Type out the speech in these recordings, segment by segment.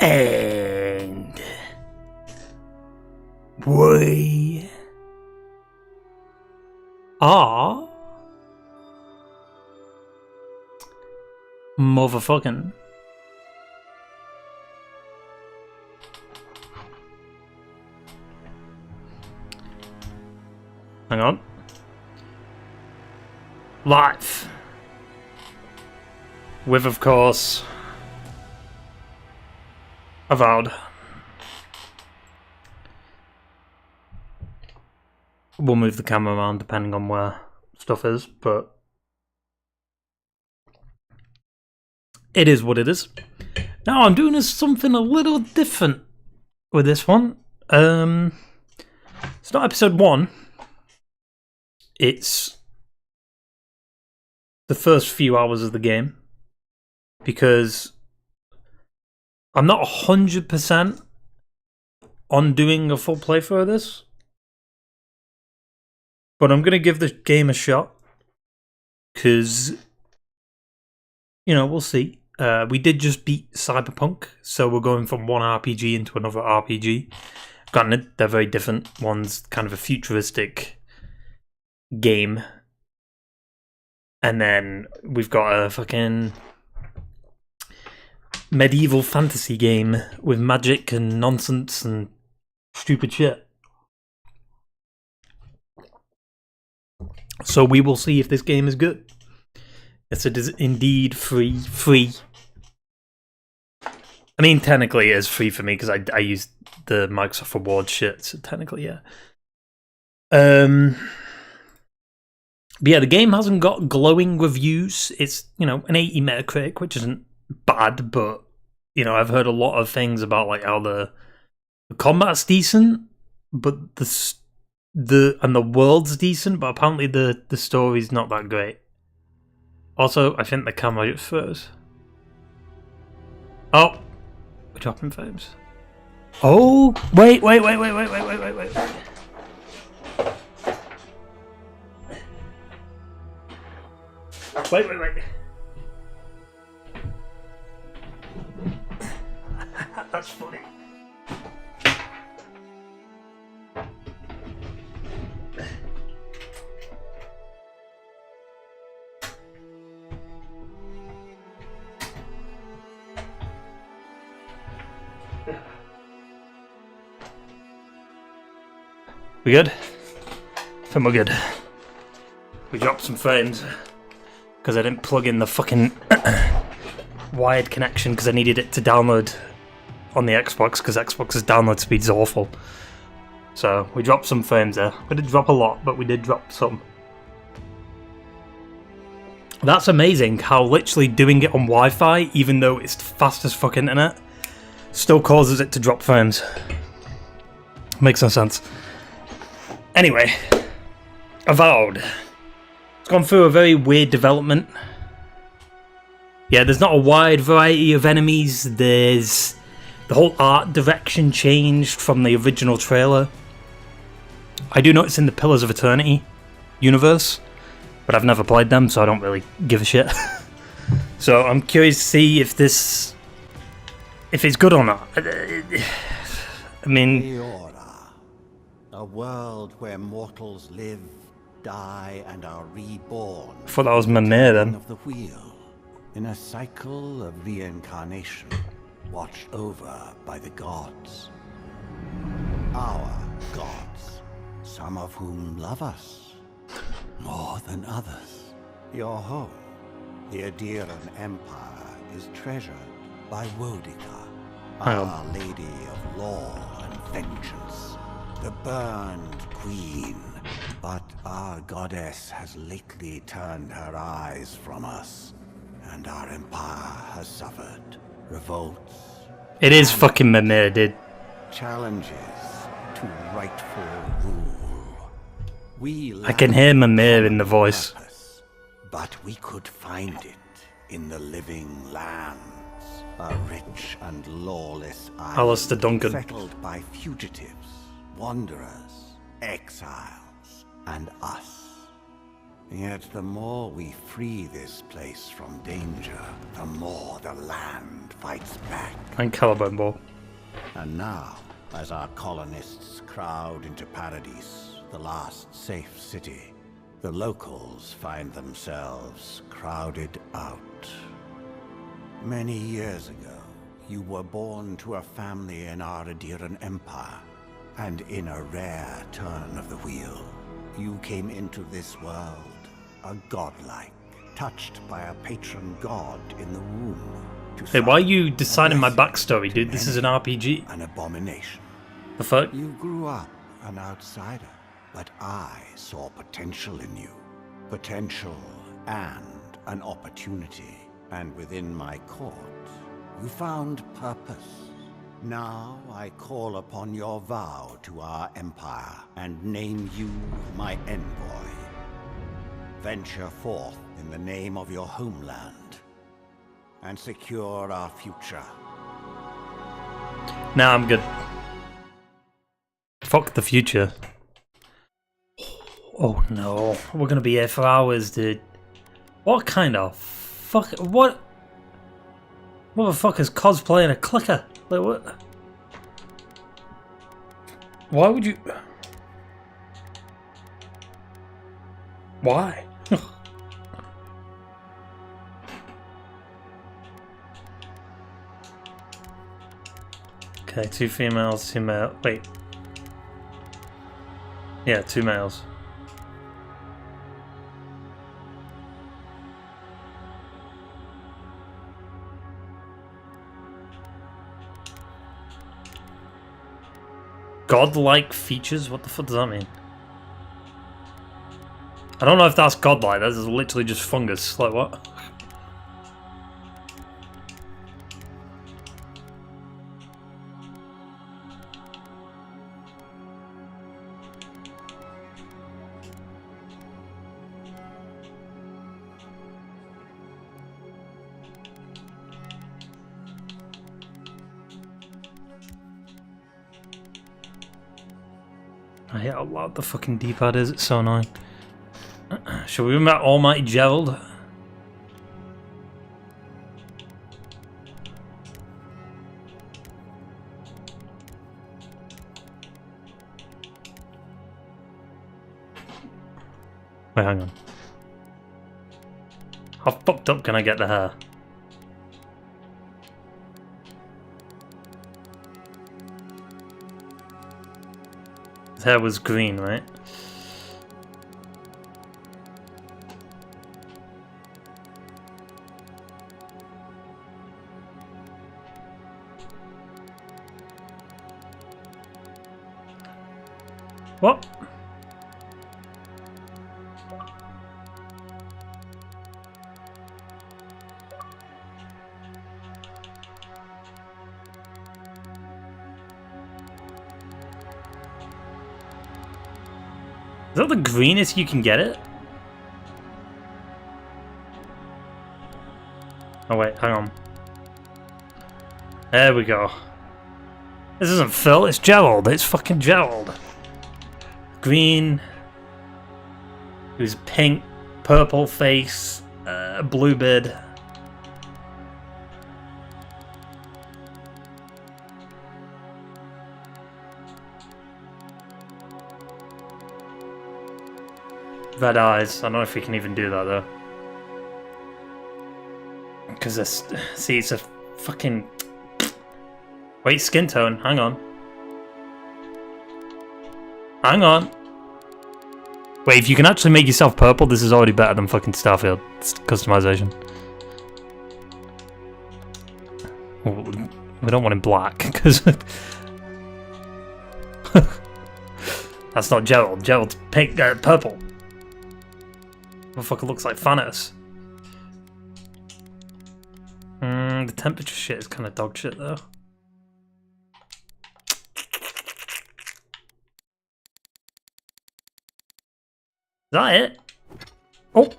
And we are motherfucking hang on. Live. With, of course, Avowed. We'll move the camera around depending on where stuff is, but it is what it is. Now I'm doing something a little different with this one. It's not episode 1. It's the first few hours of the game. Because I'm not 100% on doing a full playthrough of this. But I'm going to give the game a shot. Because, you know, we'll see. We did just beat Cyberpunk. So we're going from one RPG into another RPG. Granted, they're very different. One's kind of a futuristic game. And then we've got a fucking medieval fantasy game with magic and nonsense and stupid shit. So we will see if this game is good. Yes, it is indeed free. I mean, technically it is free for me because I used the Microsoft Rewards shit, so technically, yeah. But yeah, the game hasn't got glowing reviews. It's, you know, an 80 Metacritic, which isn't bad, but, you know, I've heard a lot of things about, like, how the combat's decent, but the world's decent, but apparently the story's not that great. Also, I think the camera just froze. Oh, we're dropping frames. Oh, wait. Wait. That's funny. We good? I think we're good. We dropped some frames because I didn't plug in the fucking wired connection because I needed it to download on the Xbox because Xbox's download speed's awful. So we dropped some frames there. We didn't drop a lot, but we did drop some. That's amazing how literally doing it on Wi-Fi, even though it's the fastest fuck internet, still causes it to drop frames. Makes no sense. Anyway, Avowed. It's gone through a very weird development. Yeah, there's not a wide variety of enemies. There's the whole art direction changed from the original trailer. I do know it's in the Pillars of Eternity universe, but I've never played them, so I don't really give a shit. So I'm curious to see if it's good or not. I mean, Eora, a world where mortals live, die, and are reborn. I thought that was Mimir then. Of the wheel, in a cycle of reincarnation, watched over by the gods. Our gods, some of whom love us more than others. Your home, the Adiran Empire, is treasured by Wodica, Our Lady of Law and Vengeance, the burned queen. But our goddess has lately turned her eyes from us, and our empire has suffered revolts. It is fucking Mimir, dude. Challenges to rightful rule. I can hear Mimir in the voice. Purpose, but we could find it in the living lands. A rich and lawless island Alistair Duncan. settled by fugitives, wanderers, exiles, and us. Yet the more we free this place from danger, the more the land fights back. And Caliburn Ball. And now, as our colonists crowd into Paradise, the last safe city, the locals find themselves crowded out. Many years ago, you were born to a family in our Adiran Empire, and in a rare turn of the wheel, you came into this world, a godlike, touched by a patron god in the womb. Hey, why are you deciding my backstory, dude? This is an RPG. An abomination. The fuck? You grew up an outsider, but I saw potential in you. Potential and an opportunity. And within my court, you found purpose. Now I call upon your vow to our empire and name you my envoy. Venture forth in the name of your homeland and secure our future. Nah, I'm good. Fuck the future. Oh no, we're gonna be here for hours, dude. What kind of fuck? What? Motherfucker's cosplaying a clicker. Like what? Why would you? Why? Okay, 2 females, 2 male. Wait. Yeah, 2 males. Godlike features? What the fuck does that mean? I don't know if that's godlike. That is literally just fungus. Like what? I hate how loud the fucking D-pad is, it's so annoying. Shall we remember Almighty Gerald? Wait, hang on. How fucked up can I get the hair? His hair was green, right? What? Is that the greenest you can get it? Oh wait, hang on. There we go. This isn't Phil, it's Gerald. It's fucking Gerald. Green. Who's pink, purple face, blue beard. Red eyes. I don't know if we can even do that though. Because this, see, it's a fucking. Wait, skin tone. Hang on. Hang on. Wait, if you can actually make yourself purple, this is already better than fucking Starfield customization. We don't want him black because that's not Gerald. Gerald's pink, purple. Motherfucker looks like Thanos. The temperature shit is kind of dog shit though. Is that it? Oh!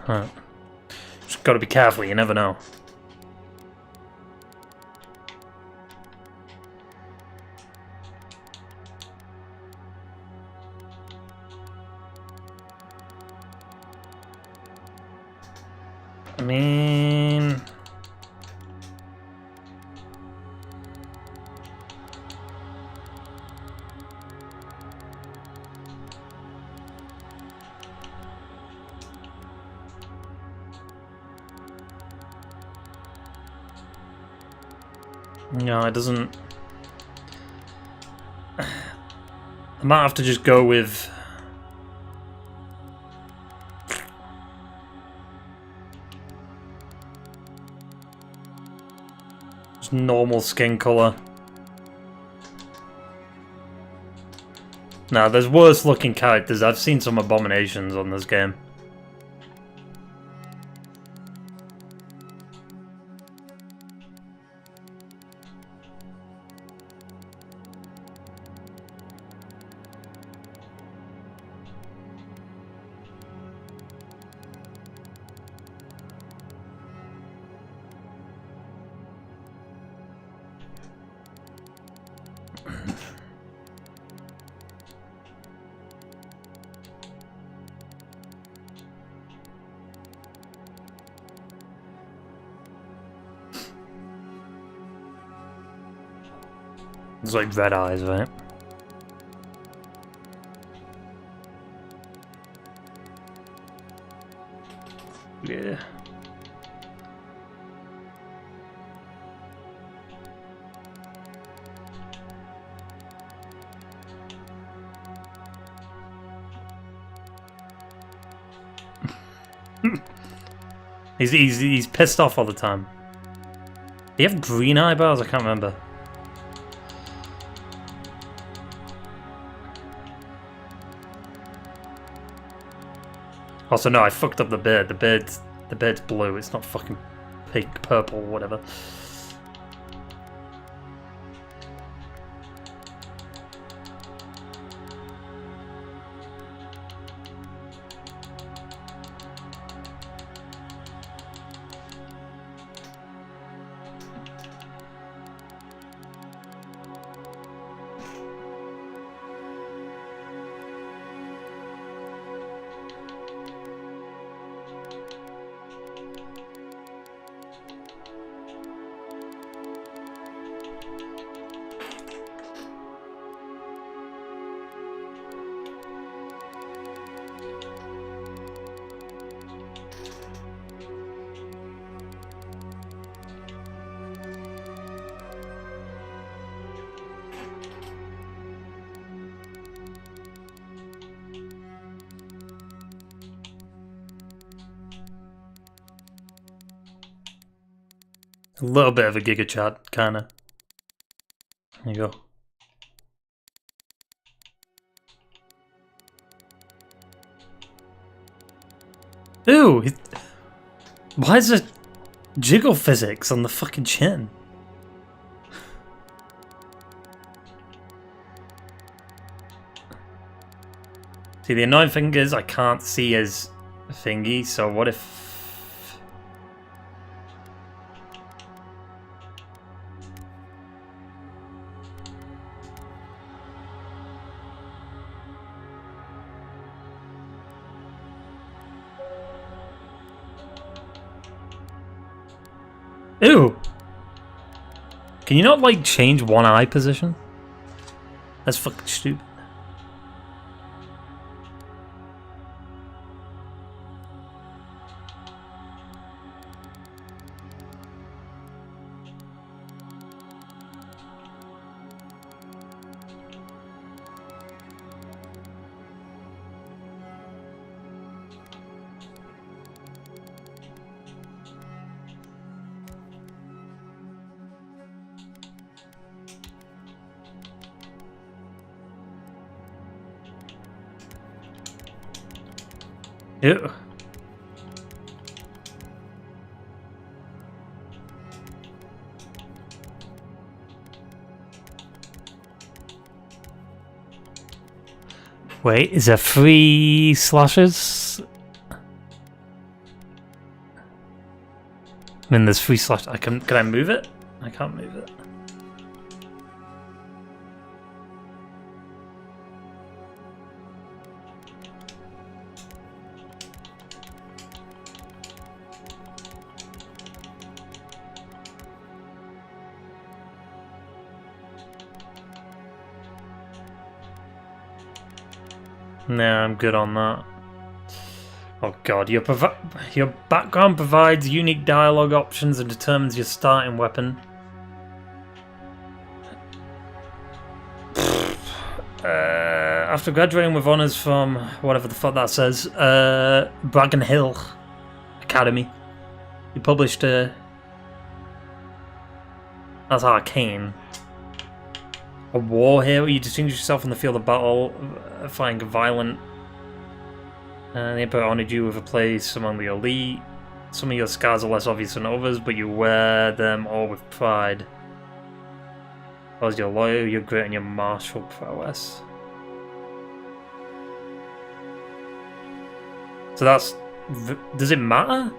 Right. Just gotta be careful, you never know. I mean... No, it doesn't... I might have to just go with... just normal skin colour. Nah, there's worse looking characters. I've seen some abominations on this game. It's like red eyes, right? Yeah. He's pissed off all the time. Do you have green eyebrows? I can't remember. Also, no, I fucked up the beard. The beard's blue. It's not fucking pink, purple, whatever. A little bit of a Giga Chat, kinda. There you go. Ew! Why is there jiggle physics on the fucking chin? See, the annoying thing is I can't see his thingy, so what if... Ew! Can you not, like, change one eye position? That's fucking stupid. Ew. Wait, is there 3 slashes? I mean, there's 3 slashes. Can I move it? I can't move it. Nah, I'm good on that. Oh god, your background provides unique dialogue options and determines your starting weapon. After graduating with honours from whatever the fuck that says, Bracken Hill Academy, you published a... That's arcane. A war hero, you distinguish yourself in the field of battle, fighting violent. The Emperor honoured you with a place among the elite. Some of your scars are less obvious than others, but you wear them all with pride. As you're loyal, you're great, and your martial prowess. So that's... Does it matter?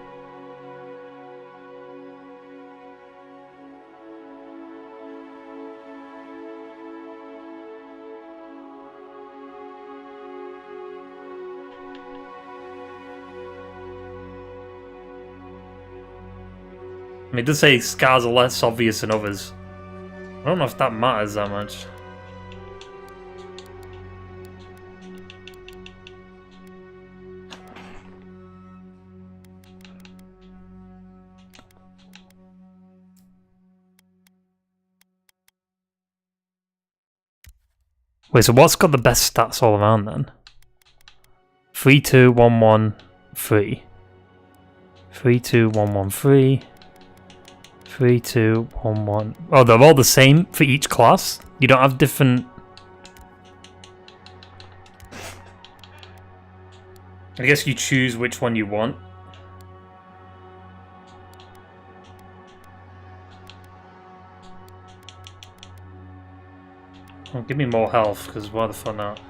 I mean, it does say scars are less obvious than others. I don't know if that matters that much. Wait, so what's got the best stats all around then? 3, 2, 1, 1, 3. 3, 2, 1, 1, 3. 3, 2, 1, 1. Oh, they're all the same for each class? You don't have different... I guess you choose which one you want. Oh, give me more health, because why the fuck not?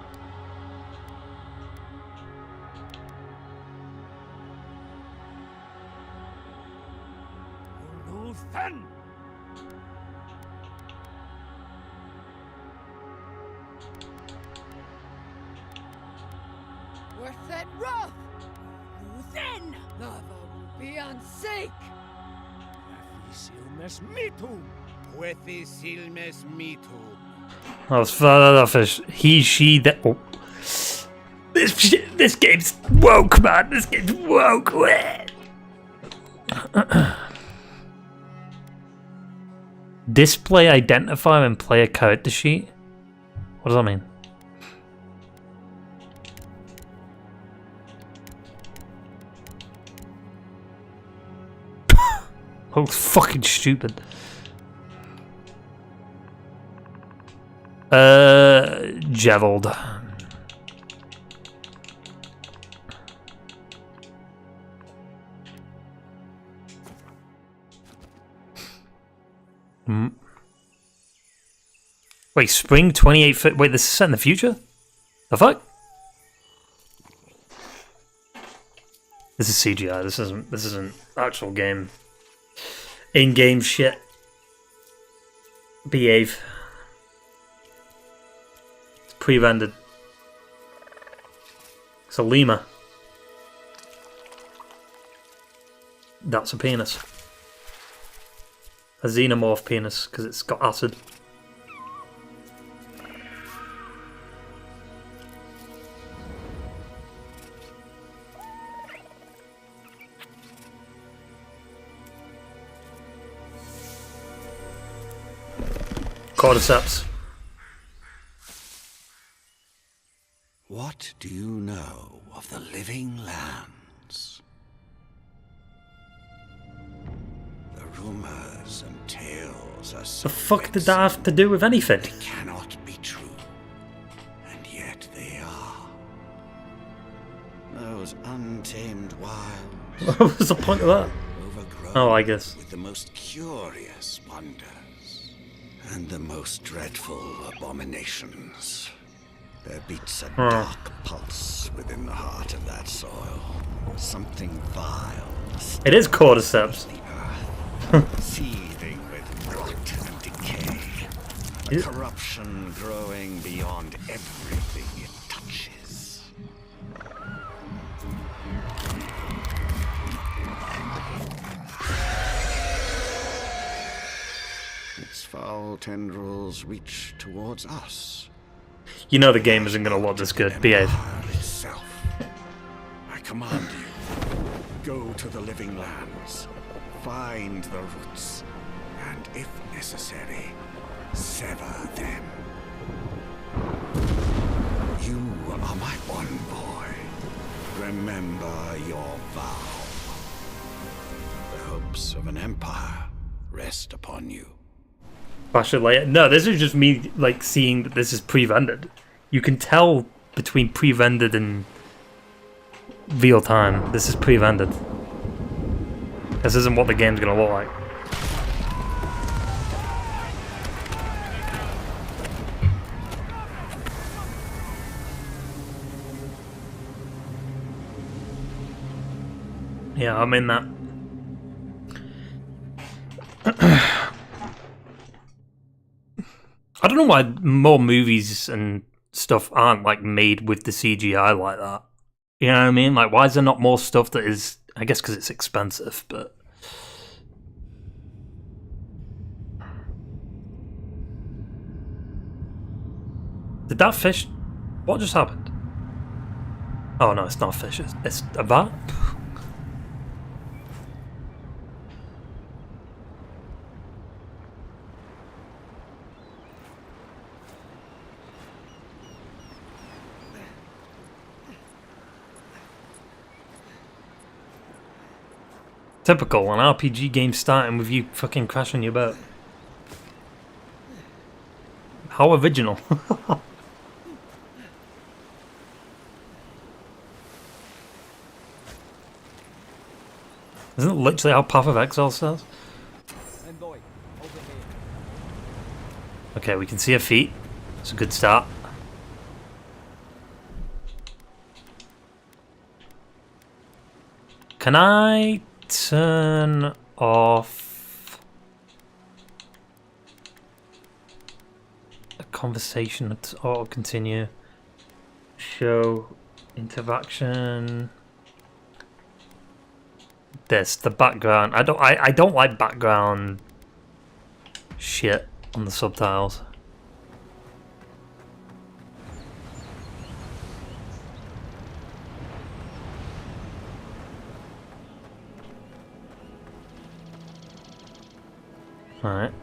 Oh, it's further off as he, she, that. Oh. This game's woke, man. This game's woke. Display identifier and player character sheet. What does that mean? Oh, fucking stupid. Gerald. Wait, spring 28. Wait, this is set in the future? The fuck? This is CGI. This isn't actual game. In-game shit. Behave. It's pre-rendered. It's a lemur. That's a penis. A xenomorph penis, because it's got acid. Cordyceps. What do you know of the living lands? The rumors and tales are so The fuck did that have to do with anything? they cannot be true, and yet they are. Those untamed wilds. What was the point of that? Overgrown Oh, I guess. with the most curious wonders and the most dreadful abominations. There beats a dark pulse within the heart of that soil. Something vile. It is cordyceps. The earth, seething with rot and decay. A corruption growing beyond everything it touches. Its foul tendrils reach towards us. You know the game isn't gonna look this good. Behave. command you. Go to the living lands, find the roots, and if necessary, sever them. You are my one boy. Remember your vow. The hopes of an empire rest upon you. I should like no. This is just me like seeing that this is pre-rendered. You can tell between pre-rendered and real time. This is pre-rendered. This isn't what the game's gonna look like. Yeah, I'm in that. I don't know why more movies and stuff aren't like made with the CGI like that. You know what I mean? Like, why is there not more stuff that is? I guess because it's expensive, but. Did that fish? What just happened? Oh no, it's not a fish. It's a bat. Typical, an RPG game starting with you fucking crashing your boat. How original. Isn't it literally how Path of Exile says? Okay, we can see her feet. It's a good start. Can I turn off a conversation or continue? Show interaction. This, the background. I don't like background shit on the subtitles. Alright.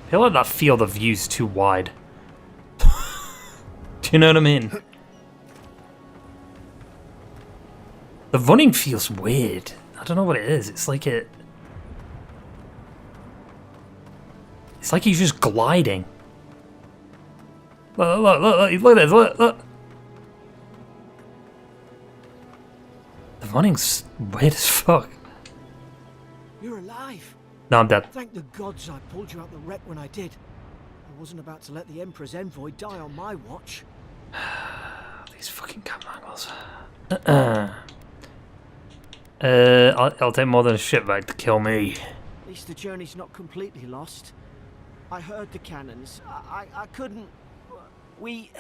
I feel like that field of view's too wide. Do you know what I mean? The running feels weird. I don't know what it is. It's like it's like he's just gliding. Look at this, look. The running's weird as fuck. You're alive. No, I'm dead. Thank the gods I pulled you out the wreck when I did. I wasn't about to let the Emperor's envoy die on my watch. These fucking camera angles. I'll take more than a shipwreck to kill me. At least the journey's not completely lost. I heard the cannons. I couldn't... We...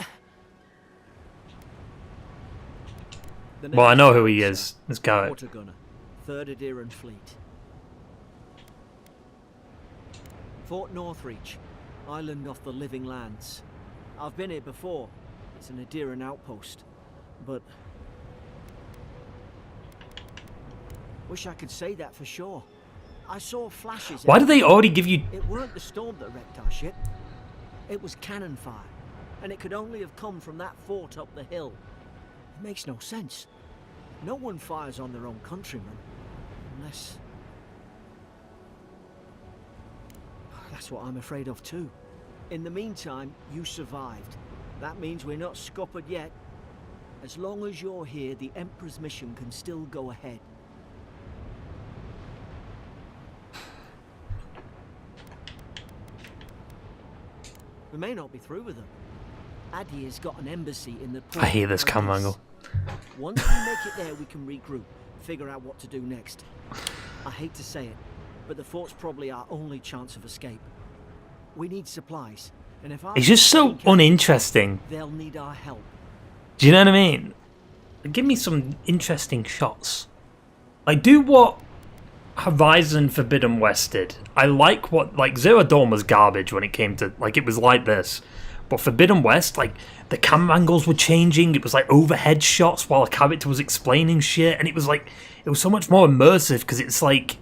Well, I know who he is. This guy. Water gunner, 3rd Aderan Fleet. Fort Northreach, island off the living lands. I've been here before. It's an Aderan outpost, but... Wish I could say that for sure. I saw flashes... Why do they already give you... It weren't the storm that wrecked our ship. It was cannon fire, and it could only have come from that fort up the hill. It makes no sense. No one fires on their own countrymen, unless... That's what I'm afraid of too. In the meantime, you survived. That means we're not scuppered yet. As long as you're here, the Emperor's mission can still go ahead. We may not be through with them. Adir's got an embassy in the port. I hear this camera angle. Once we make it there, we can regroup, figure out what to do next. I hate to say it, but the fort's probably our only chance of escape. We need supplies, and if He's just so uninteresting. They'll need our help. Do you know what I mean? Give me some interesting shots. Like, do what... Horizon Forbidden West did. I like what, like, Zero Dawn was garbage when it came to, like, it was like this. But Forbidden West, like, the camera angles were changing. It was like overhead shots while a character was explaining shit. And it was like, it was so much more immersive because it's like,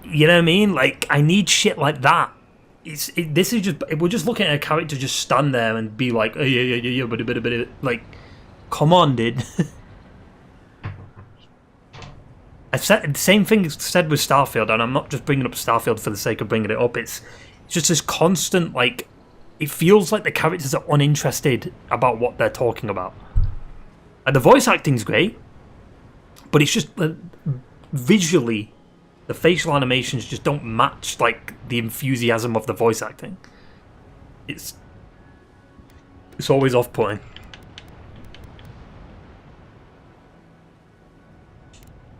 you know what I mean? Like, I need shit like that. This is just, we're just looking at a character just stand there and be like, oh, yeah, but like, come on, dude. I've said the same thing said with Starfield, and I'm not just bringing up Starfield for the sake of bringing it up. It's just this constant, like, it feels like the characters are uninterested about what they're talking about. And the voice acting's great, but it's just visually, the facial animations just don't match, like, the enthusiasm of the voice acting. It's always off-putting.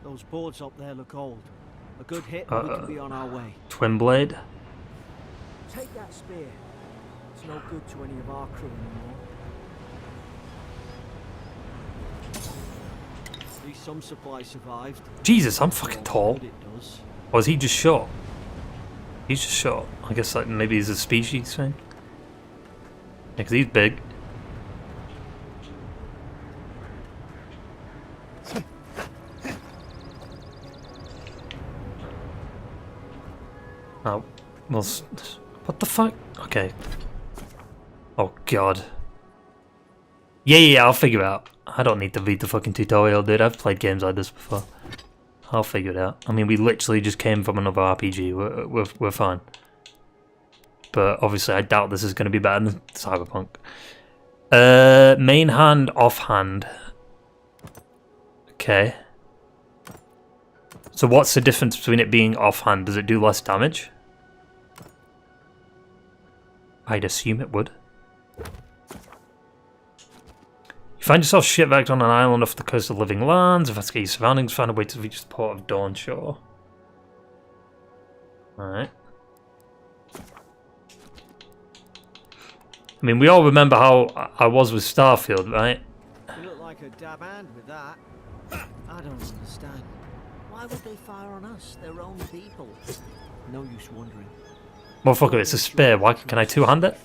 Those boards up there look old. A good hit and we can be on our way. Twin blade. Take that spear. It's no good to any of our crew anymore. At least some supply survived. Jesus, I'm fucking tall. It does. Or is he just short? He's just short. I guess like maybe he's a species thing. Yeah, because he's big. Oh, well, what the fuck? Okay. Oh god. Yeah, I'll figure it out. I don't need to read the fucking tutorial, dude. I've played games like this before. I'll figure it out. I mean, we literally just came from another RPG. We're fine. But obviously, I doubt this is going to be better than Cyberpunk. Main hand, off hand. Okay. So what's the difference between it being off hand? Does it do less damage? I'd assume it would. You find yourself shipwrecked on an island off the coast of living lands. Investigate your surroundings. Find a way to reach the port of Dawn Shore. Alright. I mean, we all remember how I was with Starfield, right? You look like a dab hand with that. I don't understand. Why would they fire on us, their own people? No use wondering. Motherfucker, it's a spear. Why can I two-hand it?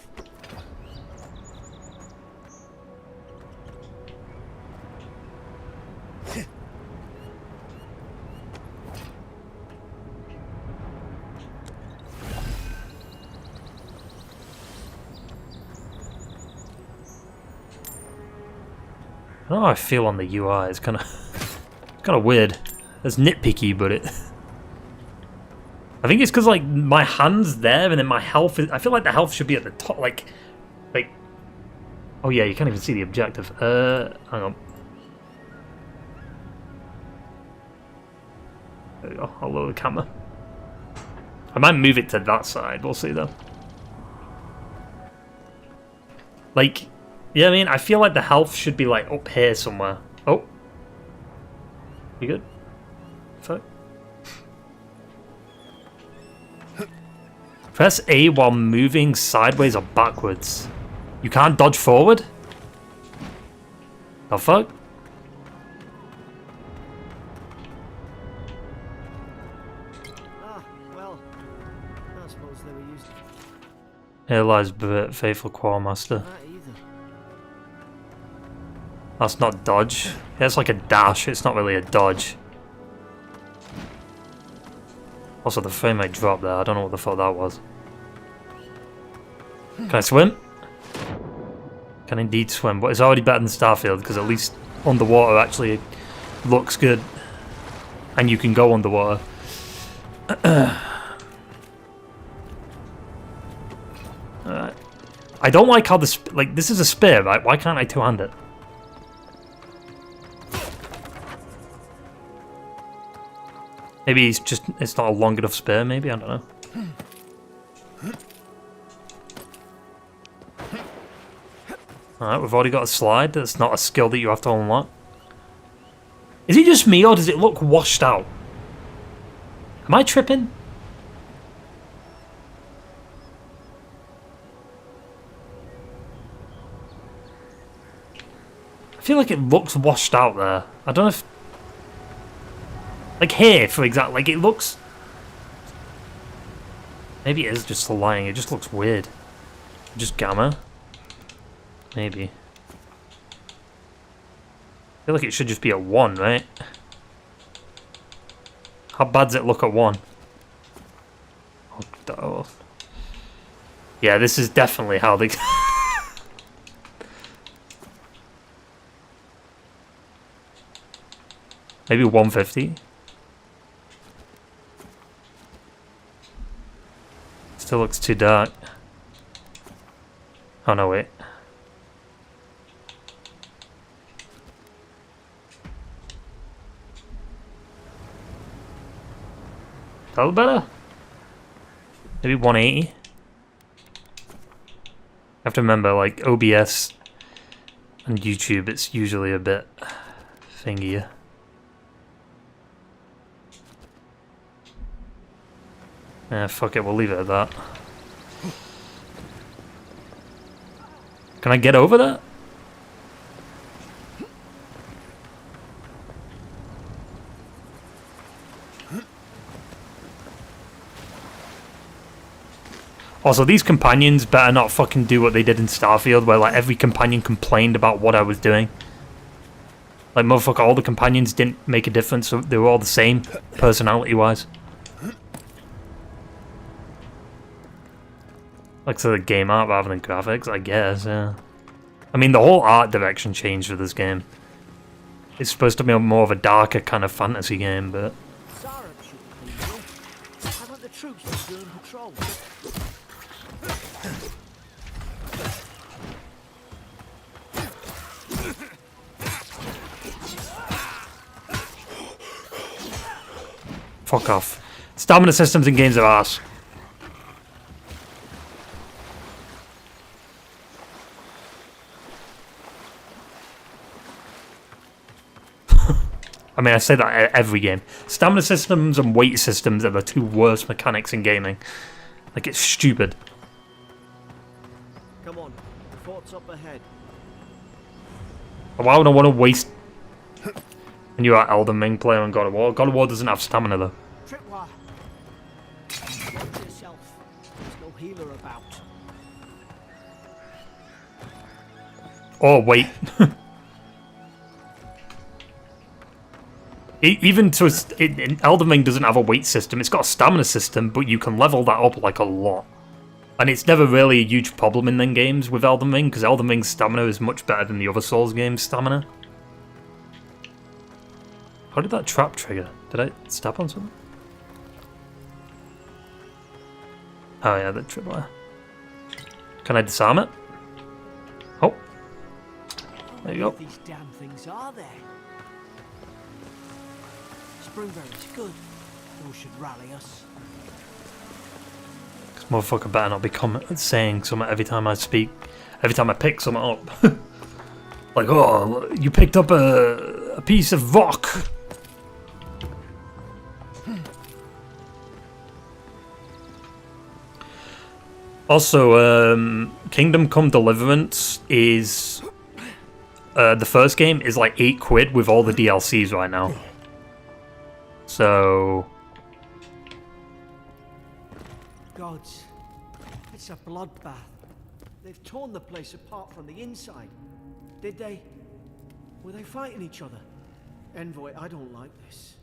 I don't know how I feel on the UI. It's kind of weird. It's nitpicky, but it. I think it's because like my hand's there, and then my health is. I feel like the health should be at the top, like. Oh yeah, you can't even see the objective. Hang on. There we go. I'll lower the camera. I might move it to that side. We'll see though. Like, yeah, I mean, I feel like the health should be like up here somewhere. Oh, you good? Fuck. Press A while moving sideways or backwards. You can't dodge forward? The fuck? Ah, well, I suppose they were used. Here lies Brit, faithful Quartermaster. Not either. That's not dodge. Yeah, it's like a dash, it's not really a dodge. Also, the frame rate dropped there. I don't know what the fuck that was. Can I swim? Can indeed swim, but it's already better than Starfield because at least underwater actually looks good, and you can go underwater. I don't like how this this is a spear, right? Why can't I two-hand it? Maybe it's not a long enough spear, maybe, I don't know. Alright, we've already got a slide. That's not a skill that you have to unlock. Is it just me, or does it look washed out? Am I tripping? I feel like it looks washed out there. I don't know if... Like here, for example, like it looks... Maybe it is just lying, it just looks weird. Just gamma? Maybe. I feel like it should just be at 1, right? How bad does it look at 1? Oh. Yeah, this is definitely how they... Maybe 150? Still looks too dark. Oh no, wait. A little better? Maybe 180? I have to remember, like, OBS and YouTube, it's usually a bit thingier. Fuck it, we'll leave it at that. Can I get over that? Also, these companions better not fucking do what they did in Starfield, where like every companion complained about what I was doing. Like, motherfucker, all the companions didn't make a difference, so they were all the same, personality-wise. Like, so the game art rather than graphics, I guess, yeah. I mean, the whole art direction changed for this game. It's supposed to be more of a darker kind of fantasy game, but... Haven't the troops been doing patrol? Fuck off. Stamina systems in games are arse. I mean, I say that at every game. Stamina systems and weight systems are the two worst mechanics in gaming. Like, it's stupid. Come on, the fort's up ahead. Why would I want to waste... When you're at Elden Ring player on God of War? God of War doesn't have stamina, though. Tripwire. Watch yourself. There's no healer about. Oh, wait. Even to Elden Ring doesn't have a weight system. It's got a stamina system, but you can level that up like a lot. And it's never really a huge problem in them games with Elden Ring, because Elden Ring's stamina is much better than the other Souls games' stamina. How did that trap trigger? Did I step on something? Oh yeah, the tripwire. Can I disarm it? Oh. There you go. These damn things are there. Springberry's good. Those should rally us. This motherfucker better not be saying something every time I speak. Every time I pick something up. Like, oh, you picked up a piece of rock. Also, Kingdom Come Deliverance is... the first game is like £8 with all the DLCs right now. So... Gods, it's a bloodbath. They've torn the place apart from the inside. Did they? Were they fighting each other? Envoy, I don't like this.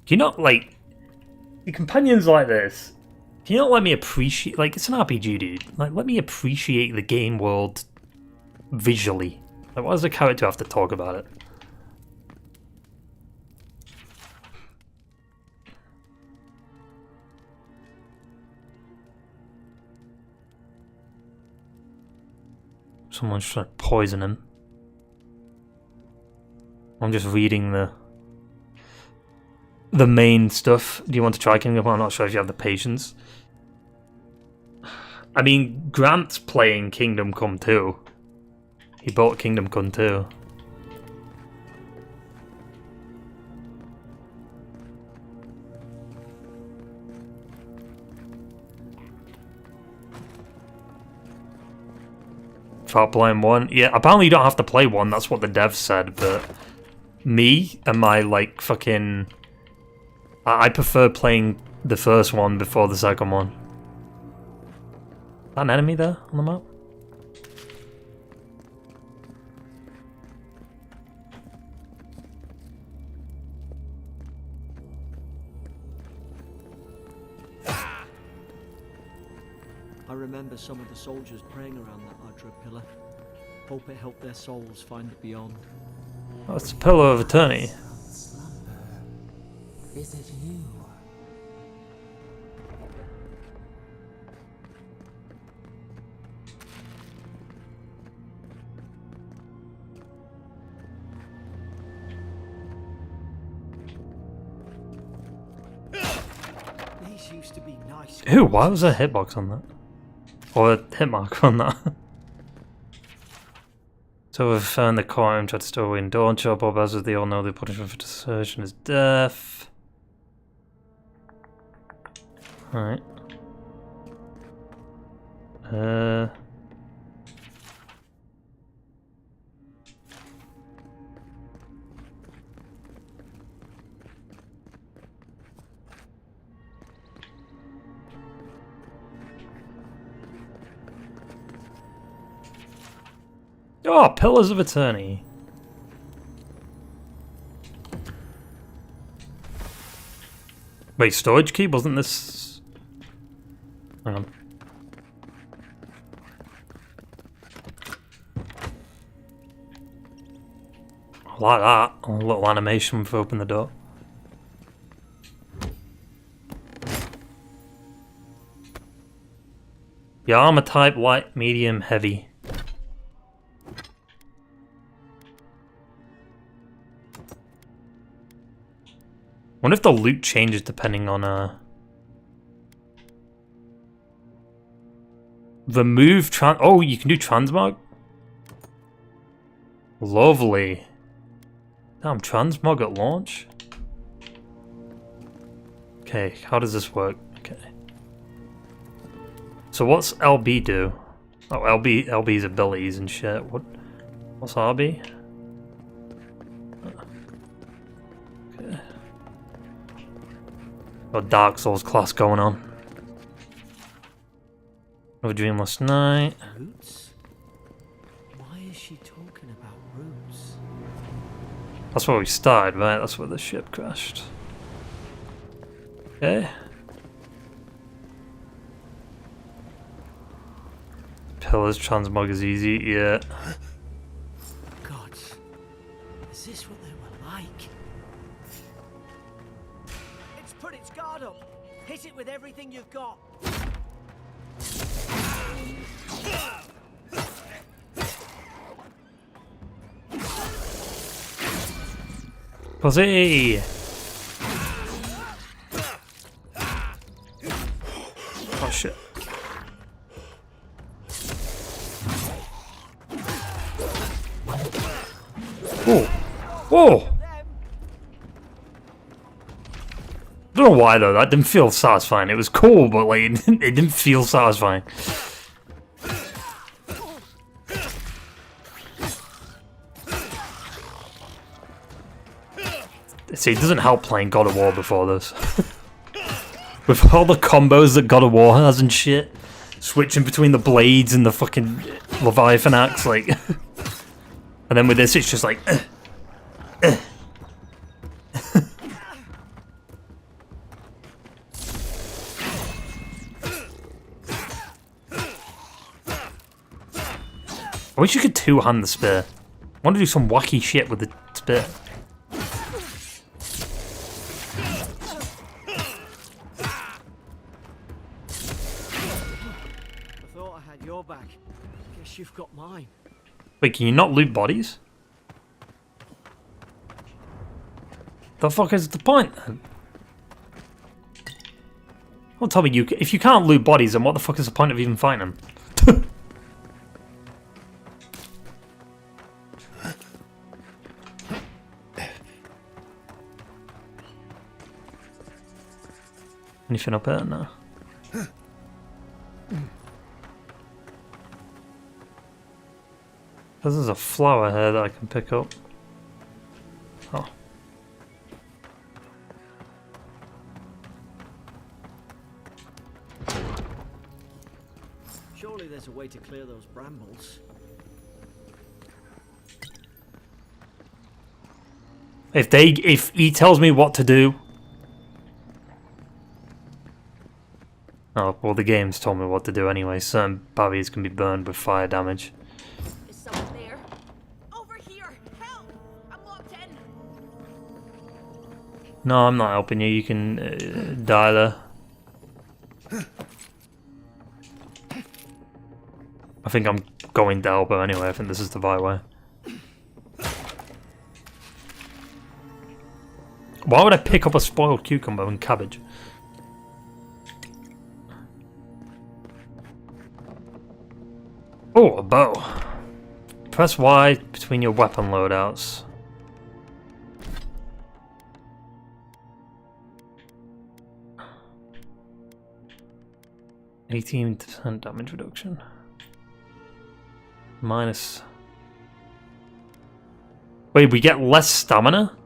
Do you not, like... The companions like this... Can you not let me appreciate... Like, it's an RPG, dude. Like, let me appreciate the game world visually. Like, why does the character have to talk about it? Someone's trying to poison him. I'm just reading the main stuff. Do you want to try Kingdom Come? I'm not sure if you have the patience. I mean, Grant's playing Kingdom Come 2. He bought Kingdom Come 2. without playing 1. Yeah, apparently you don't have to play 1, that's what the devs said, but me and my, like, fucking... I prefer playing the first one before the second one. Is that an enemy there on the map? I remember some of the soldiers praying around that Udra pillar. Hope it helped their souls find the beyond. Oh, it's the Pillar of Eternity. Is it you? These used to be nice. Ooh, why was there a hitbox on that? Or a hit mark on that? So we've found the coin, tried to stow away in Dawn Shop, or as they all know, the punishment for desertion is death. Alright. Oh, Pillars of Eternity. Wait, storage key? Wasn't this... Hang on. I like that. A little animation for open the door. The armor type, light, medium, heavy. Wonder if the loot changes depending on remove oh, you can do transmog? Lovely. Damn, transmog at launch? Okay, how does this work? Okay. So what's LB do? Oh, LB's abilities and shit. What's RB? Okay. Got Dark Souls class going on. No dream last night. Roots? Why is she talking about roots? That's where we started, right? That's where the ship crashed. Okay. Pillars, transmog is easy, yeah. Gods, is this what they were like? It's put its guard up. Hit it with everything you've got. Pussy! Oh shit. Whoa! Whoa! I don't know why though, that didn't feel satisfying. It was cool, but like, it didn't feel satisfying. See, it doesn't help playing God of War before this. With all the combos that God of War has and shit. Switching between the blades and the fucking Leviathan axe, like... And then with this, it's just like... I wish you could two-hand the spear. I want to do some wacky shit with the spear. I thought I had your back. Guess you've got mine. Wait, can you not loot bodies? The fuck is the point then? Don't tell me if you can't loot bodies, then what the fuck is the point of even fighting them? Anything up there? No. There's a flower here that I can pick up. Oh. Surely there's a way to clear those brambles. If he tells me what to do. Oh, well, the game's told me what to do anyway. Certain barriers can be burned with fire damage. Is someone there? Over here! Help! I'm locked in! No, I'm not helping you. You can die there. I think I'm going to help her anyway. I think this is the right way. Why would I pick up a spoiled cucumber and cabbage? Oh, a bow. Press Y between your weapon loadouts. %18 damage reduction. Minus. Wait, we get less stamina?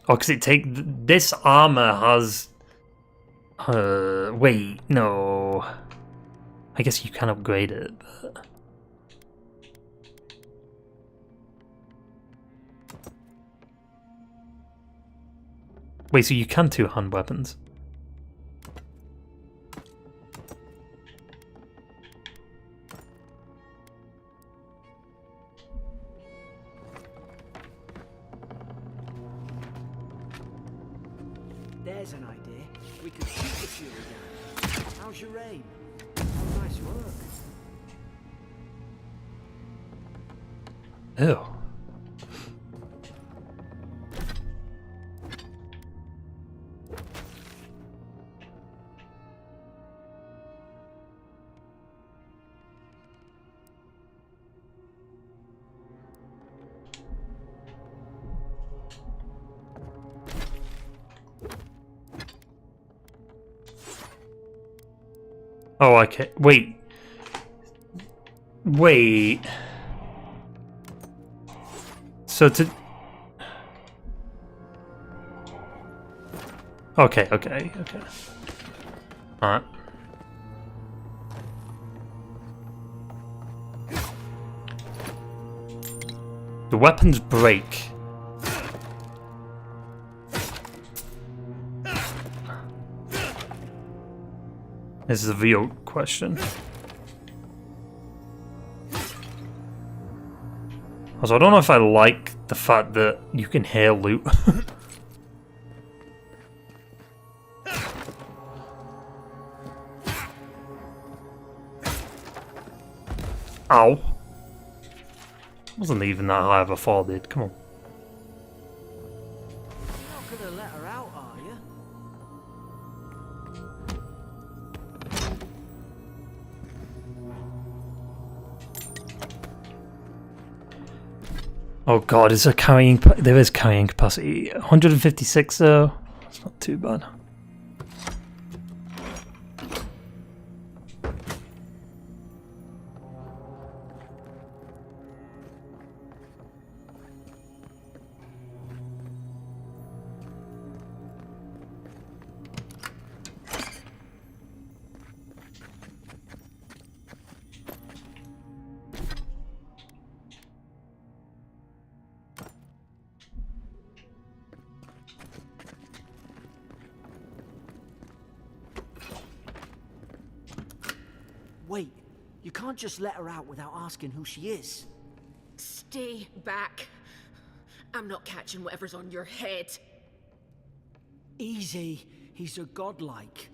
Oh, because this armor has. Wait, no. I guess you can upgrade it, but. Wait, so you can two-hand weapons? There's an idea. We could shoot the fury down. How's your aim? Nice work. Ew. Oh, okay. Wait. Wait. So to... Okay. Alright. The weapons break. This is a real question. Also, I don't know if I like the fact that you can hear loot. Ow. Wasn't even that high of a fall, dude. Come on. You're not gonna let her out, are you? Oh god, is there carrying... There is carrying capacity. 156 though. That's not too bad. Wait, you can't just let her out without asking who she is. Stay back. I'm not catching whatever's on your head. Easy, he's a godlike.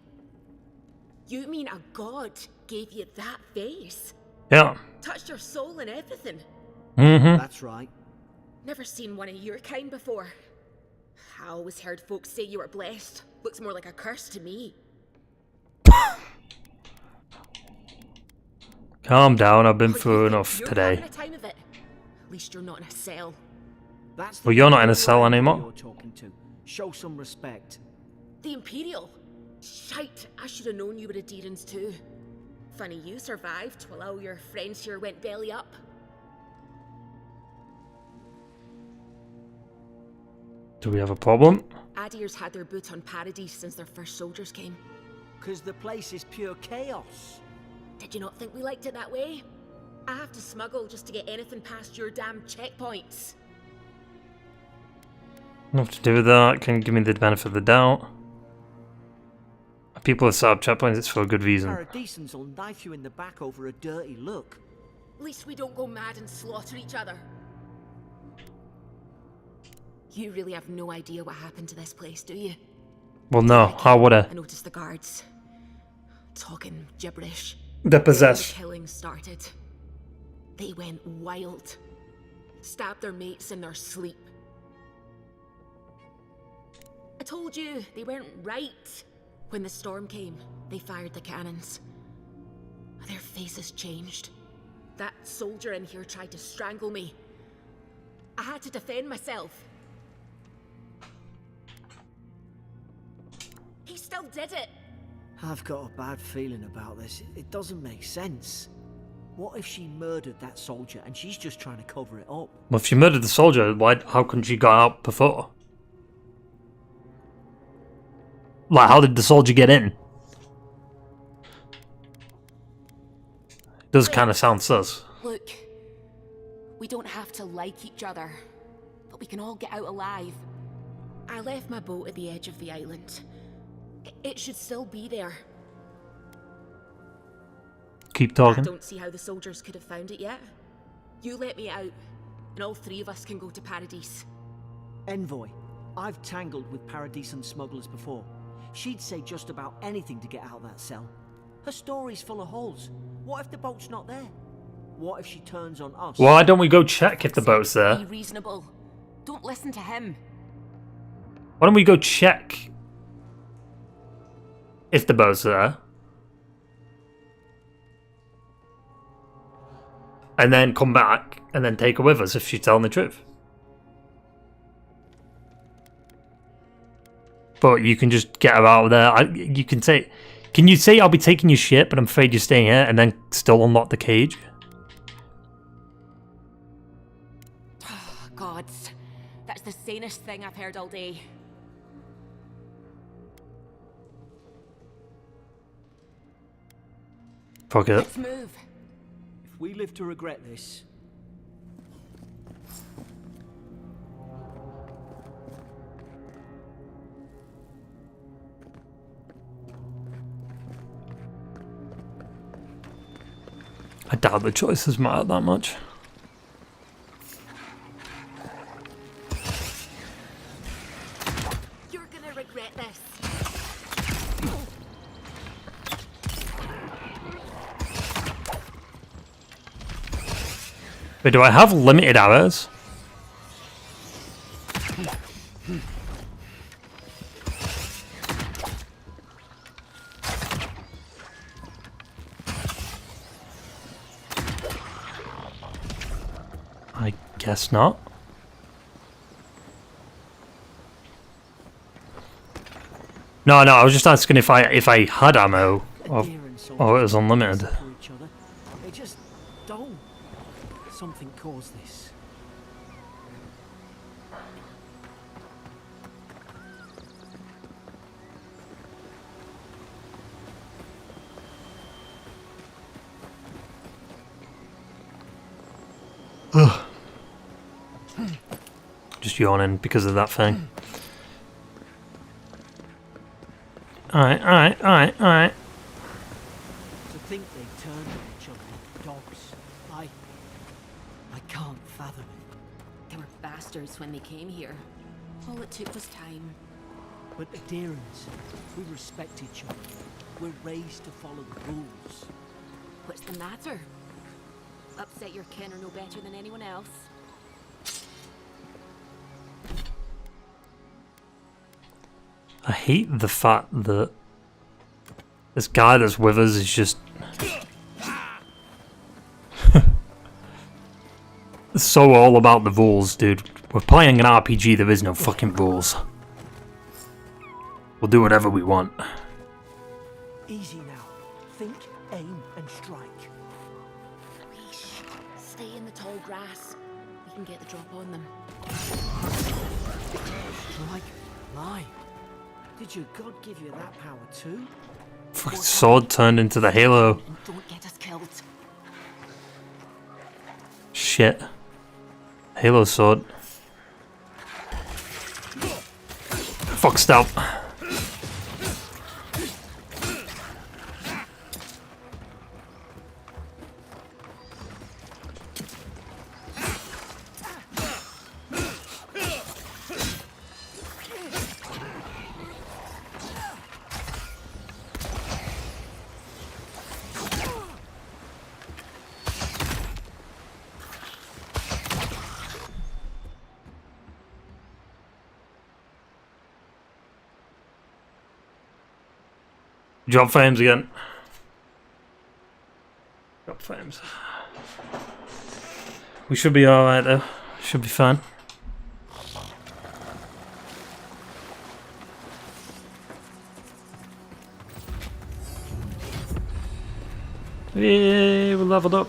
You mean a god gave you that face? Yeah. Touched your soul and everything? Mm-hmm. That's right. Never seen one of your kind before. I always heard folks say you were blessed. Looks more like a curse to me. Calm down, I've been Oh, you through think enough you're today. having a time of it? At least you're not in a cell. That's Well, you're not in a cell Eora anymore. you're talking to. Show some respect. The Imperial? Shite, I should have known you were Adherents too. Funny you survived while all your friends here went belly up. Do we have a problem? Adir's had their boot on Paradise since their first soldiers came. 'Cause the place is pure chaos. Did you not think we liked it that way? I have to smuggle just to get anything past your damn checkpoints. Nothing to do with that. Can you give me the benefit of the doubt? If people have set up checkpoints, it's for a good reason. Paradisans will knife you in the back over a dirty look. At least we don't go mad and slaughter each other. You really have no idea what happened to this place, do you? Well, no. How would I? I noticed the guards talking gibberish. They're The possessed. killing started. They went wild. Stabbed their mates in their sleep. I told you, they weren't right. When the storm came, they fired the cannons. Their faces changed. That soldier in here tried to strangle me. I had to defend myself. He still did it. I've got a bad feeling about this. It doesn't make sense. What if she murdered that soldier and she's just trying to cover it up? Well, if she murdered the soldier, how couldn't she got out before? Like, how did the soldier get in? Does kind of sound sus. Look, we don't have to like each other, but we can all get out alive. I left my boat at the edge of the island. It should still be there. Keep I talking. don't see how the soldiers could have found it yet. You let me out, and all three of us can go to Paradise. Envoy, I've tangled with Paradisan smugglers before. She'd say just about anything to get out of that cell. Her story's full of holes. What if the boat's not there? What if she turns on us? Why don't we go check if the boat's Be there? reasonable. Don't listen to him. Why don't we go check if the boat's there? And then come back and then take her with us if she's telling the truth. But you can just get her out of there. You can say, can you say I'll be taking your ship, but I'm afraid you're staying here, and then still unlock the cage? Oh, gods. That's the sanest thing I've heard all day. Fuck it. Let's move. If we live to regret this... I doubt the choices matter that much. You're gonna regret this. Wait, do I have limited arrows? I guess not. No, I was just asking if I had ammo or it was unlimited. For each other. They just don't. Something caused this. Just yawning because of that thing. Alright. To think they turned on each other like dogs. I can't fathom it. They were bastards when they came here. All it took was time. But adherents, we respect each other. We're raised to follow the rules. What's the matter? Upset your kin are no better than anyone else. I hate the fact that this guy that's with us is just so all about the rules, dude. We're playing an RPG, there is no fucking rules. We'll do whatever we want. Easy now. Think, aim, and strike. Weesh. Stay in the tall grass. We can get the drop on them. Strike. Lie. Did your god give you that power too? Fucking sword turned into the halo. And don't get us killed. Shit. Halo sword. Fuck, stop. Drop frames again. Drop frames. We should be alright though. Should be fine. Yay, we're leveled up.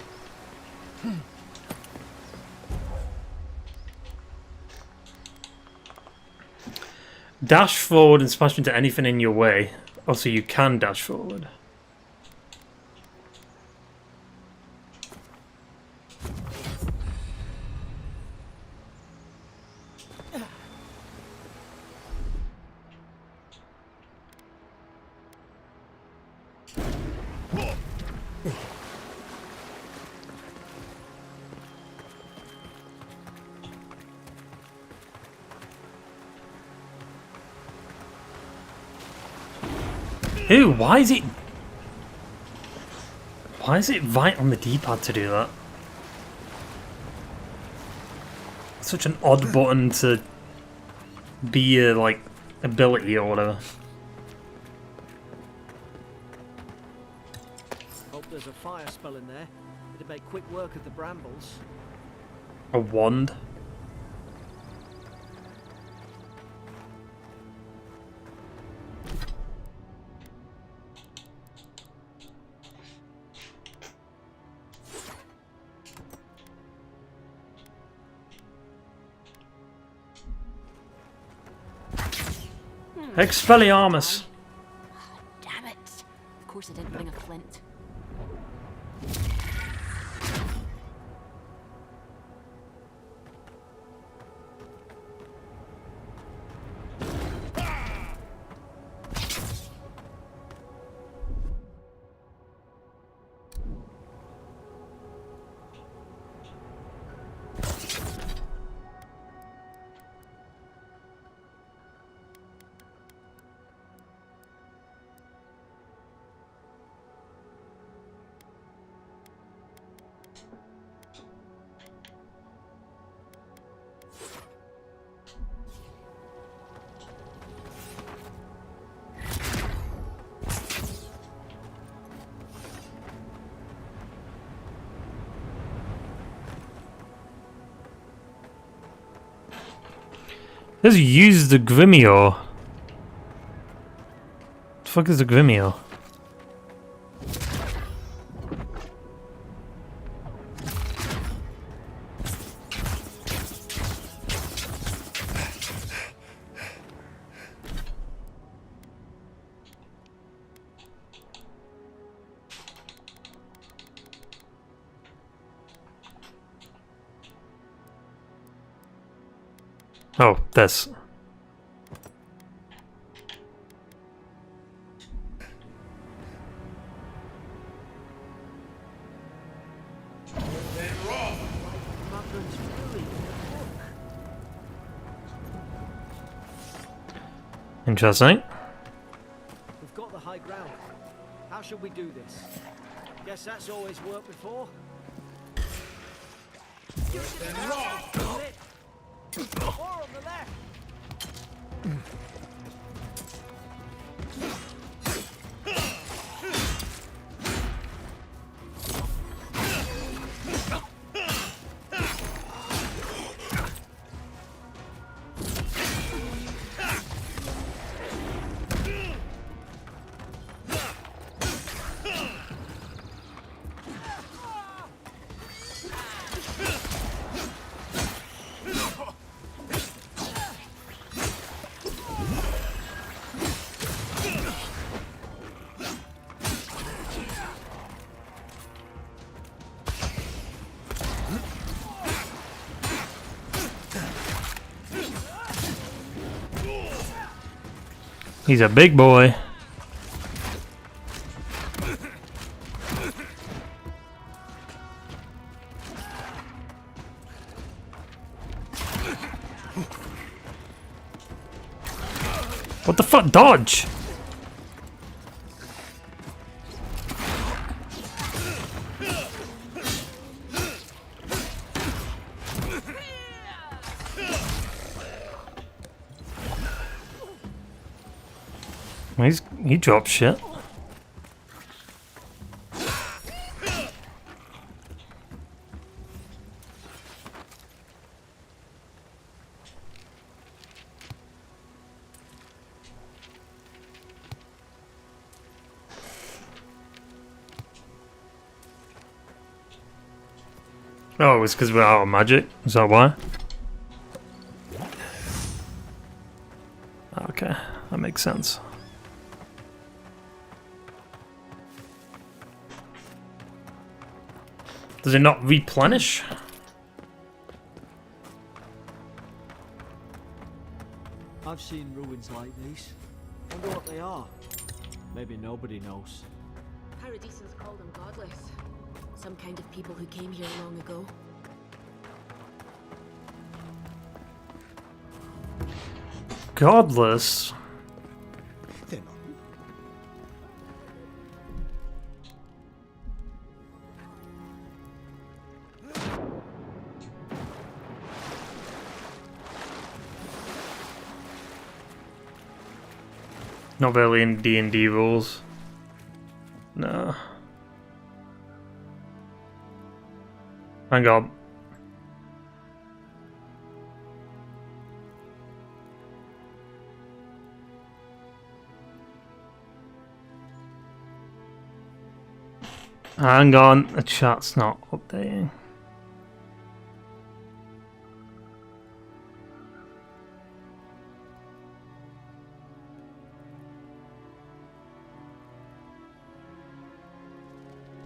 Dash forward and smash into anything in your way. Also, you can dash forward. Ew, why is it right on the D-pad to do that? Such an odd button to be a, like, ability or whatever. Hope there's a fire spell in there. It'd make quick work of the brambles. A wand? Expelliarmus! Damn it. Of course I didn't bring a flint. Let's use the Grimior. The fuck is the Grimior? Oh, this. Interesting. We've got the high ground. How should we do this? Guess that's always worked before. More on the left. He's a big boy. What the fuck? Dodge! He dropped shit. Oh, it's because we're out of magic? Is that why? Okay, that makes sense. Does it not replenish? I've seen ruins like these. Wonder what they are. Maybe nobody knows. Paradisans call them godless. Some kind of people who came here long ago. Godless? They're not. Not really in D&D rules. No. Hang on. Hang on, the chat's not updating.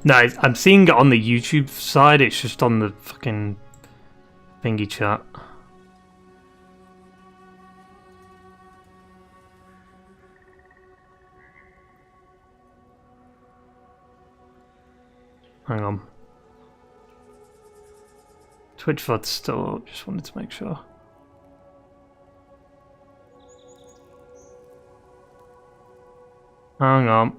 No, I'm seeing it on the YouTube side, it's just on the fucking thingy chat. Hang on. Twitch VOD's still up, just wanted to make sure. Hang on.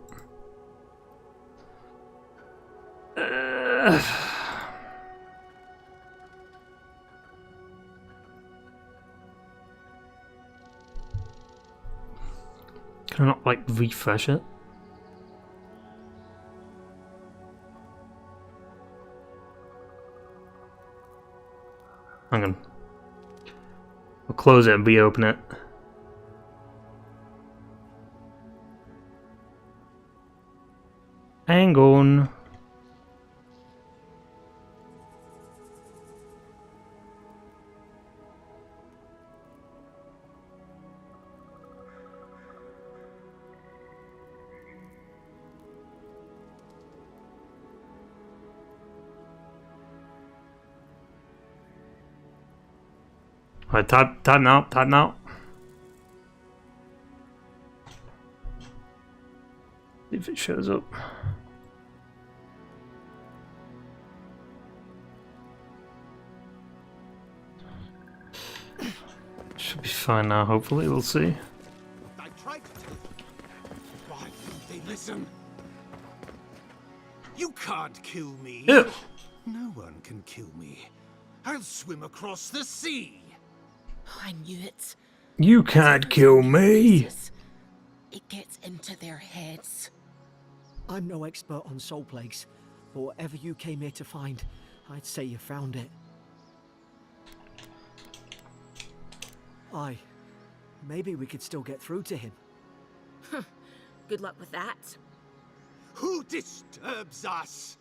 Can I not, like, refresh it? Hang on. We'll close it and reopen it. Hang on. Alright, type now. See if it shows up. Should be fine now, hopefully, we'll see. I tried to tell them. Why won't they listen? You can't kill me. Ew. No one can kill me. I'll swim across the sea. Oh, I knew it. You can't kill me. It gets into their heads. I'm no expert on soul plagues, but whatever you came here to find, I'd say you found it. Aye. Maybe we could still get through to him. Good luck with that. Who disturbs us?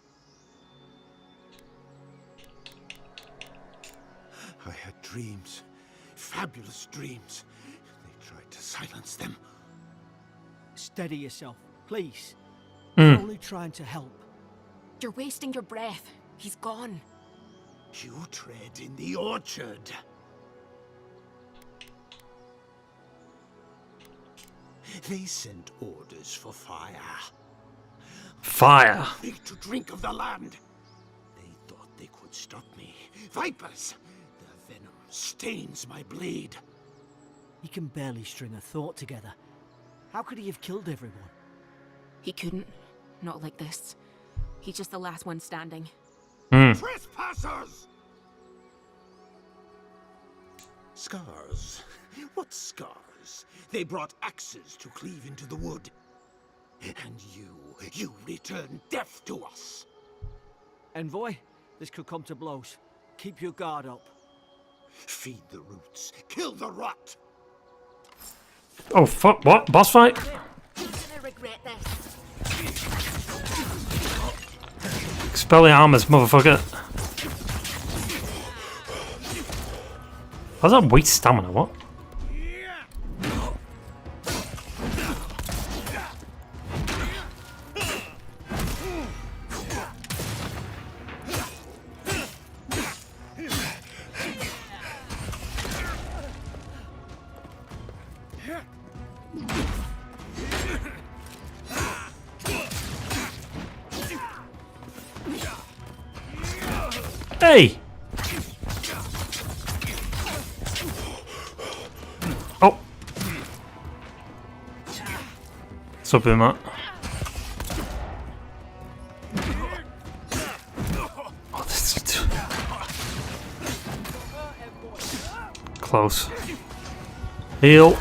I had dreams. Fabulous dreams. They tried to silence them. Steady yourself, please. I'm only trying to help. You're wasting your breath. He's gone. You tread in the orchard. They sent orders for fire. Fire. Big to drink of the land. They thought they could stop me. Vipers! Their venom stains my blade. He can barely string a thought together. How could he have killed everyone? He couldn't. Not like this. He's just the last one standing. Trespassers! Scars? What scars? They brought axes to cleave into the wood. And you return death to us. Envoy, this could come to blows. Keep your guard up. Feed the roots. Kill the rot. Oh fuck! What? Boss fight? You're gonna regret this. Expelliarmus, motherfucker. How's that waste stamina? What? Hey! Oh! What's up with that? Oh, this is close. Heal.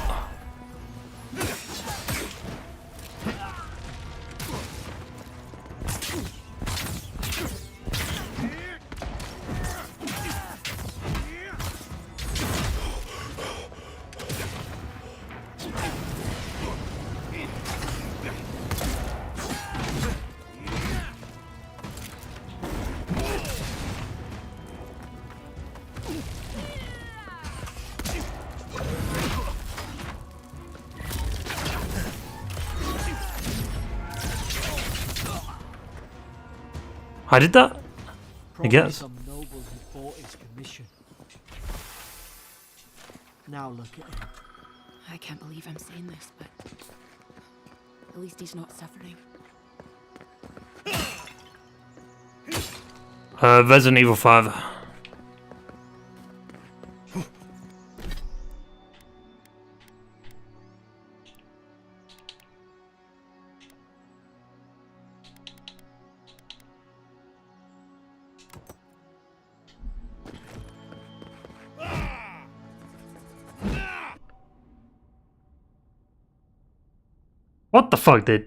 I did that? I guess. Some noble who bought his commission. Now look at him. I can't believe I'm saying this, but at least he's not suffering. Resident Evil 5. What the fuck, dude?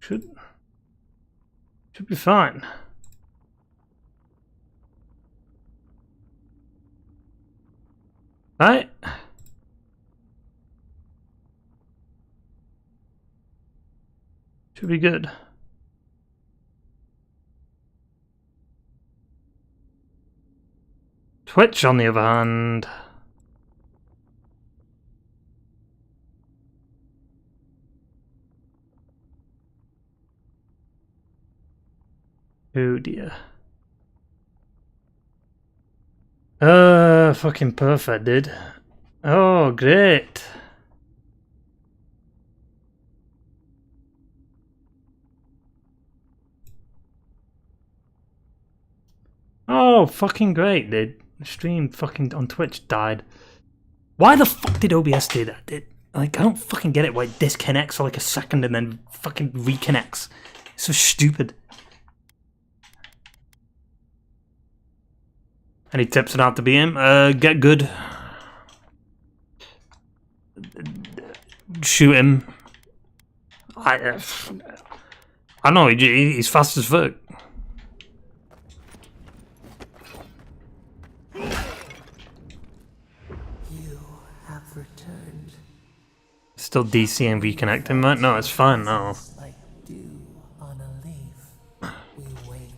Should be fine. Right? Should be good. Twitch, on the other hand. Oh dear. Fucking perfect, dude. Oh, great. Oh, fucking great, dude. The stream fucking on Twitch died. Why the fuck did OBS do that, dude? Like, I don't fucking get it why it disconnects for like a second and then fucking reconnects. It's so stupid. Any tips on how to be him? Get good. Shoot him. I know, he's fast as fuck. You have returned. Still DC and reconnecting, mate? No, it's fine now. Like dew on a leaf. We wait.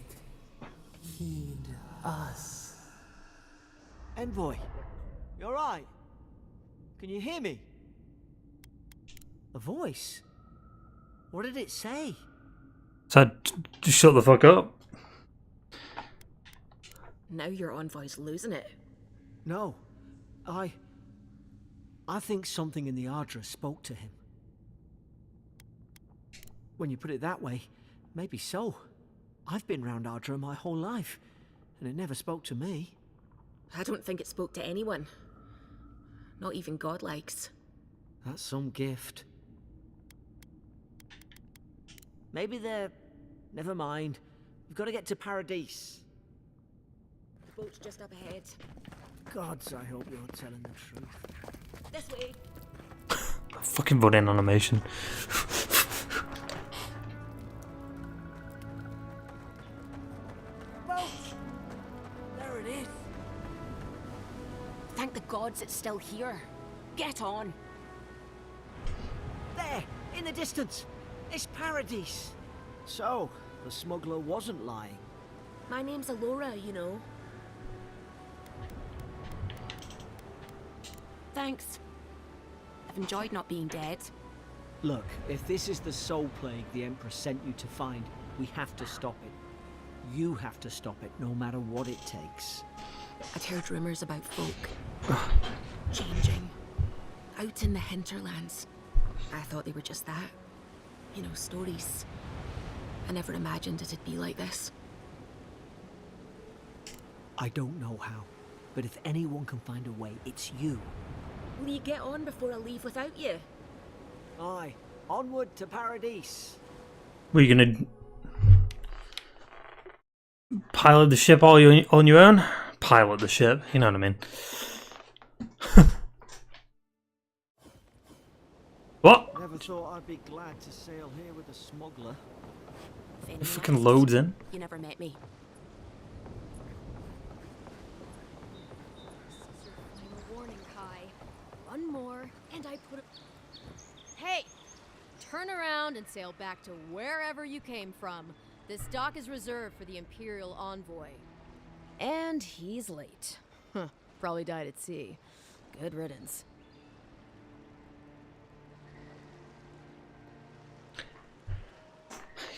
Heed us. Envoy, you alright? Can you hear me? A voice? What did it say? So just shut the fuck up. Now your envoy's losing it. No. I think something in the Ardra spoke to him. When you put it that way, maybe so. I've been round Ardra my whole life, and it never spoke to me. I don't think it spoke to anyone. Not even godlikes. That's some gift. Maybe they're... Never mind. We've got to get to Paradise. The boat's just up ahead. Gods, I hope you're telling the truth. This way. Fucking running animation. Boat! There it is. Thank the gods it's still here. Get on. There, in the distance. It's Paradise. So, the smuggler wasn't lying. My name's Eora, you know. Thanks. I've enjoyed not being dead. Look, if this is the soul plague the Emperor sent you to find, we have to stop it. You have to stop it, no matter what it takes. I'd heard rumors about folk changing out in the hinterlands. I thought they were just that. You know, stories. I never imagined it'd be like this. I don't know how, but if anyone can find a way, it's you. Will you get on before I leave without you? Aye, onward to Paradise. Were you gonna pilot the ship all on your own? Pilot the ship, you know what I mean. What? Never thought I'd be glad to sail here with a smuggler. If anyone Fucking asks, loads in. You never met me. Final warning, Kai. One more, and I put it. Hey! Turn around and sail back to wherever you came from. This dock is reserved for the Imperial envoy. And he's late. Huh. Probably died at sea. Good riddance.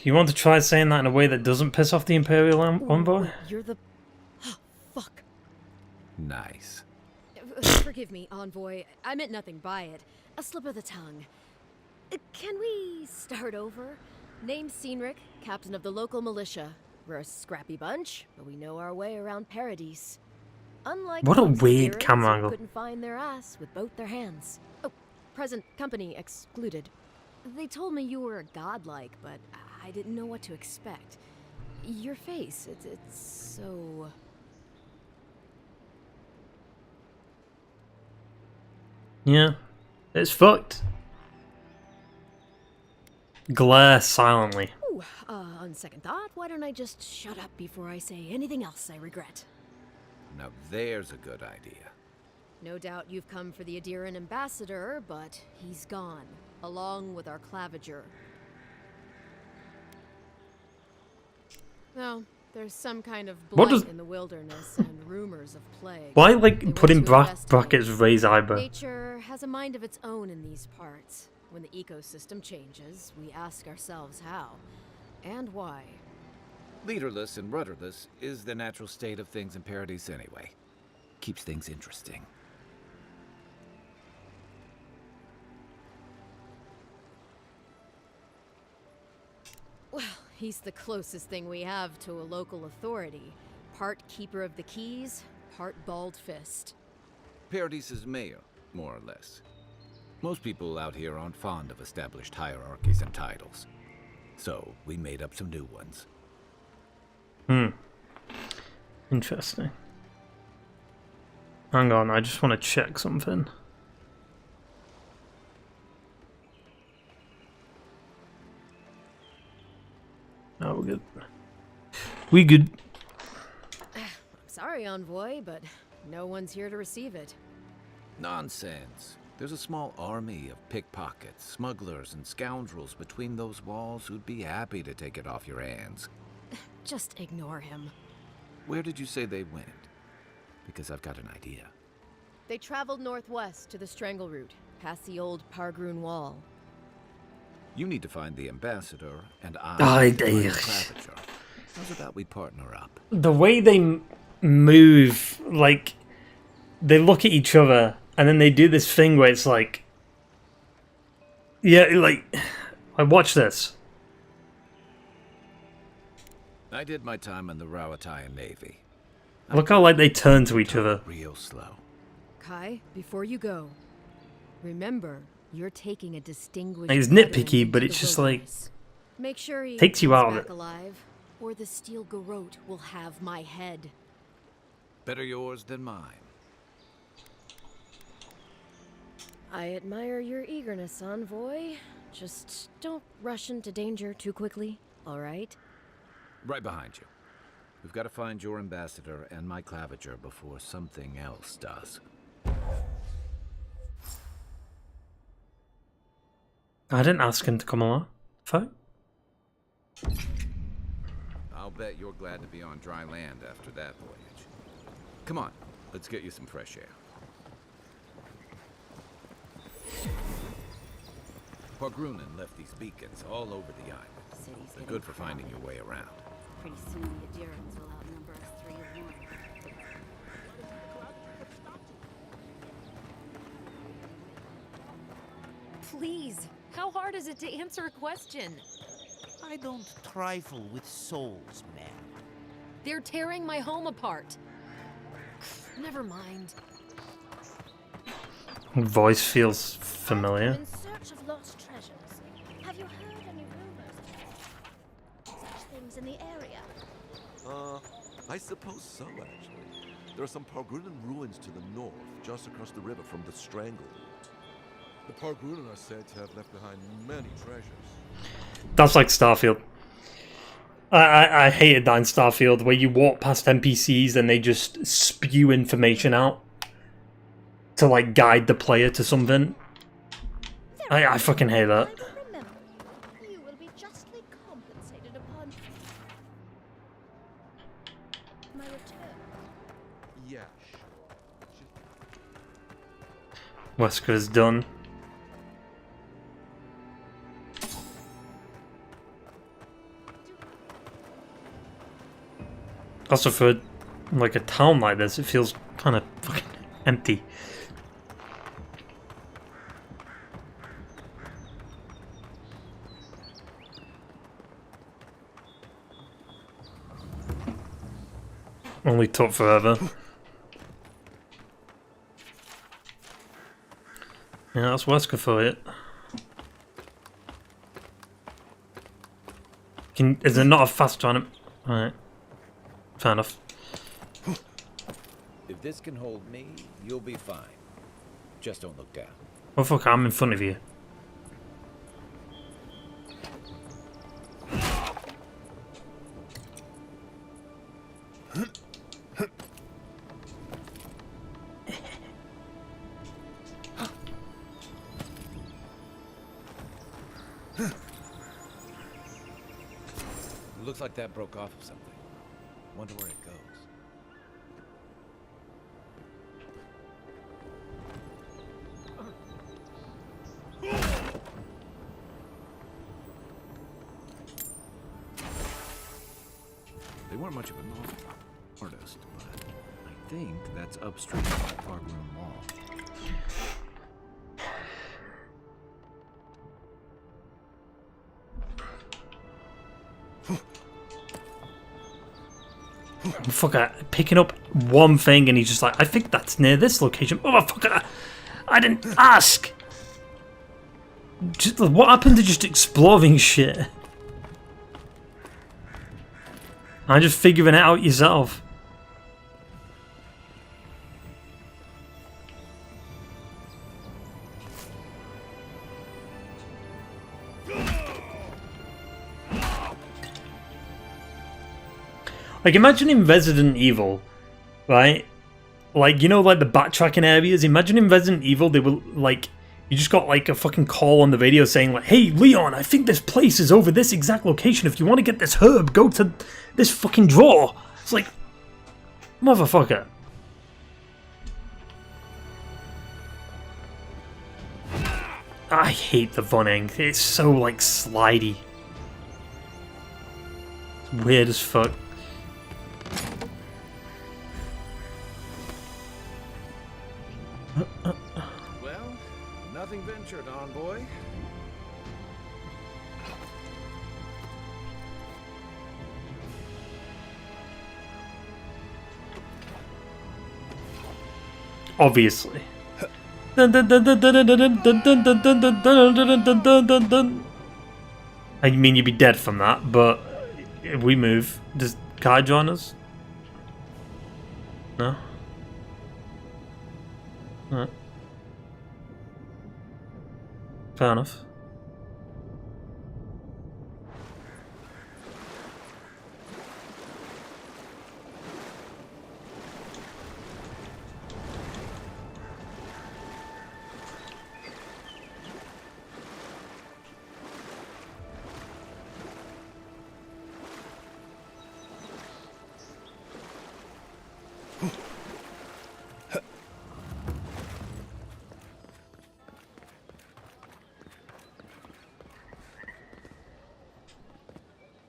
You want to try saying that in a way that doesn't piss off the Imperial envoy? You're the. Fuck. Nice. Forgive me, envoy. I meant nothing by it. A slip of the tongue. Can we start over? Name's Cynric, captain of the local militia. We're a scrappy bunch, but we know our way around Paradise. Unlike What a most weird spirits camera who angle. couldn't find their ass with both their hands. Oh, present company excluded. They told me you were godlike, but I didn't know what to expect. Your face, it's so... Yeah. It's fucked. Glare silently. Ooh, on second thought, why don't I just shut up before I say anything else I regret? Now there's a good idea. No doubt you've come for the Adiran ambassador, but he's gone, along with our claviger. No, there's some kind of What blight does- in the wilderness and rumors of plague. Why, They like, went put in to investigate. brackets raise eyebrow? Nature has a mind of its own in these parts. When the ecosystem changes, we ask ourselves how and why. Leaderless and rudderless is the natural state of things in Paradise anyway. Keeps things interesting. Well, he's the closest thing we have to a local authority. Part keeper of the keys, part bald fist. Paradise's mayor, more or less. Most people out here aren't fond of established hierarchies and titles. So, we made up some new ones. Interesting. Hang on, I just want to check something. We good. Sorry, Envoy, but no one's here to receive it. Nonsense. There's a small army of pickpockets, smugglers, and scoundrels between those walls who'd be happy to take it off your hands. Just ignore him. Where did you say they went? Because I've got an idea. They traveled northwest to the Strangle Route, past the old Pargroon Wall. You need to find the ambassador, and I- need to find the Claviger. How's about we partner up? The way they move, like, they look at each other and then they do this thing where it's like, yeah, like, I watch this. I did my time in the Rawatayan Navy. Look how like they turn to each other. Real slow. Kai, before you go, remember, you're taking a distinguished... It's veteran nitpicky, but into it's the just like wilderness. Make sure he takes you comes out of back it. alive, or the steel garrote will have my head. Better yours than mine. I admire your eagerness, Envoy. Just don't rush into danger too quickly, all right? Right behind you. We've got to find your ambassador and my Claviger before something else does. I didn't ask him to come along. Fine. I'll bet you're glad to be on dry land after that voyage. Come on, let's get you some fresh air. Pargrunen left these beacons all over the island. They're good for finding your way around. Pretty soon the Adirans will outnumber us 3-1. Please, how hard is it to answer a question? I don't trifle with souls, man. They're tearing my home apart. Never mind. Voice feels familiar. In search of lost treasures. Have you heard any rumors of such things in the area? I suppose so, actually. There are some Pargrunen ruins to the north, just across the river from the Strangle Route. The Pargrunen are said to have left behind many treasures. That's like Starfield. I hated that in Starfield, where you walk past NPCs and they just spew information out to like guide the player to something. I fucking hate that. Remember, you will be justly compensated upon my return. Yeah. Wesker's done. Also, for like a town like this, it feels kind of fucking empty. Only took forever. Yeah, that's Wesker for it. Is there not a fast run? Alright. Fair enough. If this can hold me, you'll be fine. Just don't look down. Oh fuck, I'm in front of you. Looks like that broke off of something. Wonder where it goes. They weren't much of an artist, but I think that's upstream of the Pargroom Wall. Fucker, picking up one thing and he's just like, I think that's near this location. Oh, fucker, I didn't ask. Just, what happened to just exploring shit? I'm just figuring it out yourself. Like, imagine in Resident Evil, right? Like, you know, like the backtracking areas. Imagine in Resident Evil, they were like, you just got like a fucking call on the radio saying like, "Hey, Leon, I think this place is over this exact location. If you want to get this herb, go to this fucking drawer." It's like, motherfucker. I hate the running. It's so like slidey. It's weird as fuck. Well, nothing ventured, envoy. Obviously. I mean, you'd be dead from that, but if we move, does Kai join us? No? Alright. Fair enough.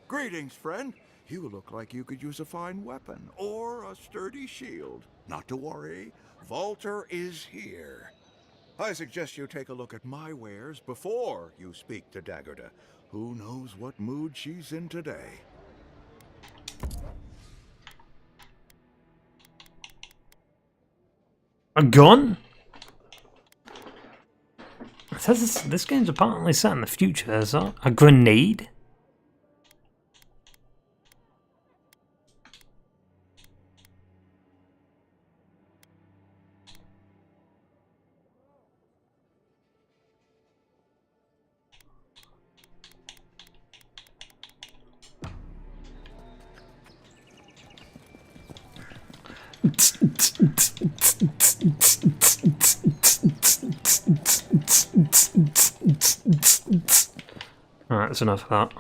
Greetings, friend. You look like you could use a fine weapon or a sturdy shield. Not to worry, Volter is here. I suggest you take a look at my wares before you speak to Daggerda. Who knows what mood she's in today? A gun? It says this game's apparently set in the future, is that? A grenade? Alright, that's enough of that.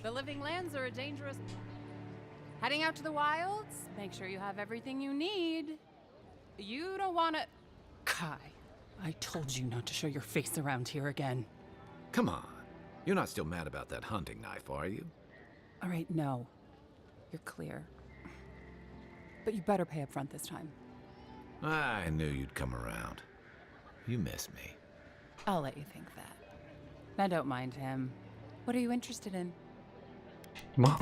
The living lands are a dangerous... Heading out to the wilds? Make sure you have everything you need. You don't want to... Kai, I told you not to show your face around here again. Come on. You're not still mad about that hunting knife, are you? All right, no. You're clear. But you better pay up front this time. I knew you'd come around. You miss me. I'll let you think that. Now don't mind him. What are you interested in? What?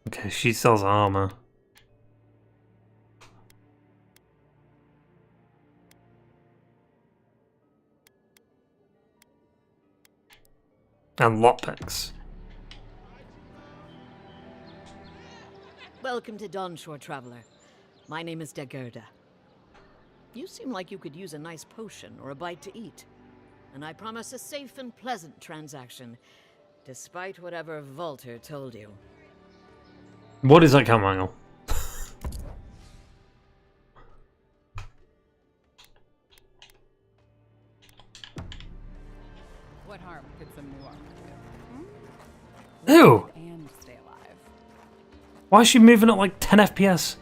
Okay, she sells armor. And lockpicks. Welcome to Dawnshore, traveler. My name is Daggerda. You seem like you could use a nice potion or a bite to eat. And I promise a safe and pleasant transaction, despite whatever Volter told you. What is that camera angle? What harm could some new armor do? Ew! And stay alive. Why is she moving at like 10 FPS?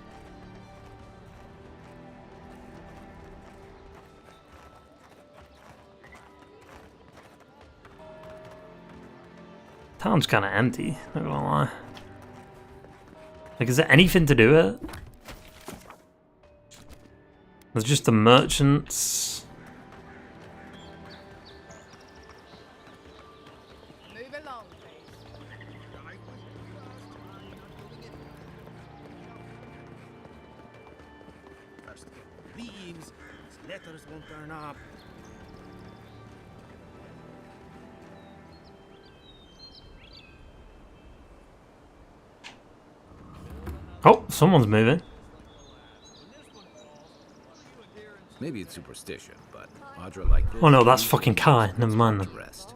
Town's kind of empty, not gonna lie. Like, is there anything to do with it? There's just the merchants. Move along, First get leaves, these letters won't turn up. Oh, someone's moving. Maybe it's superstition, but Audra like this. Oh no, that's fucking Kai. Never mind then. Rest.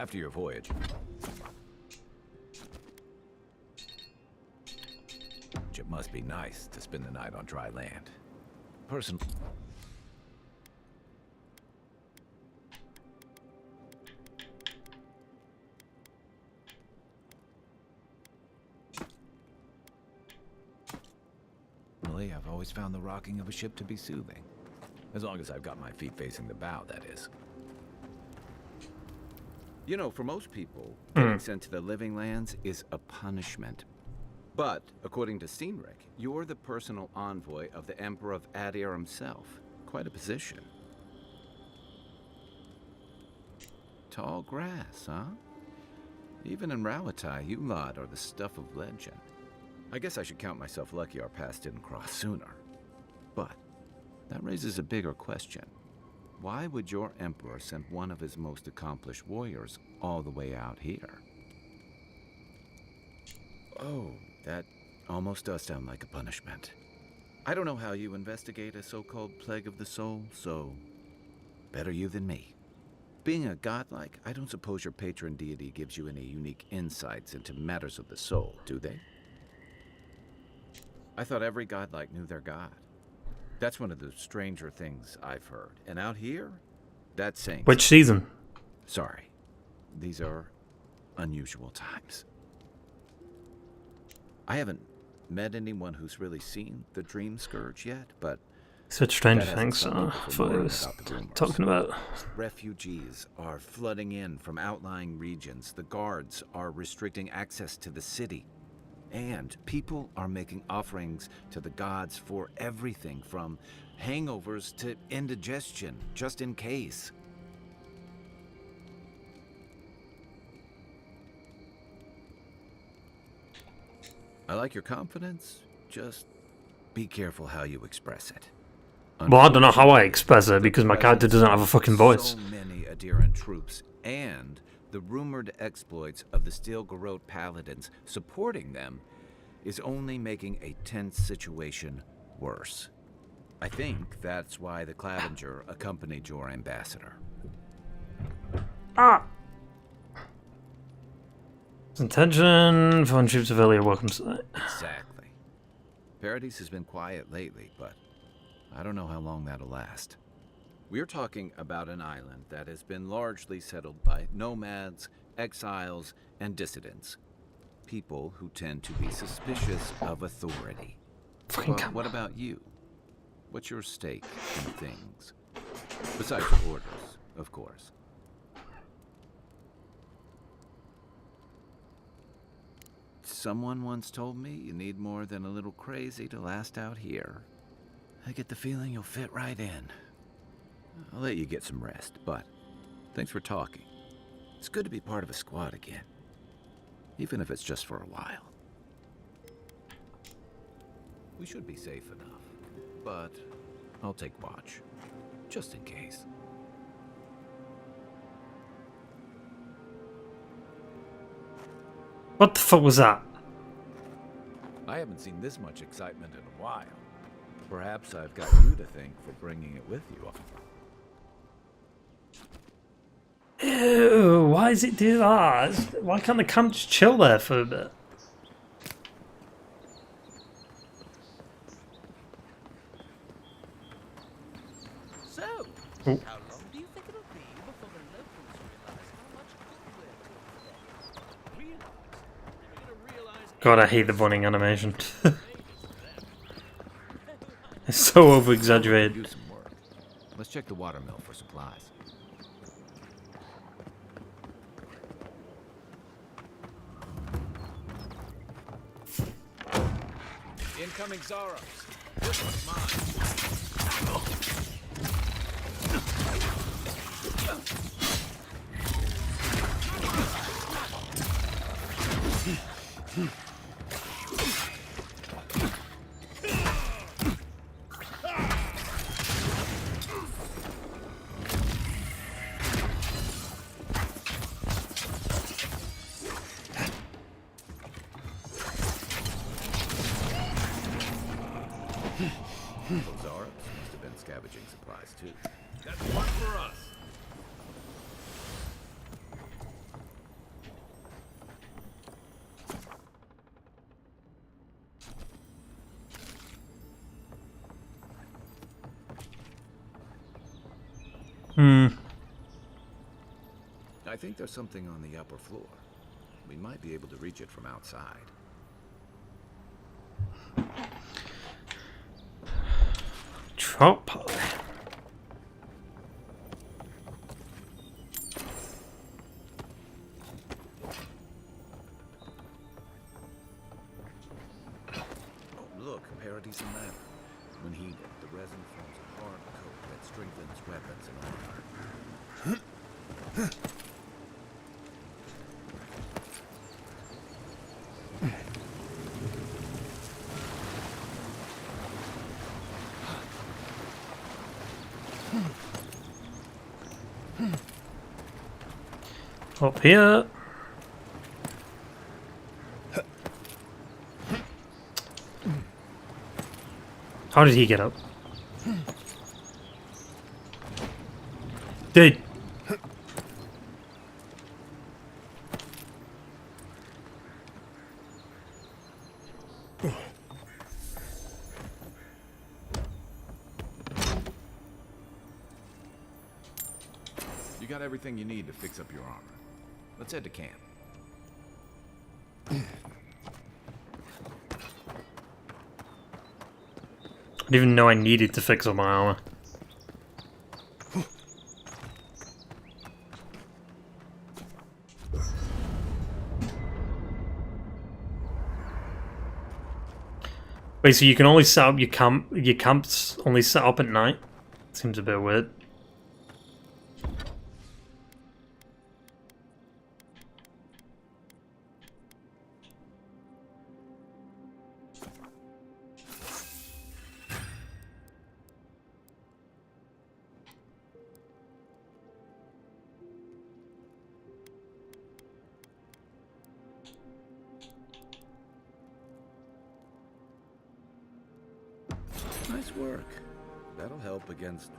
After your voyage. It must be nice to spend the night on dry land. Personally, I've always found the rocking of a ship to be soothing. As long as I've got my feet facing the bow, that is. You know, for most people, getting sent to the living lands is a punishment. But, according to Cynric, you're the personal envoy of the Emperor of Adir himself. Quite a position. Tall grass, huh? Even in Rawatai, you lot are the stuff of legend. I guess I should count myself lucky our paths didn't cross sooner. But that raises a bigger question. Why would your emperor send one of his most accomplished warriors all the way out here? Oh, that almost does sound like a punishment. I don't know how you investigate a so-called plague of the soul, so better you than me. Being a godlike, I don't suppose your patron deity gives you any unique insights into matters of the soul, do they? I thought every godlike knew their god. That's one of the stranger things I've heard. And out here, that's saying... Which season? Sorry. These are unusual times. I haven't met anyone who's really seen the Dream Scourge yet, but... Such strange things I thought I was talking about. Refugees are flooding in from outlying regions. The guards are restricting access to the city. And people are making offerings to the gods for everything from hangovers to indigestion, just in case. I like your confidence, just be careful how you express it. Well, I don't know how I express it because my character doesn't have a fucking voice. So many Adiran troops and the rumored exploits of the Steel Garrote Paladins supporting them is only making a tense situation worse. I think that's why the Clavenger accompanied your ambassador. Intention, foreign troops of earlier welcome site. Exactly. Paradise has been quiet lately, but I don't know how long that'll last. We're talking about an island that has been largely settled by nomads, exiles, and dissidents. People who tend to be suspicious of authority. But what about you? What's your stake in things? Besides your orders, of course. Someone once told me you need more than a little crazy to last out here. I get the feeling you'll fit right in. I'll let you get some rest, but thanks for talking. It's good to be part of a squad again. Even if it's just for a while. We should be safe enough, but I'll take watch, just in case. What the fuck was that? I haven't seen this much excitement in a while. Perhaps I've got you to thank for bringing it with you. Ew, why does it do that? Why can't the camp just chill there for a bit? So, how long do you think it'll be before the locals realize how much God, I hate the bunning animation. It's so over-exaggerated. Do some work. Let's check the watermill for supplies. Incoming Zaros. This one's mine. Those Arabs must have been scavenging supplies too. That's one for us. I think there's something on the upper floor. We might be able to reach it from outside. Trout pie. Oh, look, Paradise and Ladder. When heated, the resin forms a hard coat that strengthens weapons and armor. Up here. How did he get up? Dude. You got everything you need to fix up your armor. Let's head to camp. I didn't even know I needed to fix up my armor. Wait, so you can only set up your camps only set up at night? Seems a bit weird. Nice work. That'll help against...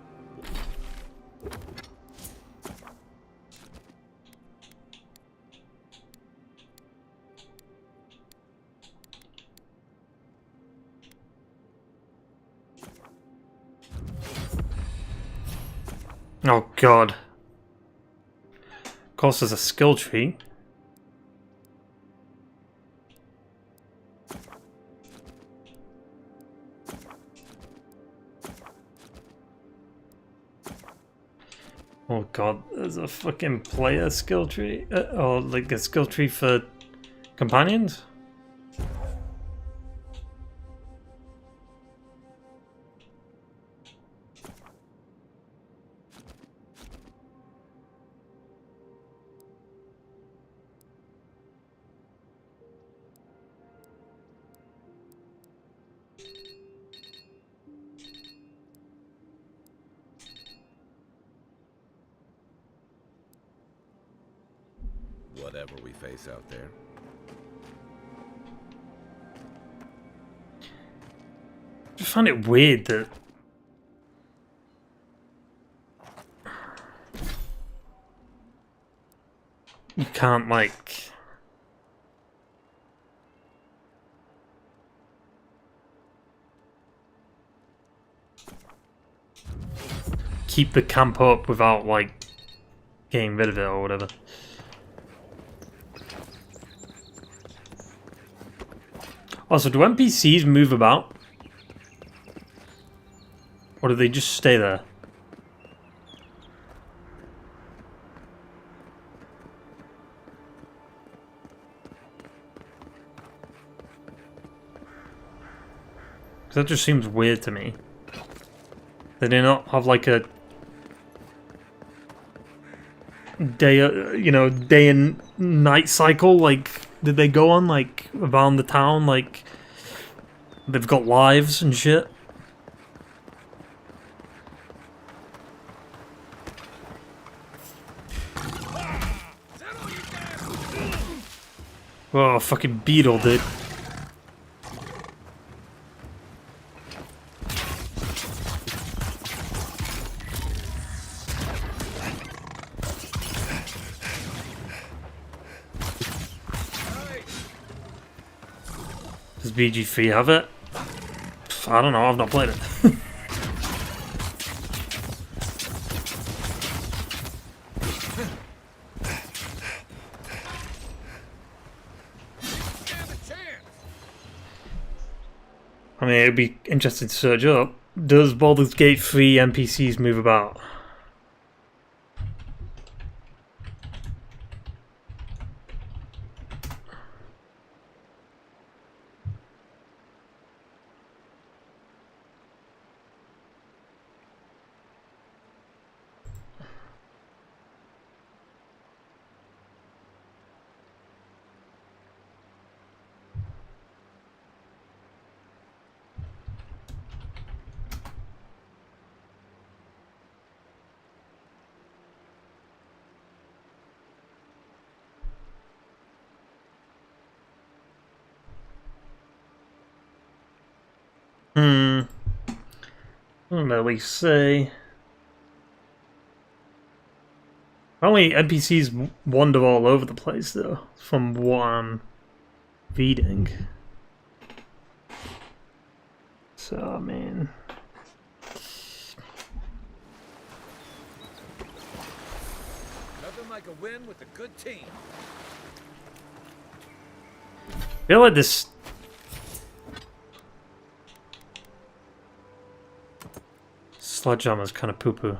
Oh god. Of course there's a skill tree. Oh god, there's a fucking player skill tree? Or like a skill tree for companions? Whatever we face out there. I just find it weird that you can't like keep the camp up without like getting rid of it or whatever. Also, do NPCs move about? Or do they just stay there? Because that just seems weird to me. They do not have like a day, day and night cycle. Like, did they go on like around the town? Like, they've got lives and shit. Oh, fucking beetle, dude. Does BG3 have it? I don't know, I've not played it. I mean, it'd be interesting to search up. Does Baldur's Gate 3 NPCs move about? What do we say? Apparently NPCs wander all over the place though, from what I'm reading. So, I mean... Nothing like a win with a good team. I feel like this... Sledgehammer's kind of poo-poo.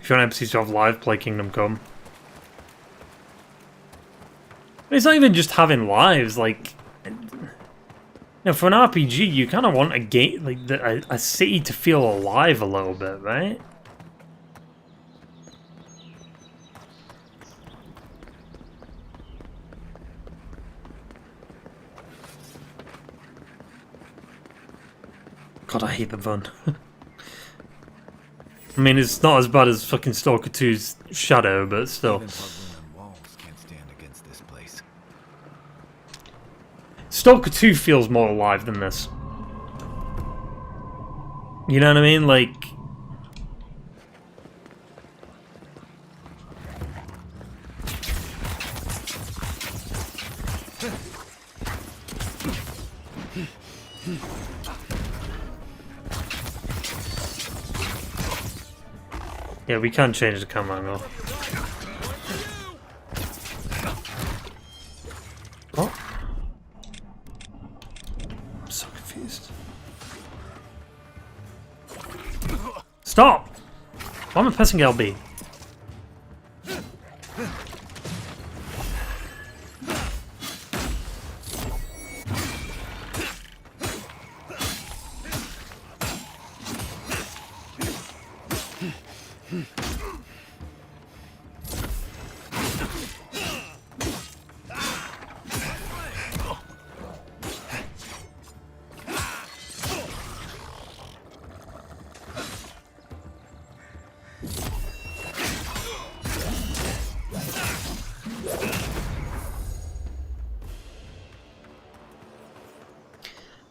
If you want NPCs to have live, play Kingdom Come. It's not even just having lives, like... You know, for an RPG, you kind of want a game, like a city to feel alive a little bit, right? God, I hate the run. I mean, it's not as bad as fucking Stalker 2's Shadow, but still. Stalker 2 feels more alive than this. You know what I mean? Like... Yeah, we can't change the camera angle. Oh. I'm so confused. Stop! Why am I pressing LB?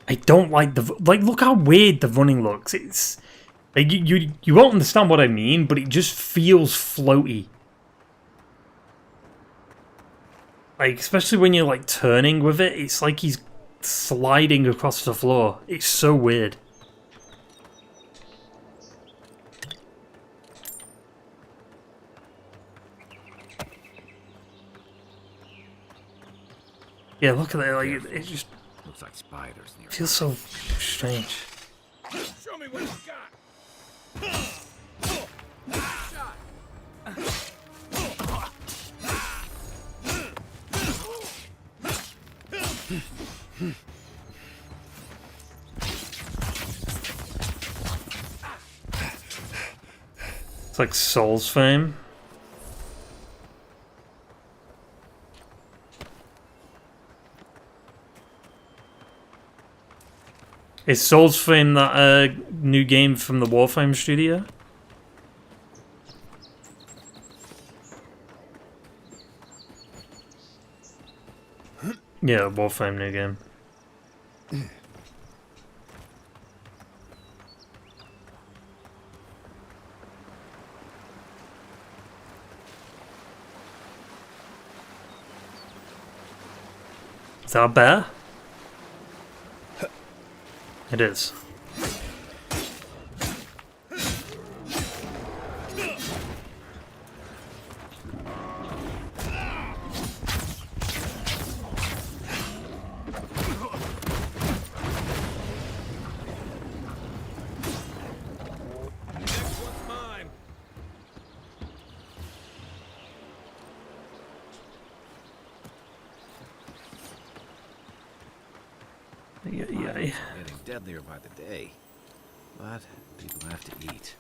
I don't like the... Like, look how weird the running looks. It's... Like, you won't understand what I mean, but it just feels floaty. Like, especially when you're, like, turning with it, it's like he's sliding across the floor. It's so weird. Yeah, look at that. Like, it just... Looks like spiders near. Feels so strange. Show me what you got. It's like Soul's Fame. Is Soul's Fame that new game from the Warframe studio? Yeah, Warframe new game. Is that a bear? It is. Getting deadlier by the day, but people have to eat.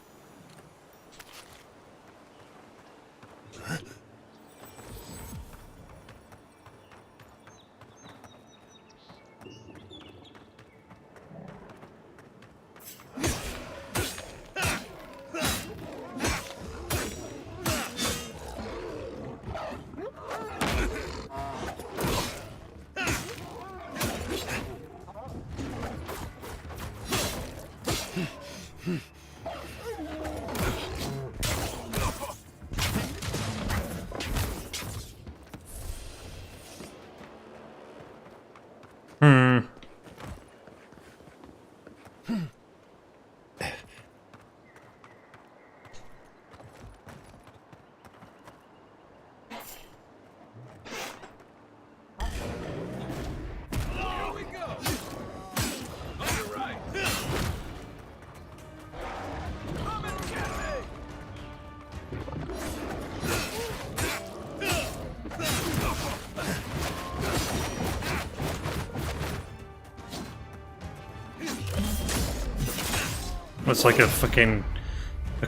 It's like a fucking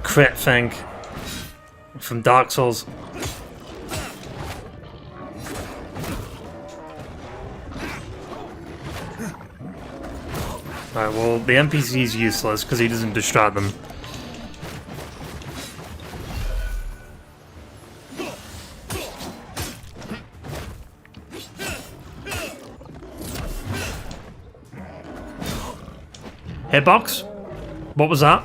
crit thing from Dark Souls. Alright, well, the NPC is useless because he doesn't distract them. Hitbox? What was that?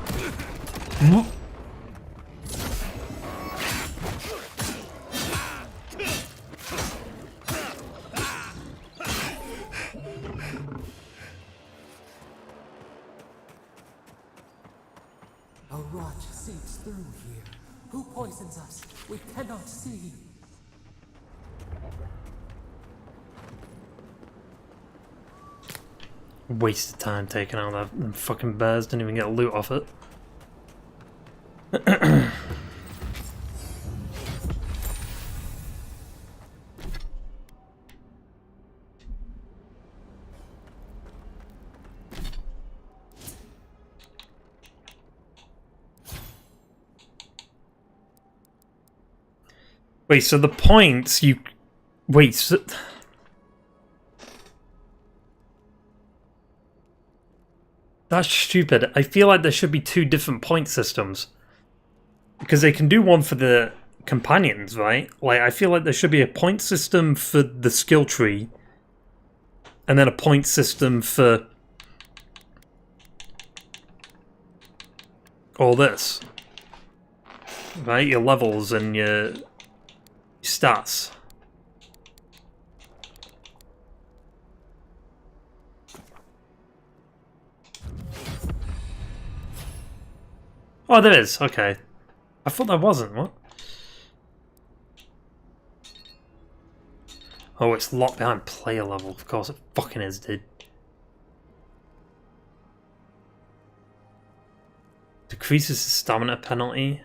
A rot seeps through here. Who poisons us? We cannot see. Wasted time taking out that them fucking bears, didn't even get loot off it. Wait, so the points you... Wait, so... That's stupid. I feel like there should be two different point systems. Because they can do one for the companions, right? Like, I feel like there should be a point system for the skill tree. And then a point system for... all this. Right? Your levels and your stats. Oh, there is. Okay. I thought there wasn't. What? Oh, it's locked behind player level. Of course it fucking is, dude. Decreases the stamina penalty.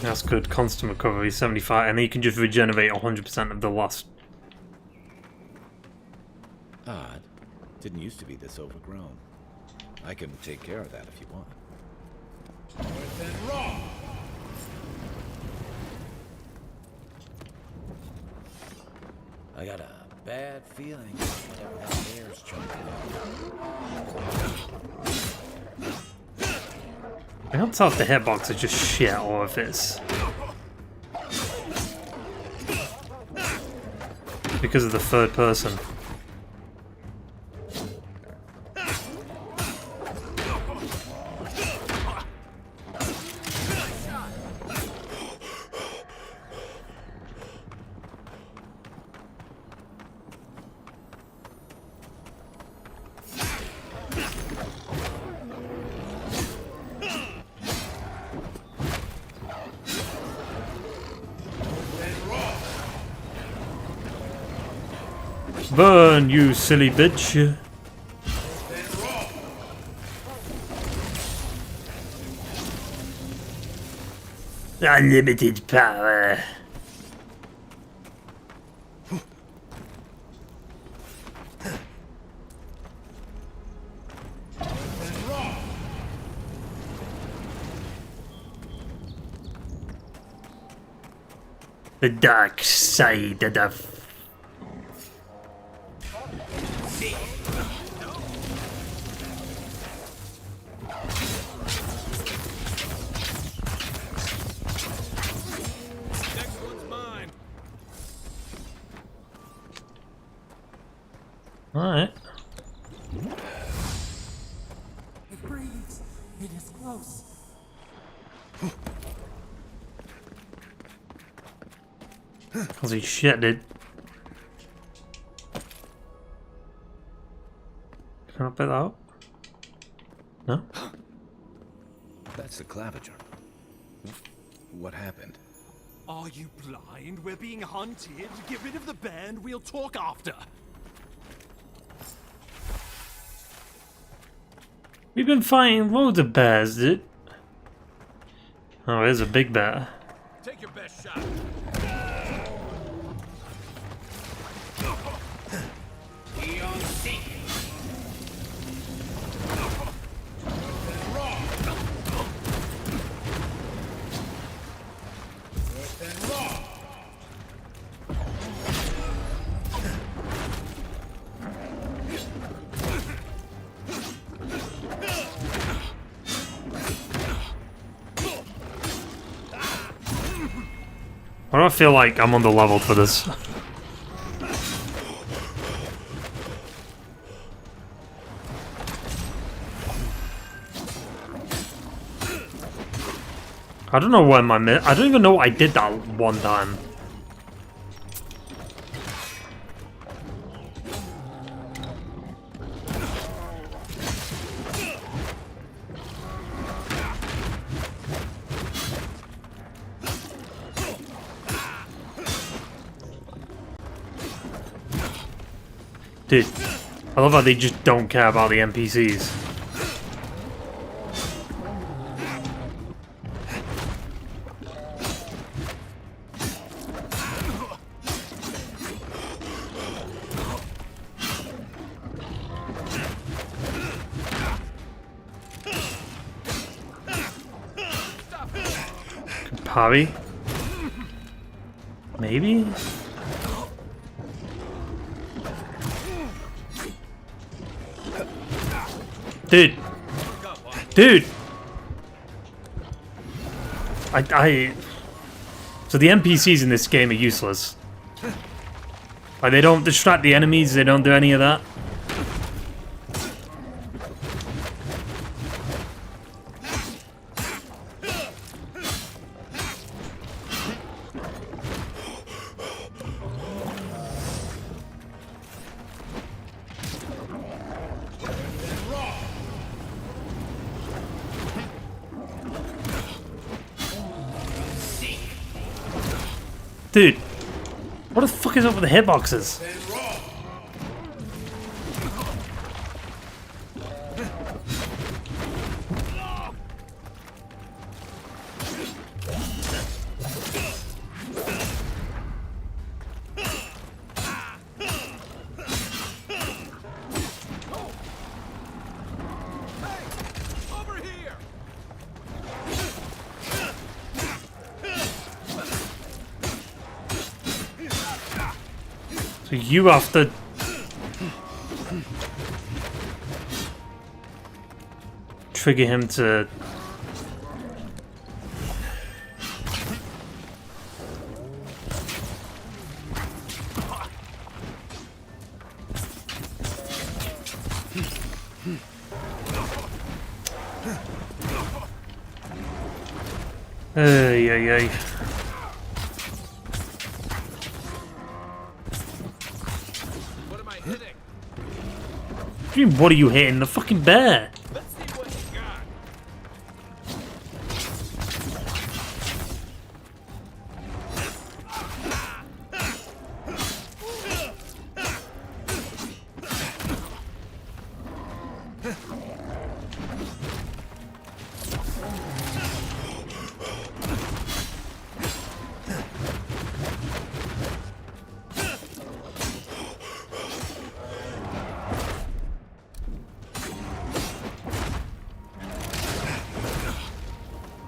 That's good. Constant recovery, 75, and then you can just regenerate 100% of the lost. Odd. Didn't used to be this overgrown. I can take care of that if you want. I got a bad feeling whatever that bear's choking I can't tell if the hitbox is just shit or if it's... because of the third person. Burn, you silly bitch. Unlimited power. The dark side of the Alright. It breathes. It is close. Holy shit, dude. Can I pick that up? No? That's the claviger. What happened? Are you blind? We're being hunted. Get rid of the band. We'll talk after. We've been fighting loads of bears, dude. Oh, there's a big bear. Take your best shot. Why do I feel like I'm on the level for this? I don't know when I don't even know what I did that one time. Dude, I love how they just don't care about the NPCs. Parry? Maybe? Dude! Dude! So the NPCs in this game are useless. Like, they don't distract the enemies, they don't do any of that. Dude, what the fuck is up with the hitboxes? So you have to trigger him to Ay, ay, ay. What am I hitting? What do you mean, what are you hitting? The fucking bear! Let's see what you got.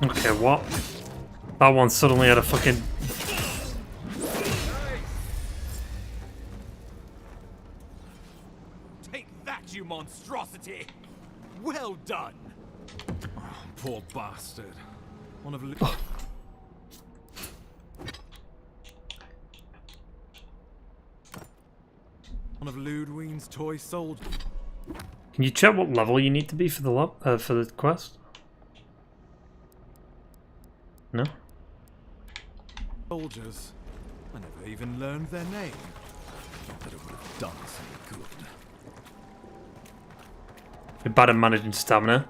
Okay, what? That one suddenly had a fucking... Take that, you monstrosity! Well done! Oh, poor bastard. One of Ludwig's toy soldiers. Can you check what level you need to be for the quest? No? Soldiers. I never even learned their name. Not that it would have done us any good. You're bad at managing stamina.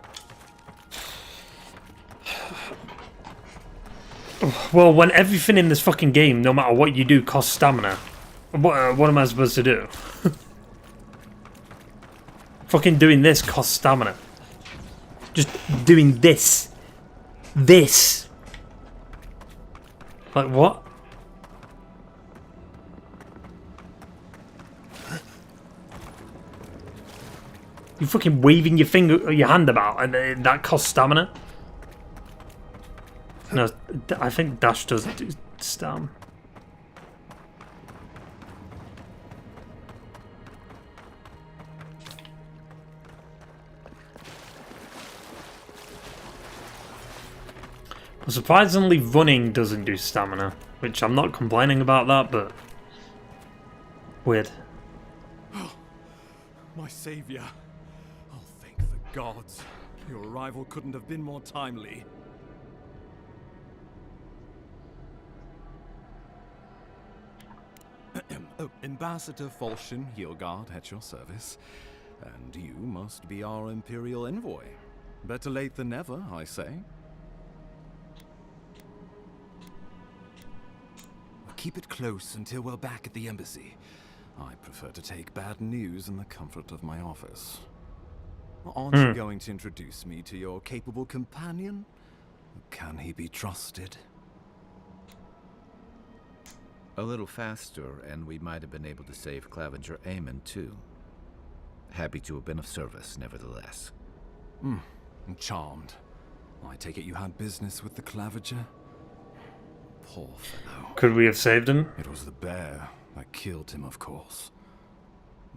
Well, when everything in this fucking game, no matter what you do, costs stamina. What am I supposed to do? Fucking doing this costs stamina. Just doing this. This. Like what? You fucking waving your hand about, and that costs stamina. No, I think dash does do stam. Surprisingly, running doesn't do stamina, which I'm not complaining about that, but weird. My savior. Oh, thank the gods. Your arrival couldn't have been more timely. Oh, Ambassador Falchion Hildgard at your service. And you must be our Imperial envoy. Better late than never, I say. Keep it close until we're back at the embassy. I prefer to take bad news in the comfort of my office. Aren't you going to introduce me to your capable companion? Can he be trusted? A little faster, and we might have been able to save Clavenger Aemon, too. Happy to have been of service, nevertheless. I'm charmed. I take it you had business with the Clavenger? Poor fellow. Could we have saved him? It was the bear that killed him, of course.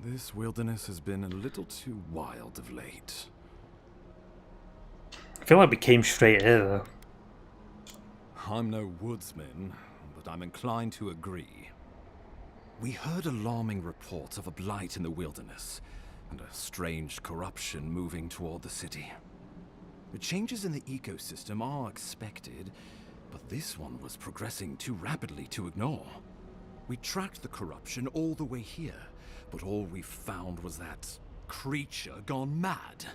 This wilderness has been a little too wild of late. I feel like we came straight here, though. I'm no woodsman, but I'm inclined to agree. We heard alarming reports of a blight in the wilderness, and a strange corruption moving toward the city. The changes in the ecosystem are expected, but this one was progressing too rapidly to ignore. We tracked the corruption all the way here, but all we found was that creature gone mad.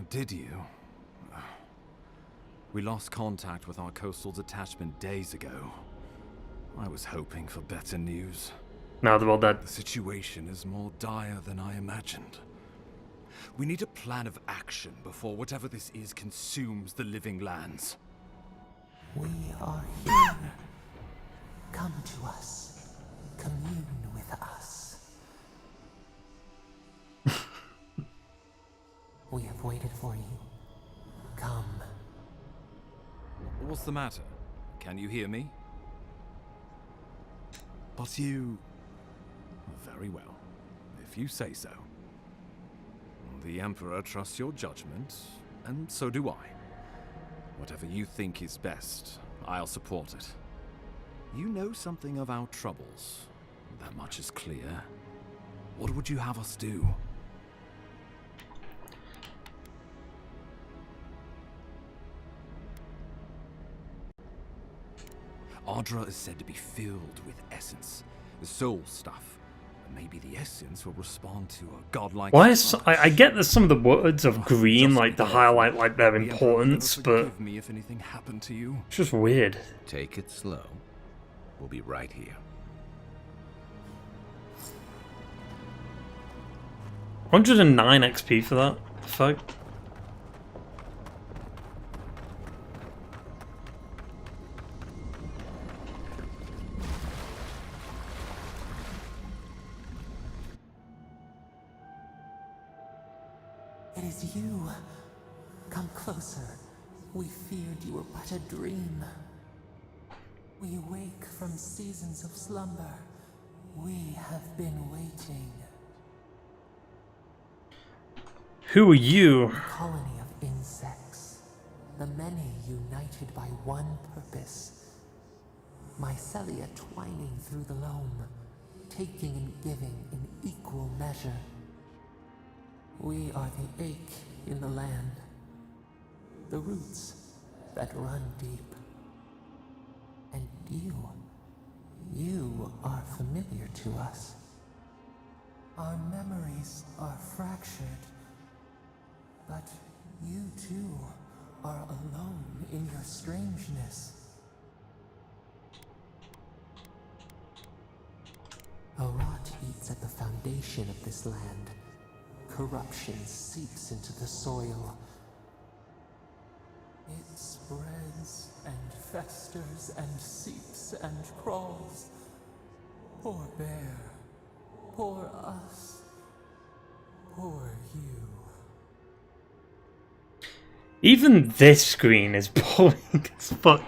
Did you? We lost contact with our coastal detachment days ago. I was hoping for better news. Now they're all dead. The situation is more dire than I imagined. We need a plan of action before whatever this is consumes the living lands. We are here. Come to us. Commune with us. We have waited for you. Come. What's the matter? Can you hear me? But you... Very well, if you say so. The Emperor trusts your judgment, and so do I. Whatever you think is best, I'll support it. You know something of our troubles. That much is clear. What would you have us do? Ardra is said to be filled with essence, the soul stuff. Maybe the essence will respond to a godlike. Why is I get that some of the words of green like to highlight like their importance, but Forgive me if anything happened to you. it's just weird. Take it slow. We'll be right here. 109 XP for that. Fuck. It is you. Come closer. We feared you were but a dream. We wake from seasons of slumber. We have been waiting. Who are you? A colony of insects. The many united by one purpose. Mycelia twining through the loam, taking and giving in equal measure. We are the ache in the land, the roots that run deep. And you are familiar to us. Our memories are fractured, but you too are alone in your strangeness. A rot eats at the foundation of this land. Corruption seeps into the soil. It spreads and festers and seeps and crawls. Poor bear. Poor us. Poor you. Even this screen is boring as fuck.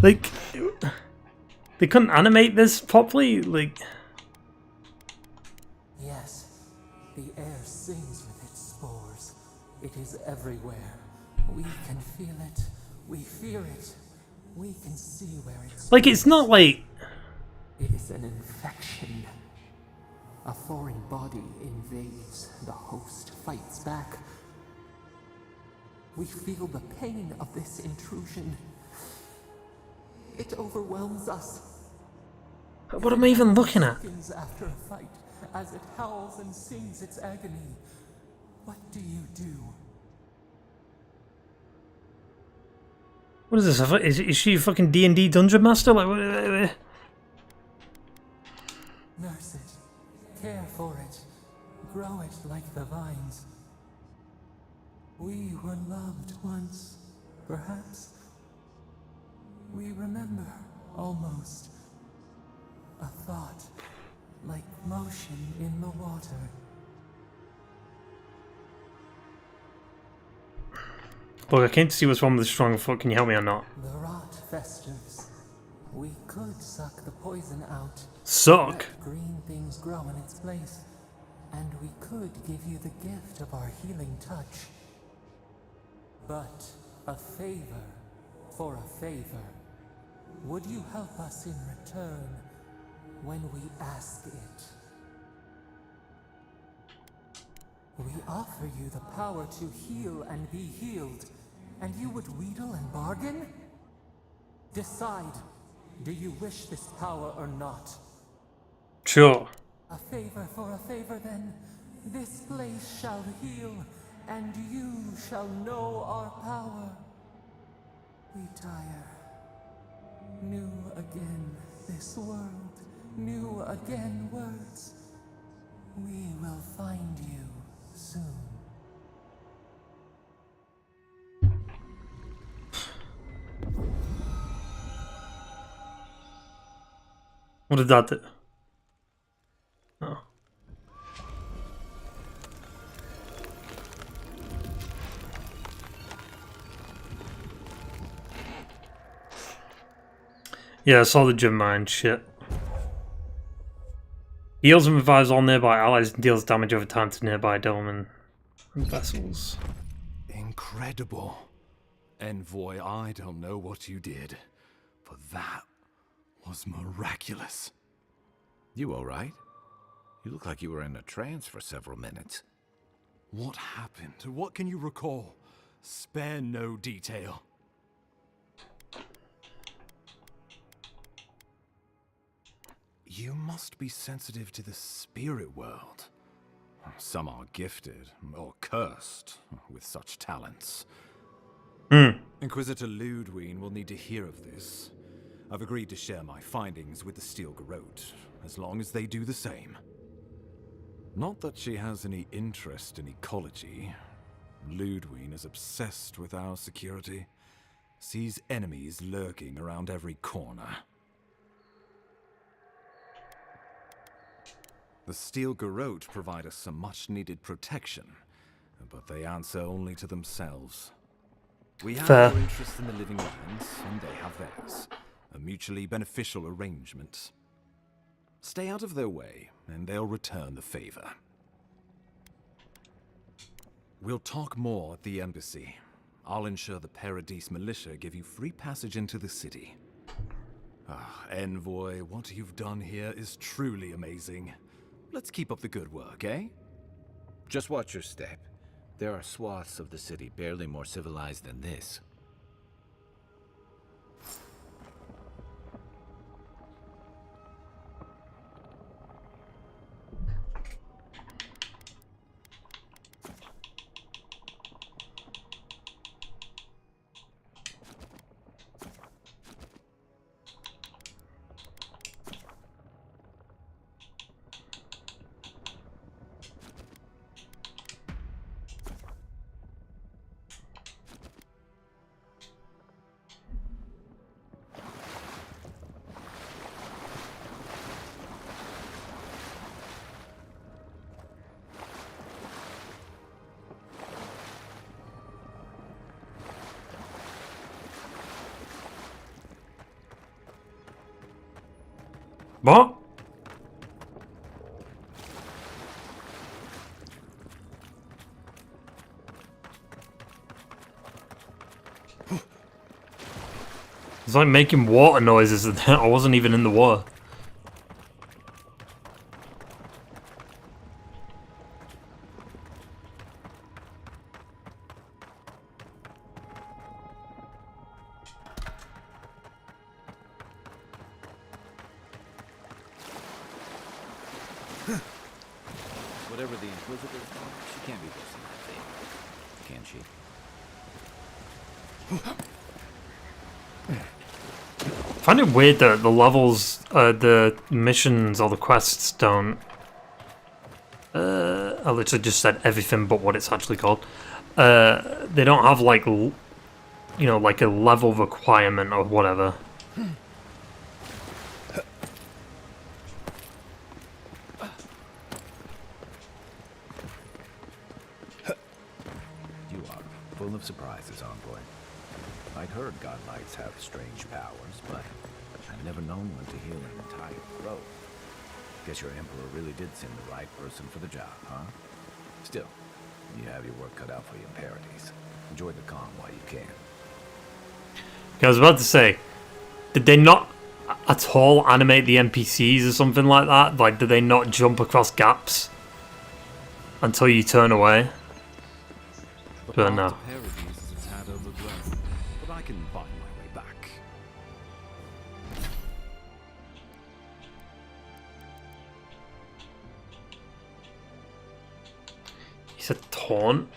Like, they couldn't animate this properly? Like... Yes, the air sings with its spores. It is everywhere. We can feel it. We fear it. We can see where it's... Like, it's not like... It is an infection. A foreign body invades. The host fights back. We feel the pain of this intrusion. It overwhelms us. What am I even looking at? Seconds after a fight, as it howls and sings its agony, what do you do? What is this? Is she a fucking D&D dungeon master? Like, Nurse it, care for it, grow it like the vines. We were loved once, perhaps. We remember, almost. A thought, like motion in the water. Look, I came to see what's wrong with the strong foot. Can you help me or not? The rot festers. We could suck the poison out. Suck? Let green things grow in its place. And we could give you the gift of our healing touch. But a favor for a favor. Would you help us in return when we ask it? We offer you the power to heal and be healed, and you would wheedle and bargain? Decide. Do you wish this power or not? Sure. A favor for a favor then. This place shall heal, and you shall know our power. We tire. New again this world, new again words. We will find you soon. What did that do? Oh. Yeah, I saw the gem mine shit. Heals and revives all nearby allies and deals damage over time to nearby dolmen and vessels. Incredible. Envoy, I don't know what you did, but that was miraculous. You all right? You look like you were in a trance for several minutes. What happened? What can you recall? Spare no detail. You must be sensitive to the spirit world. Some are gifted, or cursed, with such talents. Inquisitor Ludwine will need to hear of this. I've agreed to share my findings with the Steel Garrote, as long as they do the same. Not that she has any interest in ecology. Ludwine is obsessed with our security. Sees enemies lurking around every corner. The Steel Garrote provide us some much-needed protection, but they answer only to themselves. We have our interest in the living lands, and they have theirs. A mutually beneficial arrangement. Stay out of their way, and they'll return the favor. We'll talk more at the embassy. I'll ensure the Paradise militia give you free passage into the city. Envoy, what you've done here is truly amazing. Let's keep up the good work, eh? Just watch your step. There are swaths of the city barely more civilized than this. What? It's like making water noises. I wasn't even in the water. Whatever the Inquisitor's done, she can't be guessing that thing. Can she? I find it weird that the levels, the missions or the quests don't... I literally just said everything but what it's actually called. They don't have like, you know, like a level requirement or whatever. You are full of surprises, Envoy. I'd heard godlights have strange powers, but I've never known one to heal an entire grove. Guess your Emperor really did send the right person for the job, huh? Still, you have your work cut out for you in Paradise. Enjoy the calm while you can. I was about to say, did they not at all animate the NPCs or something like that? Like, did they not jump across gaps until you turn away? But no. Paradise is a tad overgrown, but I can find my way back. He's a taunt.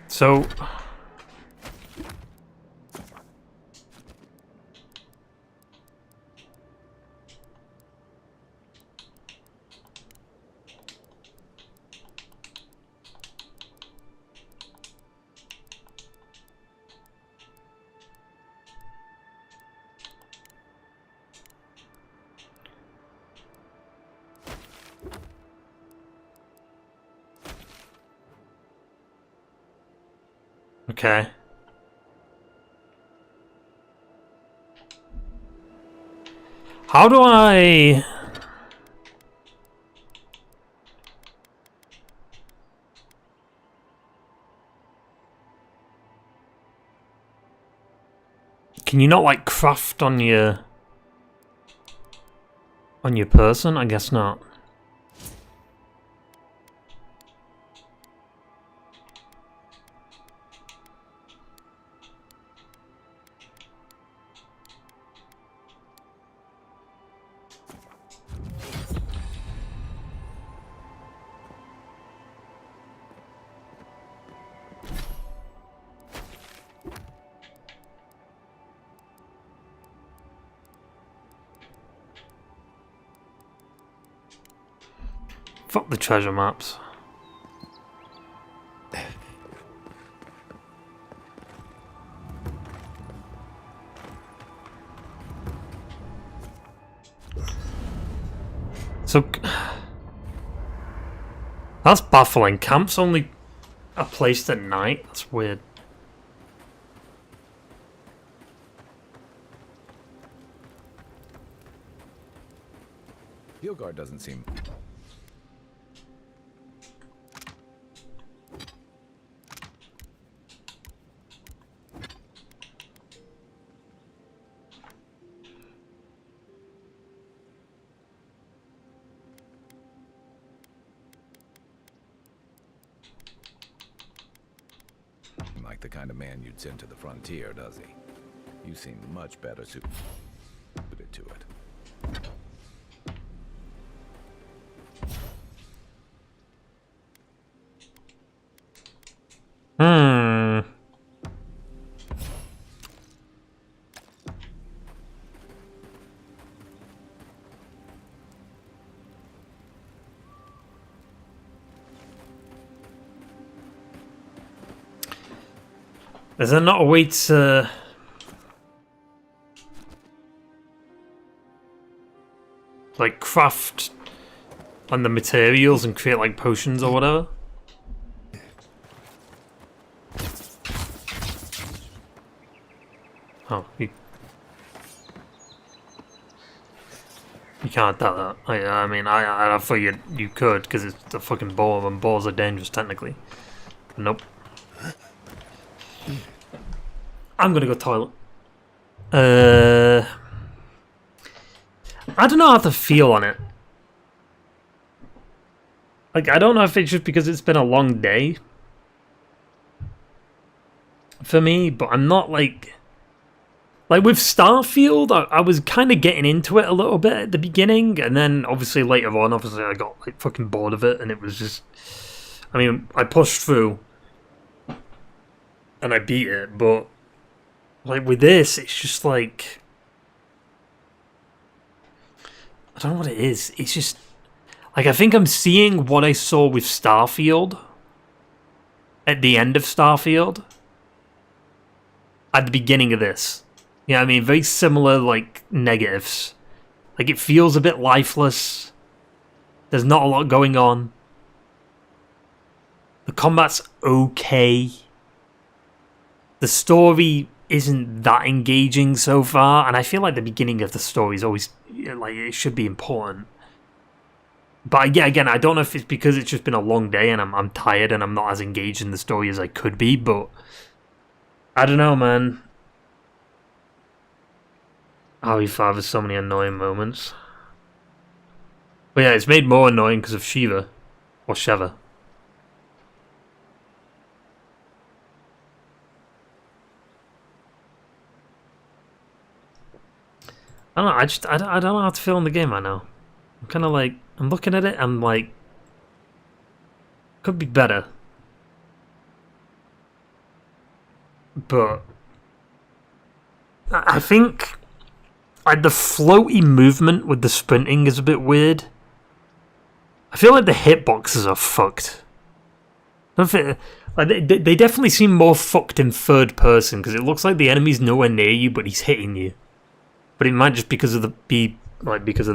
So Okay. How do I... Can you not, like, craft on your person? I guess not. Fuck the treasure maps. So... That's baffling. Camps only are placed at night? That's weird. Guard doesn't seem... like the kind of man you'd send to the frontier, does he? You seem much better suited to it. Is there not a way to... like, craft on the materials and create, like, potions or whatever? Oh, you can't do that. I mean, I thought you could, because it's a fucking boar, and boars are dangerous, technically. Nope. I'm gonna go toilet. I don't know how to feel on it. Like, I don't know if it's just because it's been a long day for me, but I'm not like with Starfield, I was kind of getting into it a little bit at the beginning, and then obviously later on, I got like fucking bored of it, and it was just, I mean, I pushed through and I beat it, but like with this, it's just like, I don't know what it is. It's just like, I think I'm seeing what I saw with Starfield at the end of Starfield at the beginning of this. Yeah, I mean, very similar, like, negatives. Like, it feels a bit lifeless. There's not a lot going on. The combat's okay. The story isn't that engaging so far, and I feel like the beginning of the story is always, like, it should be important. But yeah, again, I don't know if it's because it's just been a long day and I'm tired and I'm not as engaged in the story as I could be, but I don't know, man. RE5 has so many annoying moments. But yeah, it's made more annoying because of Shiva. Or Sheva. I don't know, I don't know how to feel in the game right now. I'm kind of like, I'm looking at it, I'm like, could be better. But I think like the floaty movement with the sprinting is a bit weird. I feel like the hitboxes are fucked. I don't feel, like they definitely seem more fucked in third person because it looks like the enemy's nowhere near you, but he's hitting you. But it might just because of the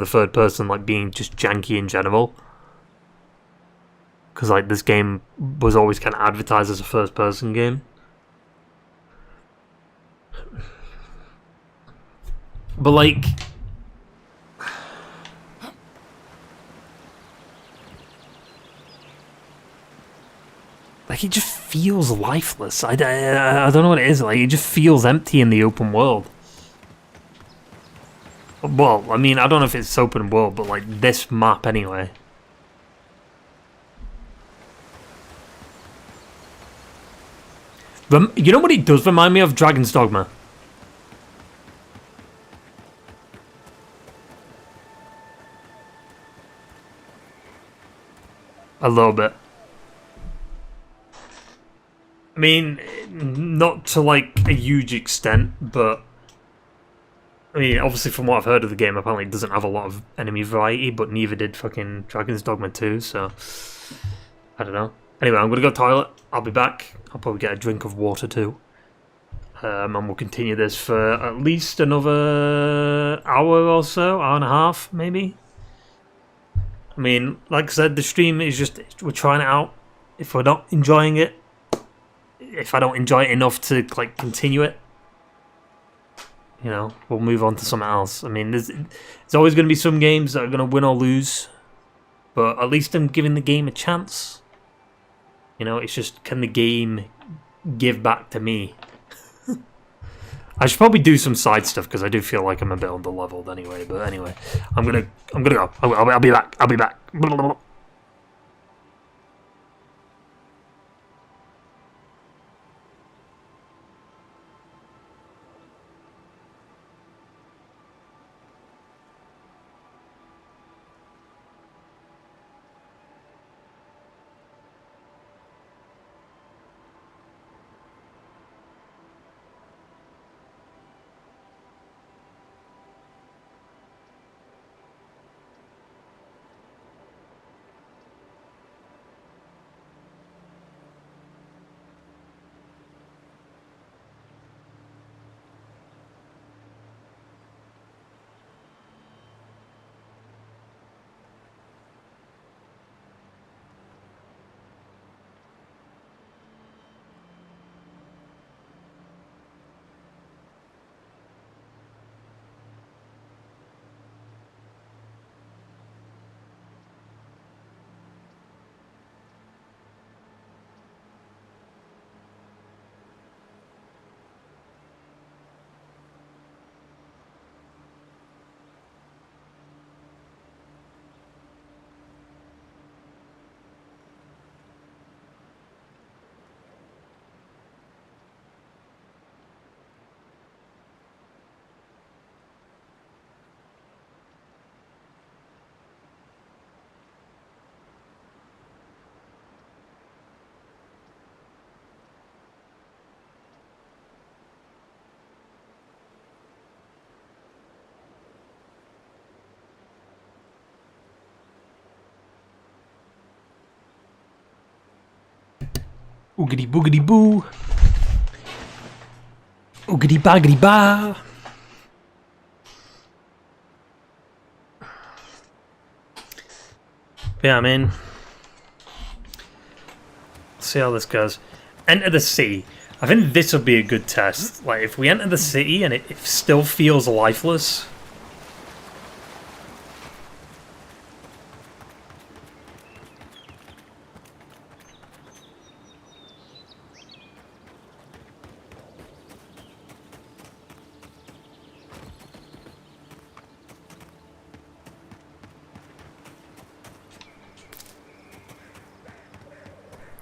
third person, like, being just janky in general. Because like this game was always kind of advertised as a first person game. But like, it just feels lifeless. I don't know what it is. Like, it just feels empty in the open world. Well, I mean, I don't know if it's open world, but like this map anyway. You know what it does remind me of? Dragon's Dogma. A little bit. I mean, not to like a huge extent, but I mean, obviously from what I've heard of the game, apparently it doesn't have a lot of enemy variety, but neither did fucking Dragon's Dogma 2, so I don't know. Anyway, I'm gonna go toilet. I'll be back. I'll probably get a drink of water too. And we'll continue this for at least another hour or so, hour and a half, maybe. I mean, like I said, the stream is just, we're trying it out. If we're not enjoying it, if I don't enjoy it enough to like continue it, you know, we'll move on to something else. I mean, there's always going to be some games that are going to win or lose, but at least I'm giving the game a chance. You know, it's just, can the game give back to me? I should probably do some side stuff because I do feel like I'm a bit under-leveled anyway. But anyway, I'm gonna go. I'll be back. I'll be back. Oogity boogity boo. Oogity baggity ba. Yeah, I mean, see how this goes. Enter the city. I think this will be a good test. Like, if we enter the city and it still feels lifeless.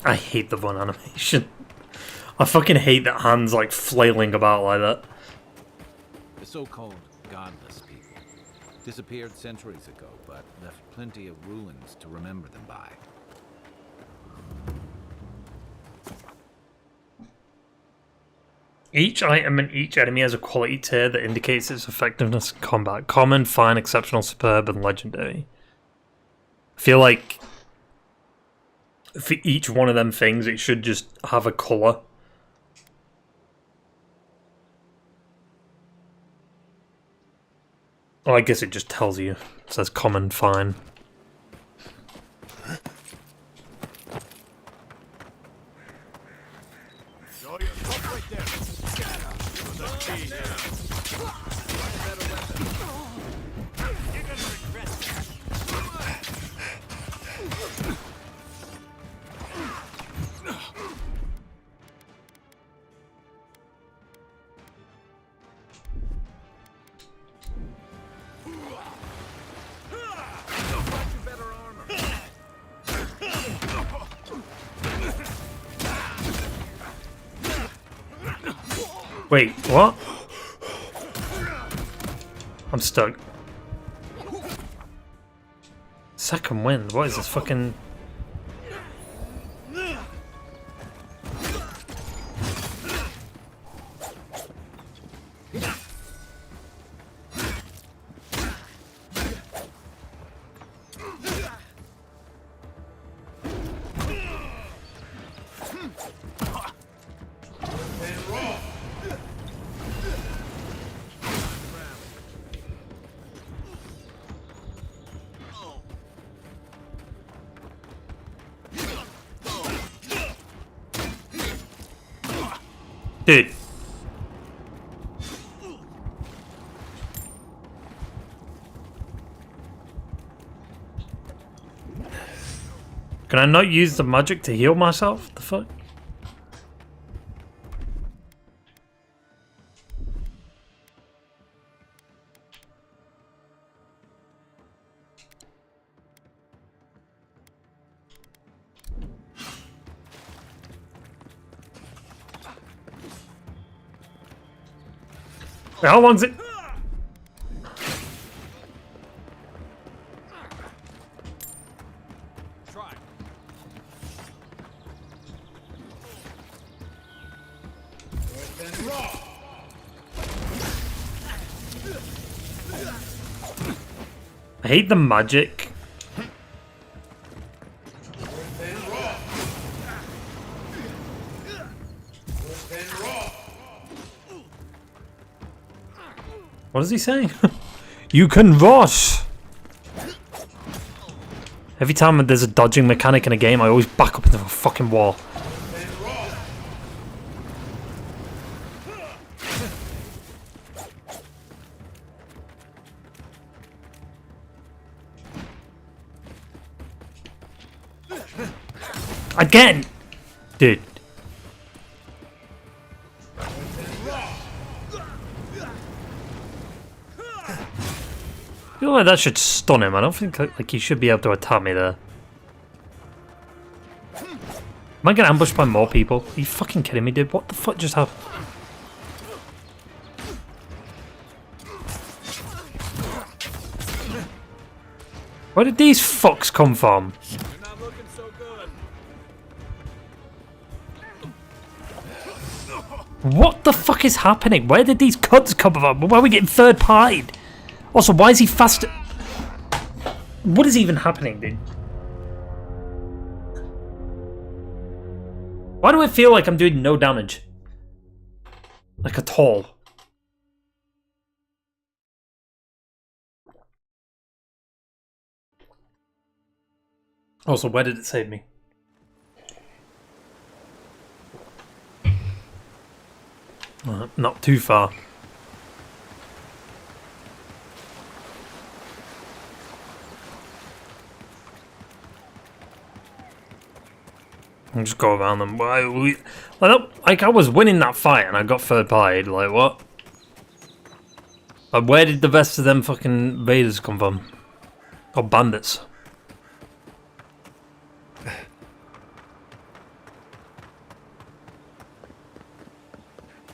I hate the one animation. I fucking hate that hand's like flailing about like that. The so-called godless people disappeared centuries ago, but left plenty of ruins to remember them by. Each item and each enemy has a quality tier that indicates its effectiveness in combat. Common, fine, exceptional, superb, and legendary. I feel like for each one of them things, it should just have a colour. Oh, I guess it just tells you. It says common, fine. Wait, what? I'm stuck. Second wind? What is this fucking... Dude. Can I not use the magic to heal myself? The fuck? Wait, how long's it? I hate the magic. What is he saying? You can rot! Every time there's a dodging mechanic in a game, I always back up into a fucking wall. Again! Dude. I feel like that should stun him. I don't think like he should be able to attack me there. Am I getting ambushed by more people? Are you fucking kidding me, dude? What the fuck just happened? Where did these fucks come from? What the fuck is happening? Where did these cuds come from? Why are we getting third partied? Also, why is he faster? What is even happening, dude? Why do I feel like I'm doing no damage? Like at all. Also, where did it save me? Not too far. I'll just go around them. Like I was winning that fight and I got third partied. Like what? Like where did the rest of them fucking raiders come from? Or bandits?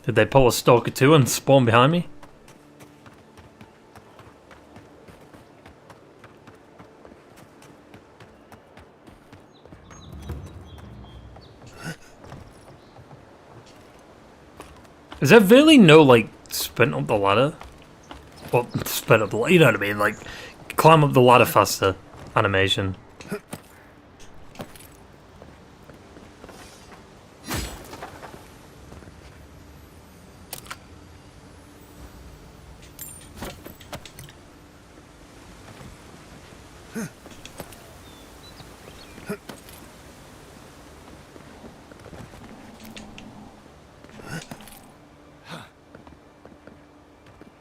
Did they pull a Stalker 2 and spawn behind me? Is there really no, like, sprint up the ladder? Well, sprint up the ladder, you know what I mean? Like, climb up the ladder faster animation.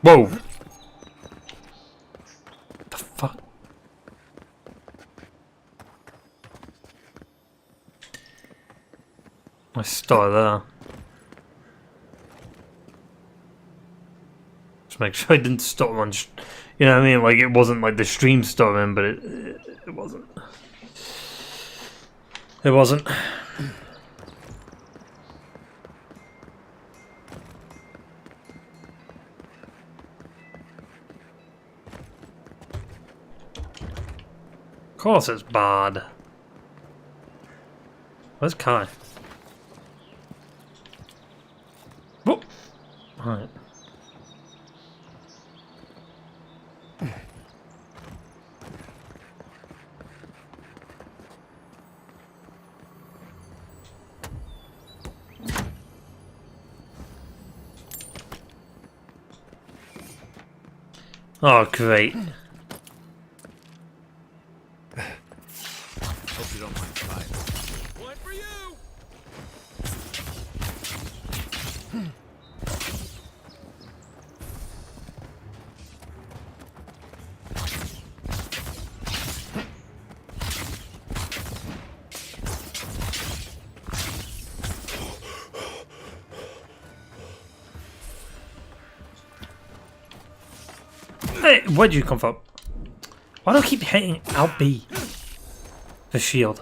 Whoa! I started there. Just make sure I didn't stop on. You know what I mean? Like, it wasn't like the stream stopping, but it wasn't. It wasn't. Of course it's bad. Where's Kai? Whoop! Alright. Oh, great. Hope you don't mind trying. One for you! Hey, where'd you come from? Why do I keep hitting LB? The shield.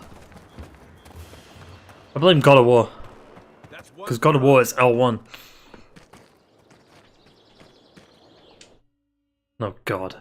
I blame God of War. Because God of War is L1. Oh God.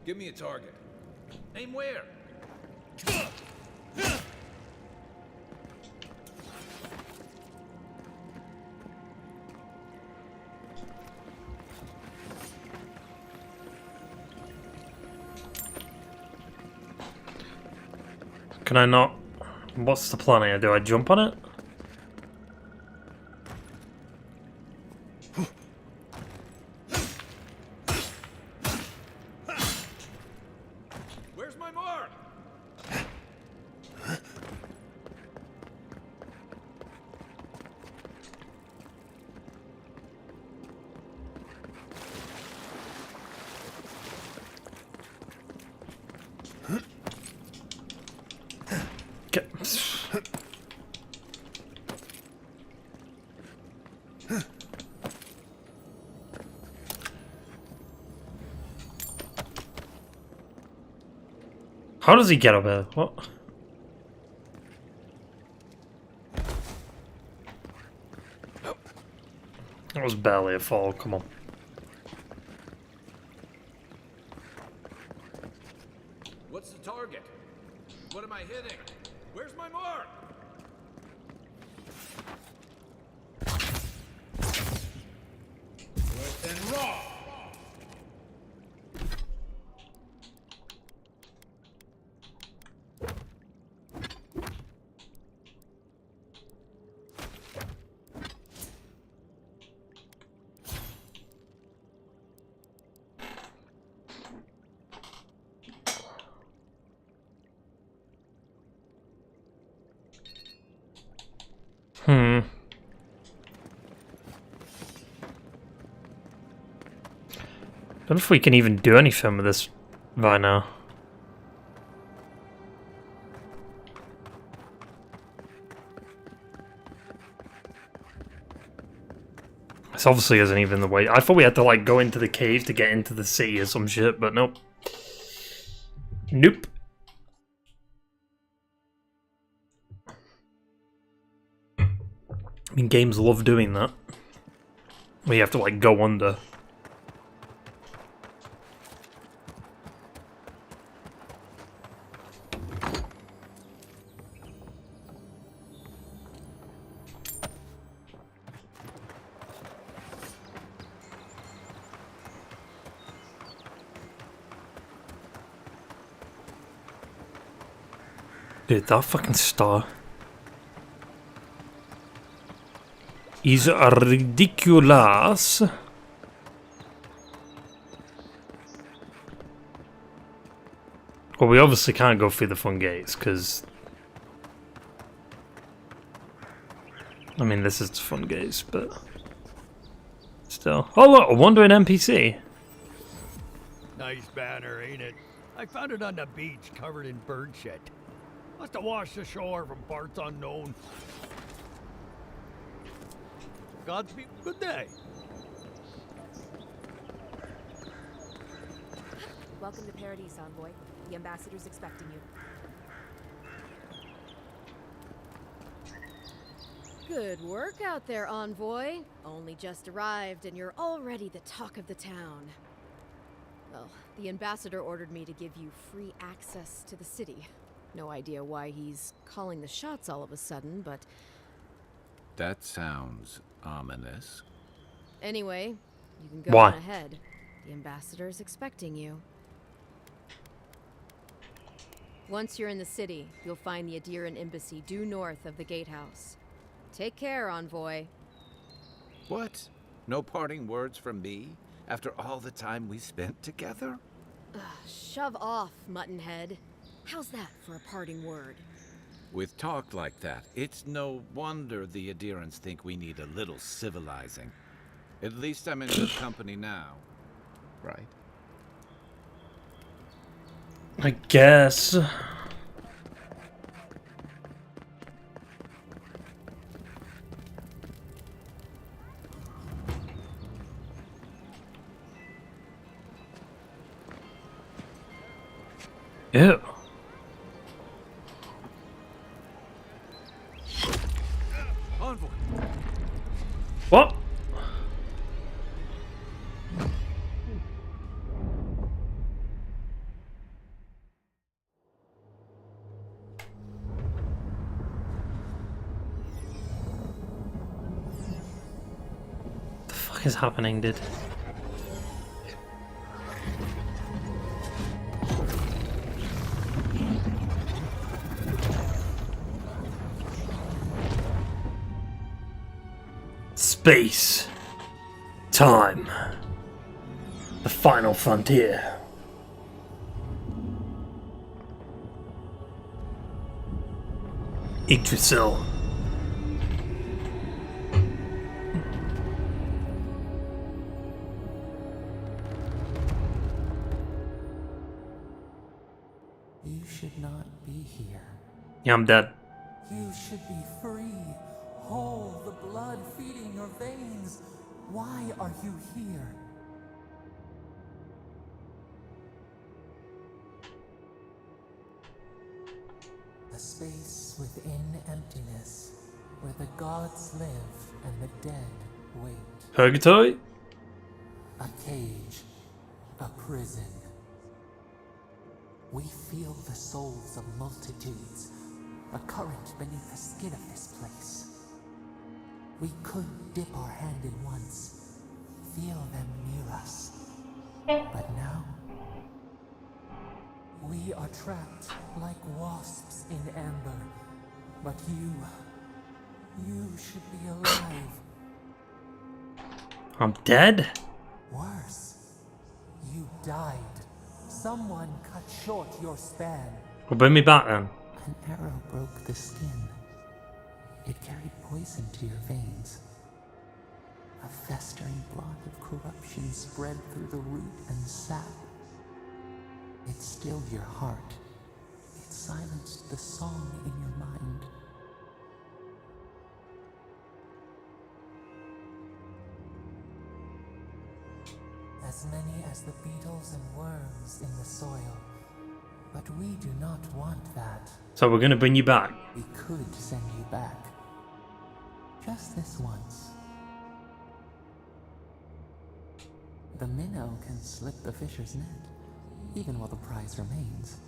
Give me a target. Aim where? Can I not? What's the plan here? Do I jump on it? Where's my mark? Get. How does he get up there? What? That was barely a fall, come on. What's the target? What am I hitting? Where's my mark? Wet and raw. Don't know if we can even do anything with this right now. This obviously isn't even the way. I thought we had to like go into the cave to get into the city or some shit, but nope. Nope. I mean, games love doing that. We have to like go under. Dude, that fucking star is ridiculous. Well, we obviously can't go through the front gates, because... I mean, this is the front gates, but... Still. Oh, look, a wandering NPC. Nice banner, ain't it? I found it on the beach, covered in bird shit. Must have washed ashore from parts unknown. Godspeed, good day. Welcome to Paradise, Envoy. The ambassador's expecting you. Good work out there, Envoy. Only just arrived and you're already the talk of the town. Well, the ambassador ordered me to give you free access to the city. No idea why he's calling the shots all of a sudden, but... That sounds ominous. Anyway, you can go on ahead. The ambassador's expecting you. Once you're in the city, you'll find the Adiran embassy due north of the gatehouse. Take care, Envoy. What? No parting words from me? After all the time we spent together? Shove off, Muttonhead. How's that for a parting word? With talk like that, it's no wonder the Adirans think we need a little civilizing. At least I'm in good company now, right? I guess. Ew. Envoy. What? The fuck is happening, dude? Space. Time. The final frontier. Yggdrasil. You should not be here. Yeah, I'm dead. You should be free, whole, the blood feeding your veins. Why are you here? A space within emptiness, where the gods live and the dead wait. Purgatory? A cage, a prison. We feel the souls of multitudes, a current beneath the skin of this place. We could dip our hand in once, feel them near us. But now, we are trapped like wasps in amber. But you should be alive. I'm dead? Worse, you died. Someone cut short your span. Well, bring me back then. An arrow broke the skin. It carried poison to your veins. A festering blot of corruption spread through the root and sap. It stilled your heart. It silenced the song in your mind. As many as the beetles and worms in the soil. But we do not want that. So we're gonna bring you back. We could send you back. Just this once. The minnow can slip the fisher's net, even while the prize remains.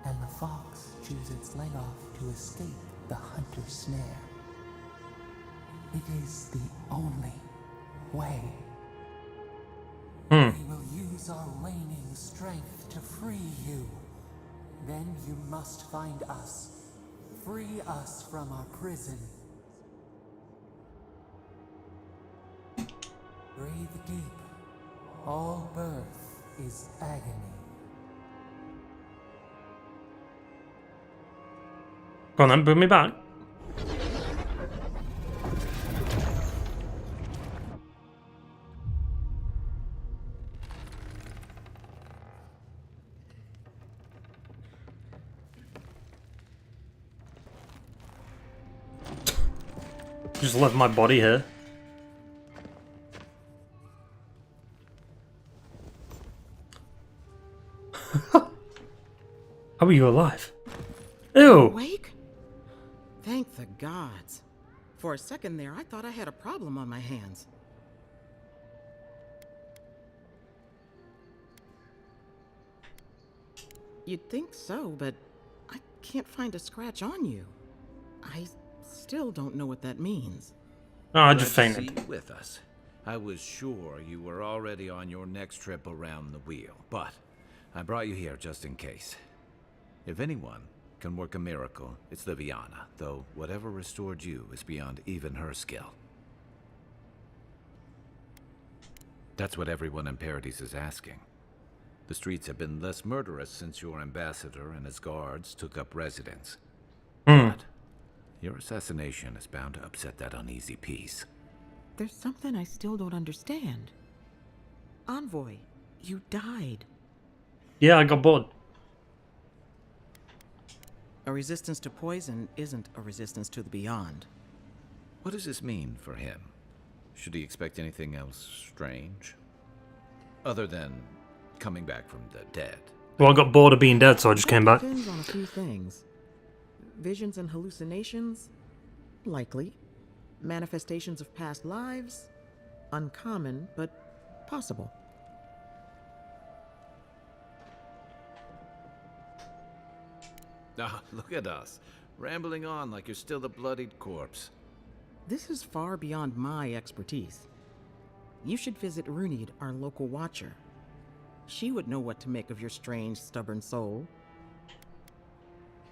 And the fox chews its leg off to escape the hunter's snare. It is the only way. We will use our waning strength to free you. Then you must find us. Free us from our prison. Breathe deep. All birth is agony. Go on then, bring me back. Just left my body here. How are you alive? Ew! Awake? Thank the gods. For a second there, I thought I had a problem on my hands. You'd think so, but I can't find a scratch on you. I still don't know what that means. Oh, I just Glad to fainted. see you with us. I was sure you were already on your next trip around the wheel, but I brought you here just in case. If anyone can work a miracle, it's Liviana, though whatever restored you is beyond even her skill. That's what everyone in Paradise is asking. The streets have been less murderous since your ambassador and his guards took up residence. But your assassination is bound to upset that uneasy peace. There's something I still don't understand. Envoy, you died. Yeah, I got bored. A resistance to poison isn't a resistance to the beyond. What does this mean for him? Should he expect anything else strange? Other than coming back from the dead? Well, I got bored of being dead, so I just came back. Depends on a few things. Visions and hallucinations? Likely. Manifestations of past lives? Uncommon, but possible. Ah, look at us, rambling on like you're still a bloodied corpse. This is far beyond my expertise. You should visit Runid, our local watcher. She would know what to make of your strange, stubborn soul.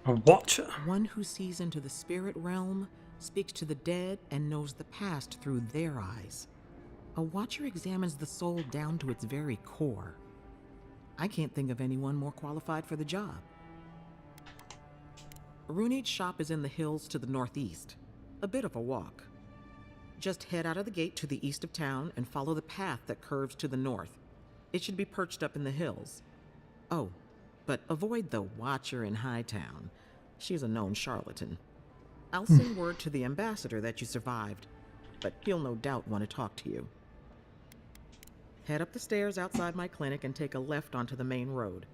A watcher? One who sees into the spirit realm, speaks to the dead, and knows the past through their eyes. A watcher examines the soul down to its very core. I can't think of anyone more qualified for the job. Runid's shop is in the hills to the northeast. A bit of a walk. Just head out of the gate to the east of town and follow the path that curves to the north. It should be perched up in the hills. Oh, but avoid the Watcher in Hightown. She's a known charlatan. I'll send word to the ambassador that you survived, but he'll no doubt want to talk to you. Head up the stairs outside my clinic and take a left onto the main road.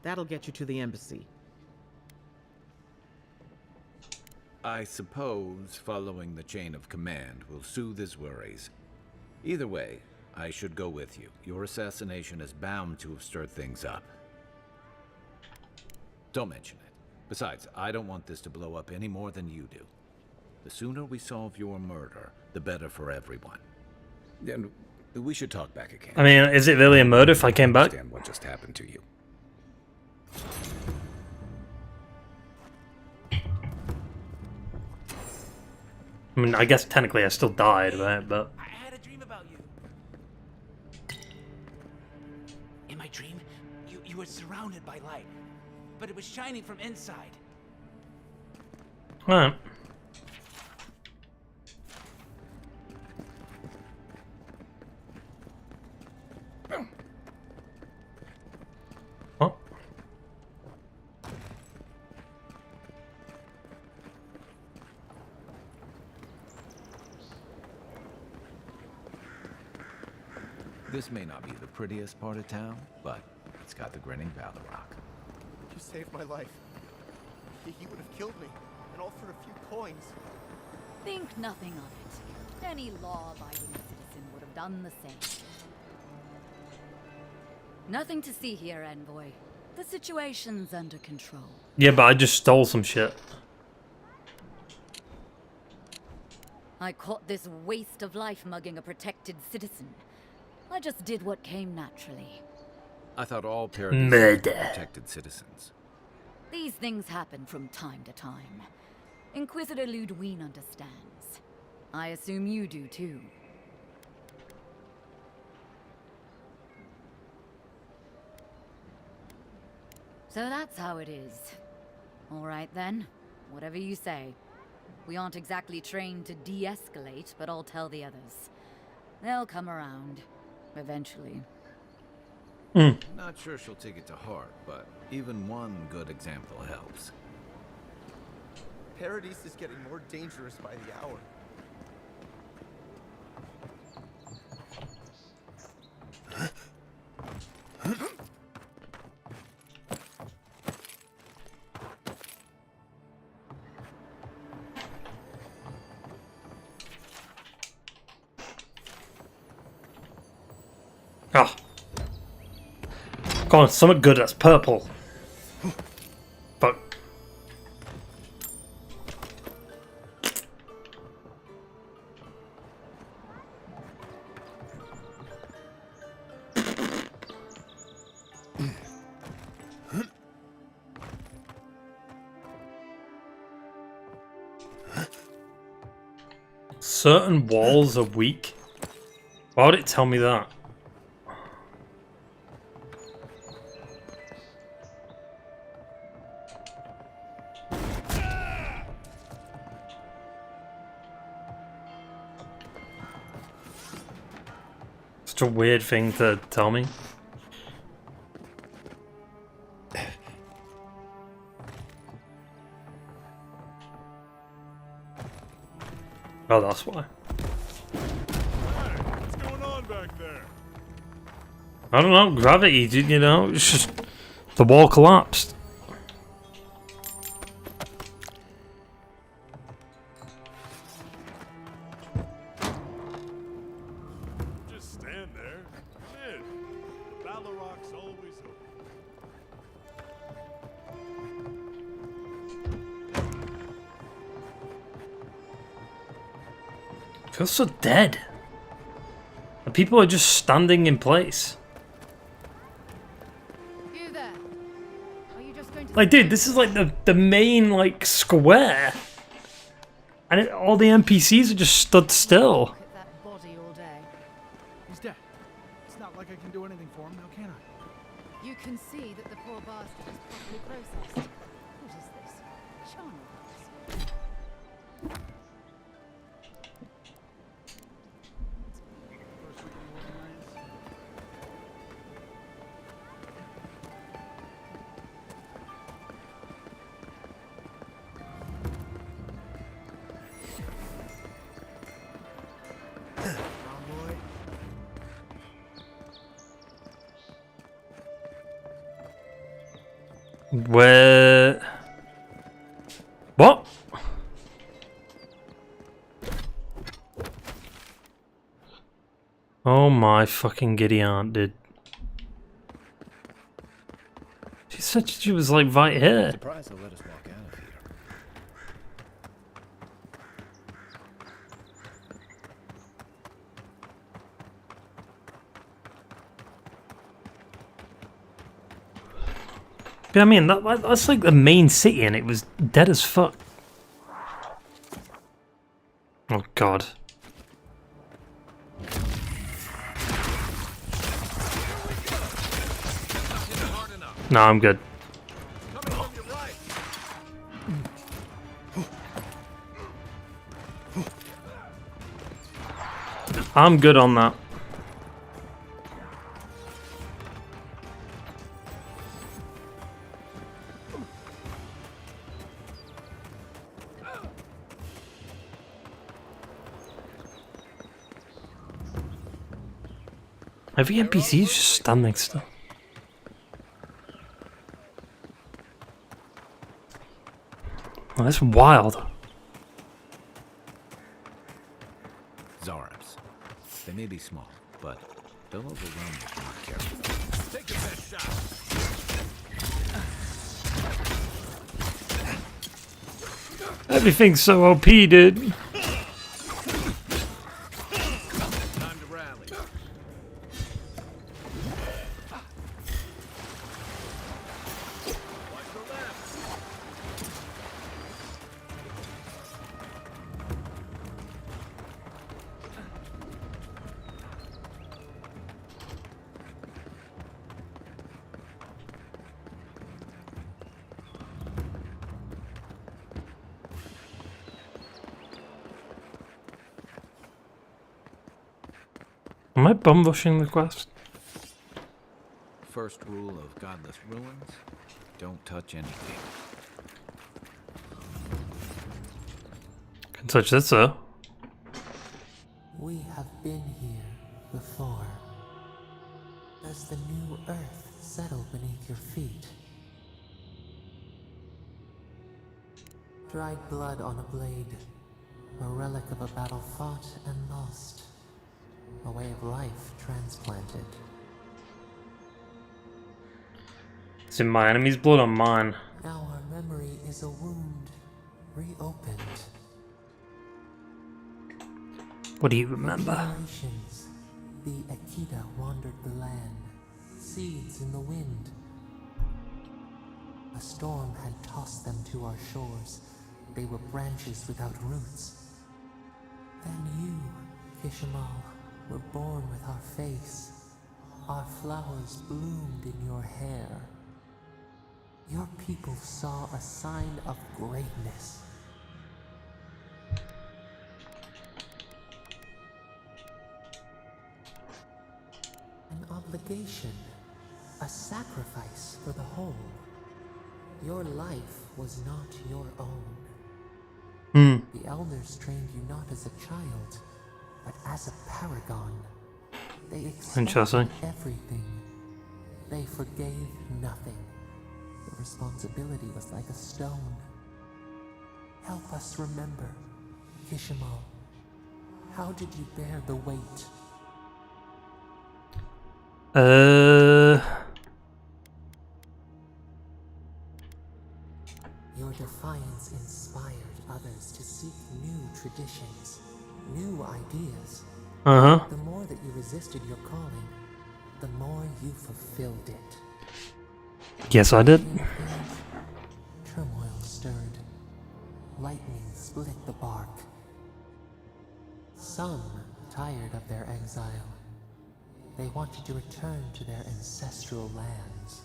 That'll get you to the embassy. I suppose following the chain of command will soothe his worries. Either way, I should go with you. Your assassination is bound to have stirred things up. Don't mention it. Besides, I don't want this to blow up any more than you do. The sooner we solve your murder, the better for everyone. And we should talk back again. I mean, is it really a murder if I came back? Understand what just happened to you. I mean, I guess technically I still died, right? But I had a dream about you. In my dream, you were surrounded by light, but it was shining from inside. alright. What? This may not be the prettiest part of town, but it's got the grinning Balrog. You saved my life. He would have killed me, and all for a few coins. Think nothing of it. Any law-abiding citizen would have done the same. Nothing to see here, Envoy. The situation's under control. Yeah, but I just stole some shit. I caught this waste of life mugging a protected citizen. I just did what came naturally. I thought all Paradise Murder. were protected citizens. These things happen from time to time. Inquisitor Ludwine understands. I assume you do too. So that's how it is. All right then, whatever you say. We aren't exactly trained to de-escalate, but I'll tell the others. They'll come around, eventually. Not sure she'll take it to heart, but even one good example helps. Paradise is getting more dangerous by the hour. Ah. Come on, something good that's purple. Fuck. Certain walls are weak. Why would it tell me that? Such a weird thing to tell me. Oh, that's why. What's going on back there? I don't know, gravity, you know, it's just the wall collapsed. Just stand there. Come in. Baloroc's always open. Feels so dead. The people are just standing in place. You there? Are you just going to Like, dude, this is like the main like square, and all the NPCs are just stood still. look at that body all day? He's dead. It's not like I can do anything for him now, can I? You can see that the poor bastard is properly processed. What is this? Charnel house. Where? What? Oh my fucking giddy aunt, dude. She said she was like right here. Surprised they'll let us walk out of here. But I mean, that's like the main city, and it was dead as fuck. Oh god. No, I'm good. I'm good on that. Every NPC is just standing still. Oh, that's wild. Zarabs. They may be small, but they'll overwhelm you if you're not careful. Take your best shot. Everything's so OP, dude. Time to rally. Watch your left. Am I bum rushing the quest? First rule of Godless Ruins, don't touch anything. Can touch this, though. We have been here before. Does the new earth settle beneath your feet? Dried blood on a blade, a relic of a battle fought and lost, a way of life transplanted. It's in my enemy's blood on mine. Now our memory is a wound reopened. What do you remember? For generations, the Akita wandered the land, seeds in the wind. A storm had tossed them to our shores. They were branches without roots. Then you, Kishimal, were born with our face. Our flowers bloomed in your hair. Your people saw a sign of greatness. An obligation, a sacrifice for the whole. Your life was not your own. The elders trained you not as a child, but as a paragon. They expected everything. They forgave nothing. The responsibility was like a stone. Help us remember, Kishimal. How did you bear the weight? Your defiance inspired others to seek new traditions, new ideas. The more that you resisted your calling, the more you fulfilled it. Yes, I did. Turmoil stirred. Lightning split the bark. Some, tired of their exile, they wanted to return to their ancestral lands.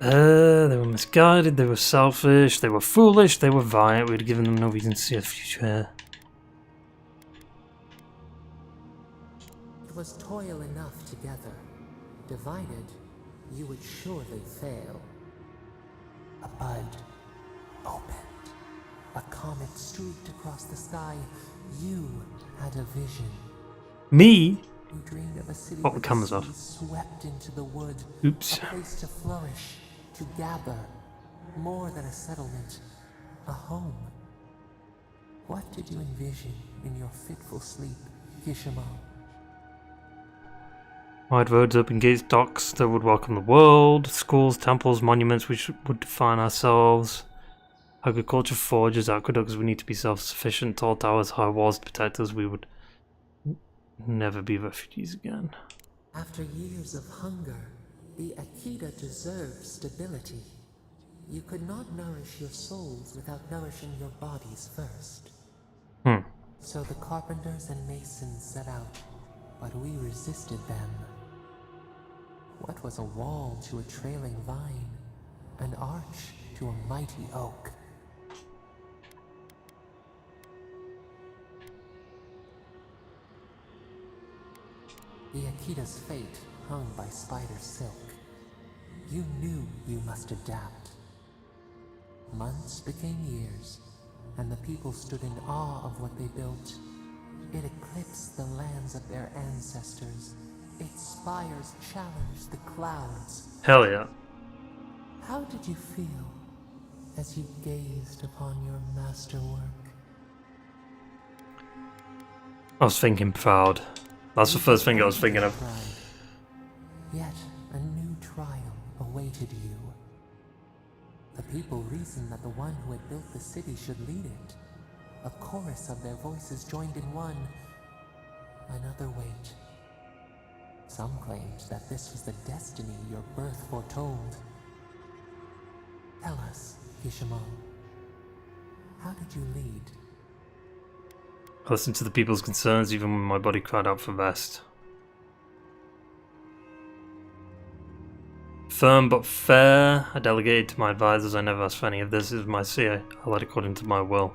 They were misguided, they were selfish, they were foolish, they were violent. We'd given them no reason to see a future. It was toil enough together. Divided, you would surely fail. A bud opened. A comet streaked across the sky. You had a vision. Me? You dreamed of a city What the cameras off? swept into the wood. Oops. A place to flourish, to gather. More than a settlement. A home. What did you envision in your fitful sleep, Kishimal? Wide roads, open gates, docks that would welcome the world, schools, temples, monuments which would define ourselves, agriculture, forges, aqueducts. We need to be self-sufficient, tall towers, high walls to protect us. We would never be refugees again. After years of hunger, the Akita deserved stability. You could not nourish your souls without nourishing your bodies first. So the carpenters and masons set out, but we resisted them. What was a wall to a trailing vine? An arch to a mighty oak? The Akita's fate hung by spider silk. You knew you must adapt. Months became years, and the people stood in awe of what they built. It eclipsed the lands of their ancestors. Its spires challenged the clouds. Hell yeah. How did you feel as you gazed upon your masterwork? I was thinking proud. That's the first thing I was thinking of. Yet a new trial awaited you. The people reasoned that the one who had built the city should lead it. A chorus of their voices joined in one. Another weight. Some claimed that this was the destiny your birth foretold. Tell us, Kishimal, how did you lead? I listened to the people's concerns even when my body cried out for rest. firm but fair. I delegated to my advisors. I never asked for any of this. This is my sea. I led according to my will.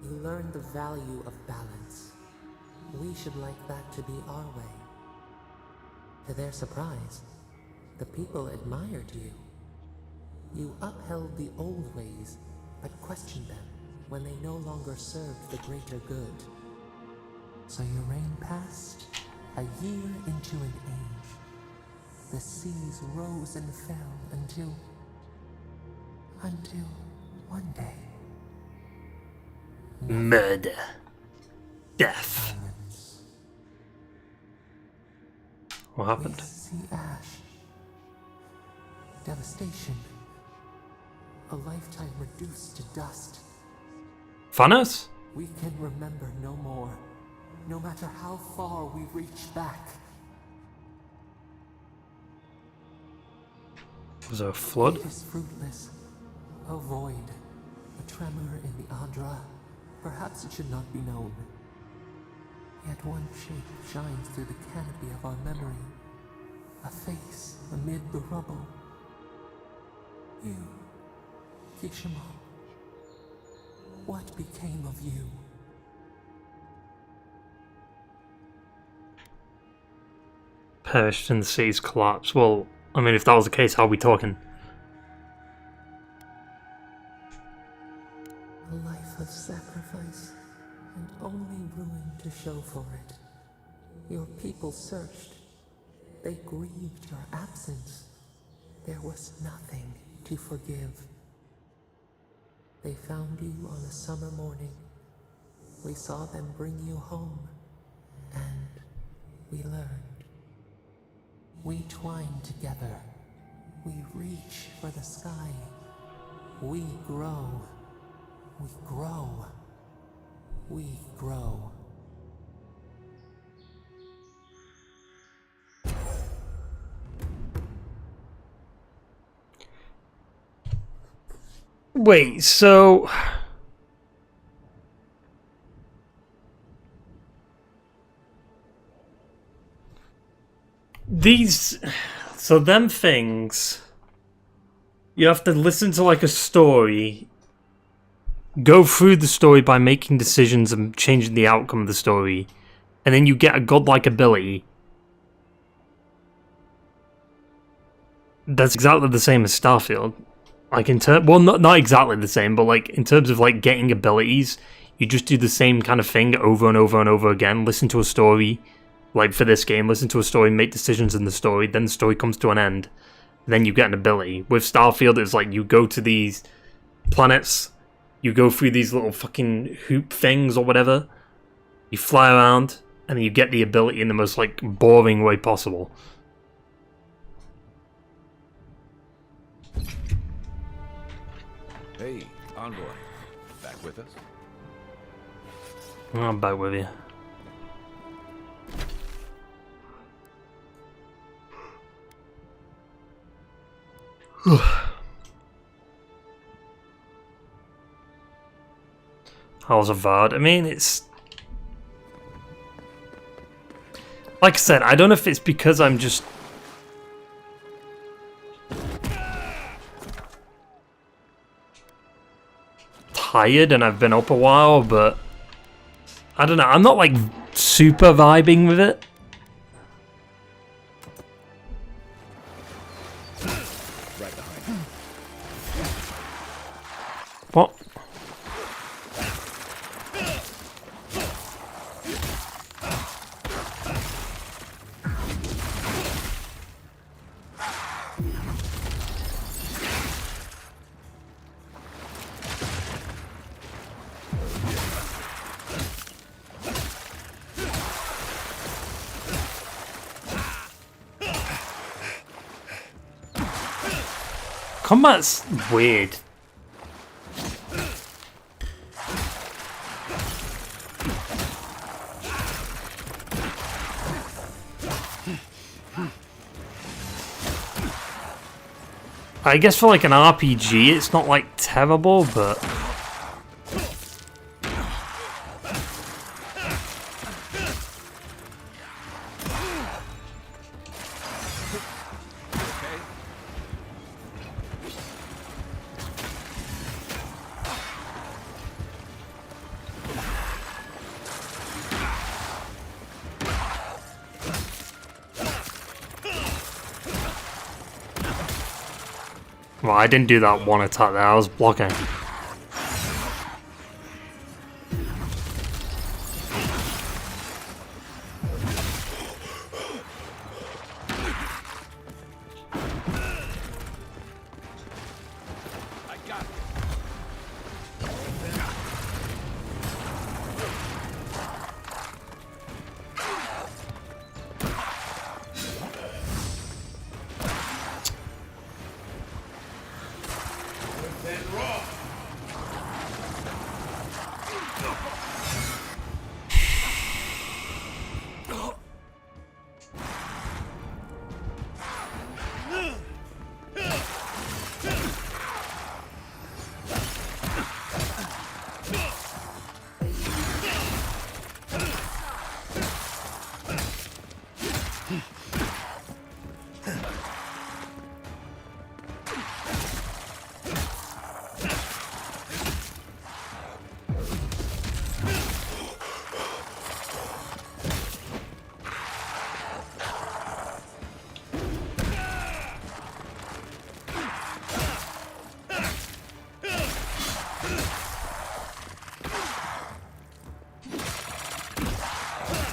You learned the value of balance. We should like that to be our way. To their surprise, the people admired you. You upheld the old ways, but questioned them when they no longer served the greater good. So your reign passed a year into an age. The seas rose and fell until one day. Murder. Death. What happened? We see ash. Devastation. A lifetime reduced to dust. Thanos? We can remember no more, no matter how far we reach back. Was there a flood? It is fruitless. A void. A tremor in the Andra. Perhaps it should not be known. Yet one shape shines through the canopy of our memory. A face amid the rubble. You, Kishima. What became of you? Perished in the sea's collapse. Well, I mean, if that was the case, how are we talking? A life of sacrifice, and only ruin to show for it. Your people searched. They grieved your absence. There was nothing to forgive. They found you on a summer morning. We saw them bring you home, and we learned. We twine together. We reach for the sky. We grow. We grow. We grow. Wait, so... These... So them things... You have to listen to like a story, go through the story by making decisions and changing the outcome of the story, and then you get a godlike ability. That's exactly the same as Starfield. Like in well, not exactly the same, but like in terms of like getting abilities, you just do the same kind of thing over and over and over again. Listen to a story, like for this game, listen to a story, make decisions in the story, then the story comes to an end, then you get an ability. With Starfield, it's like you go to these planets, you go through these little fucking hoop things or whatever, you fly around, and then you get the ability in the most like boring way possible. Hey, Envoy. Back with us? I'm back with you. How's Avowed? I mean, it's... Like I said, I don't know if it's because I'm just... tired and I've been up a while, but... I don't know, I'm not like super vibing with it. Right behind you. What? Combat's weird. I guess for like an RPG, it's not like terrible, but... Well, I didn't do that one attack there, I was blocking.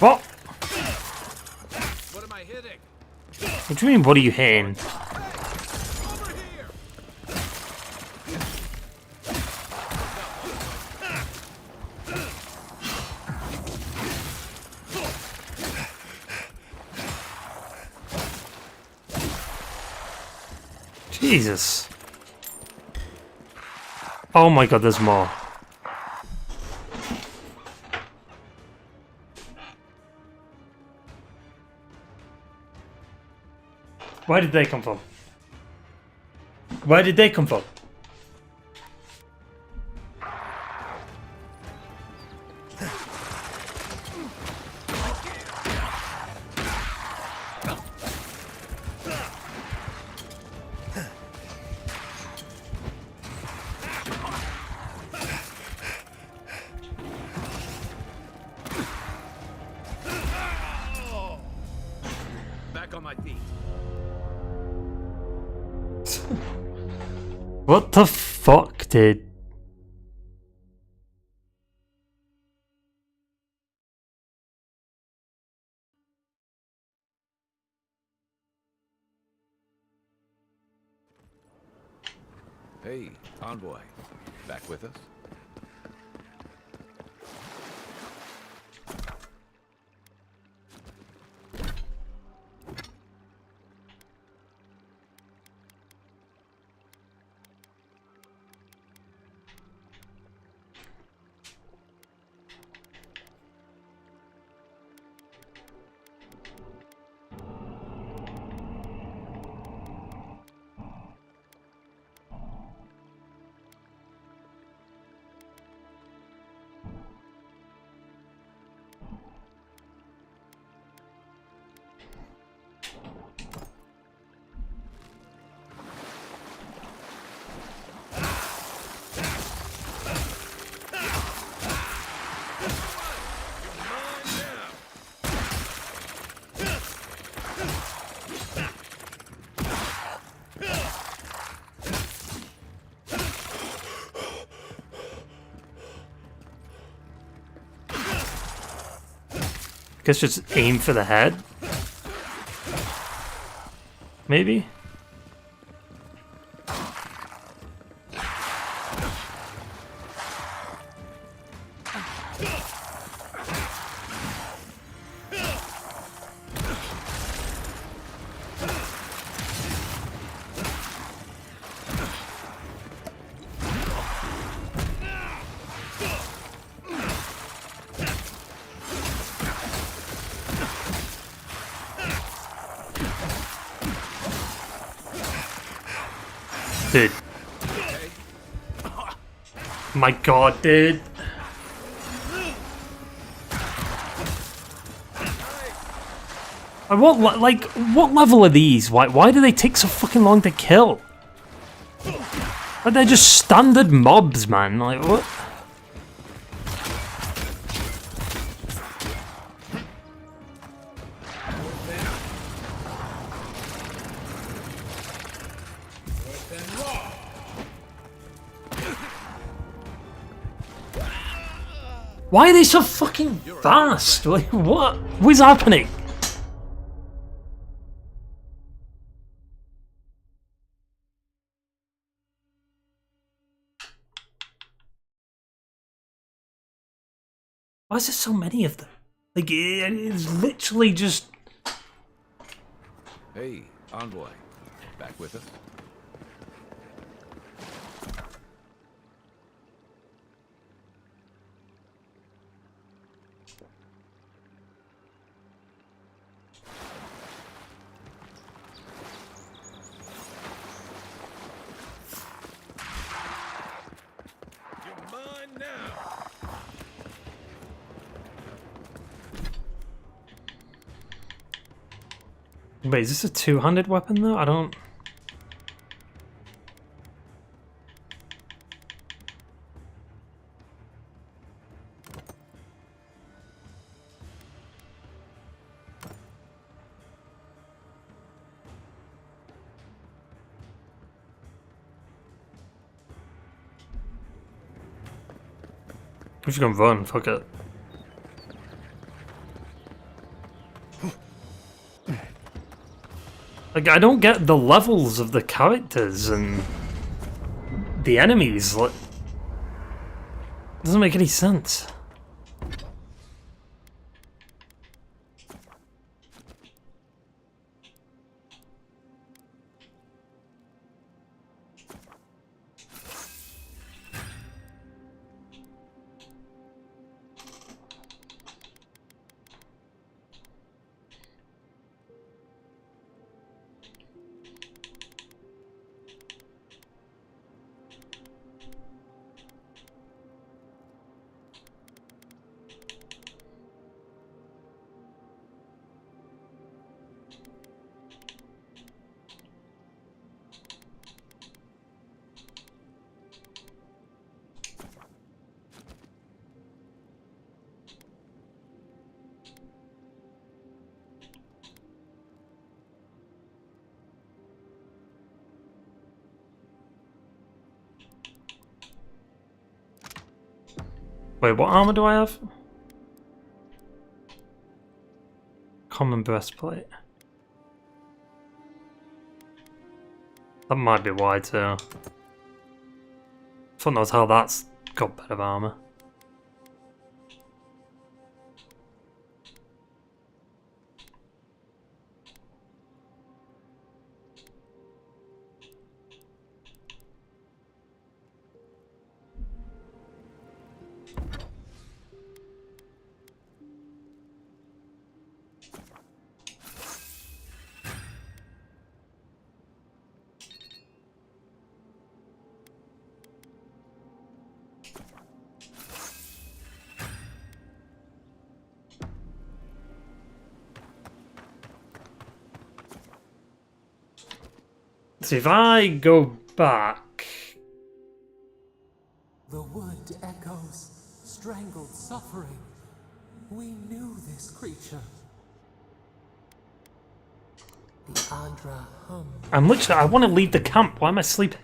What? What am I hitting? What do you mean, what are you hitting? Jesus. Oh my god, there's more. Where did they come from? Where did they come from? Back on my feet. What the fuck, dude? Hey, envoy. Back with us? Guess just aim for the head? Maybe? Dude. My god, dude. What level are these? Why do they take so fucking long to kill? Like, they're just standard mobs, man. Like, what? Why are they so fucking fast? Like, what is happening? Why is there so many of them? Like, it's literally just... Hey, envoy. Back with us? Wait, is this a two-handed weapon though? I don't... I'm just gonna run, fuck it. Like, I don't get the levels of the characters and the enemies. Like, doesn't make any sense. Wait, what armor do I have? Common breastplate. That might be why too. Fuck knows how that's got better armor. So if I go back... The wood echoes, strangled suffering. We knew this creature. The Andra hum. I'm literally... I want to leave the camp. Why am I sleeping?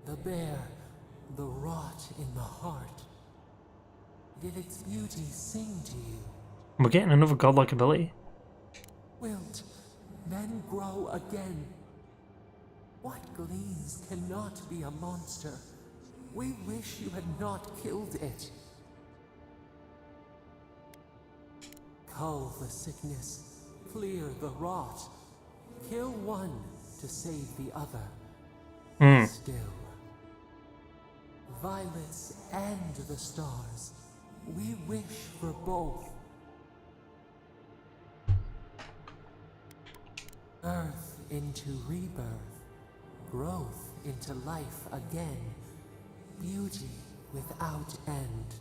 The bear, the rot in the heart. Did its beauty sing to you? We're getting another godlike ability. Wilt, then grow again. What gleams cannot be a monster? We wish you had not killed it. Cull the sickness, clear the rot. Kill one to save the other. Still. Violets and the stars. We wish for both. Earth into rebirth. Growth into life again. Beauty without end.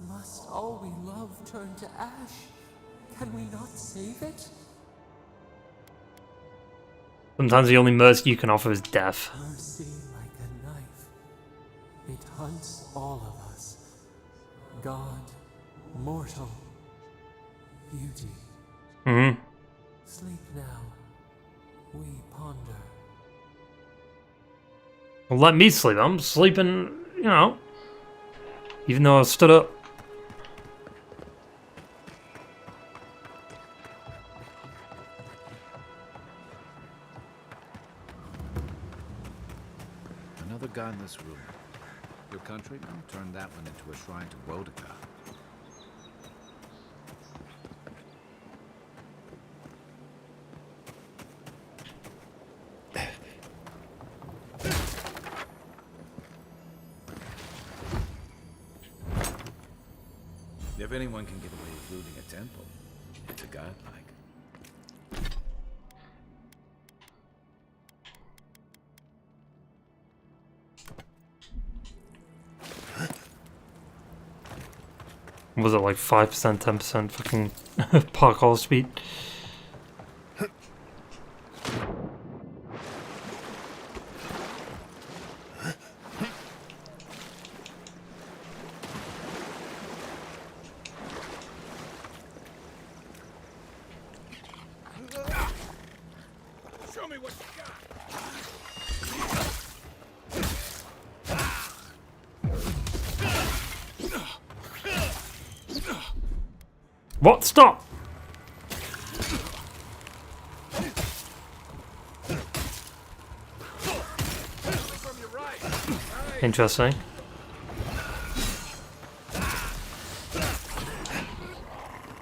Must all we love turn to ash? Can we not save it? Sometimes the only mercy you can offer is death. Mercy like a knife. It hunts all of us. God, mortal, beauty. Sleep now. We ponder. Well, let me sleep. I'm sleeping, you know, even though I stood up. Another godless ruin. Your countrymen turned that one into a shrine to Wodaka. If anyone can get away with looting a temple, it's a godlike. Was it like 5%, 10% fucking parkour speed? Show me what you got. What? Stop! Interesting.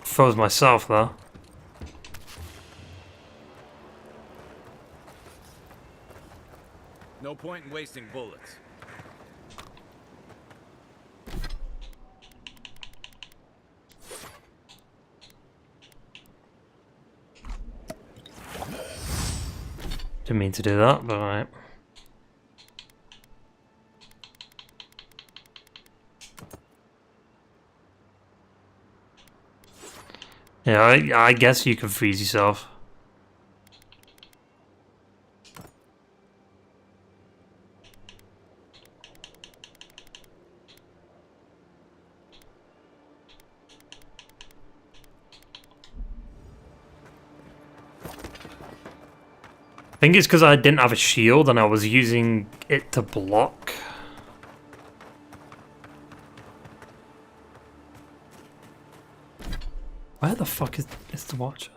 Froze myself though. No point in wasting bullets. Didn't mean to do that, but alright. Yeah, I guess you can freeze yourself. I think it's because I didn't have a shield and I was using it to block. Where the fuck is the Watcher?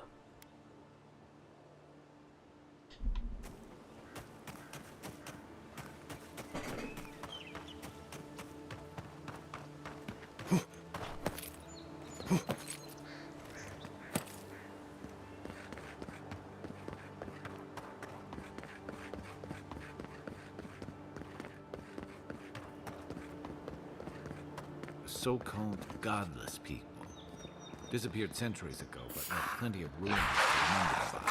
So-called godless people. Disappeared centuries ago, but left plenty of ruins to remember about.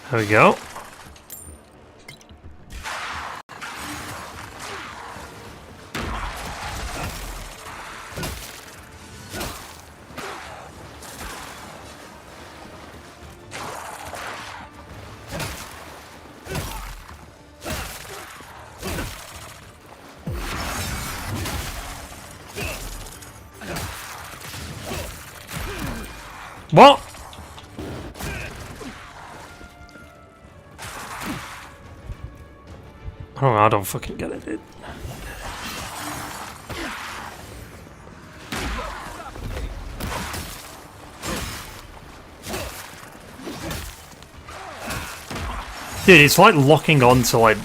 There we go. What? Oh, I don't fucking get it, dude. Dude, it's like locking on to like...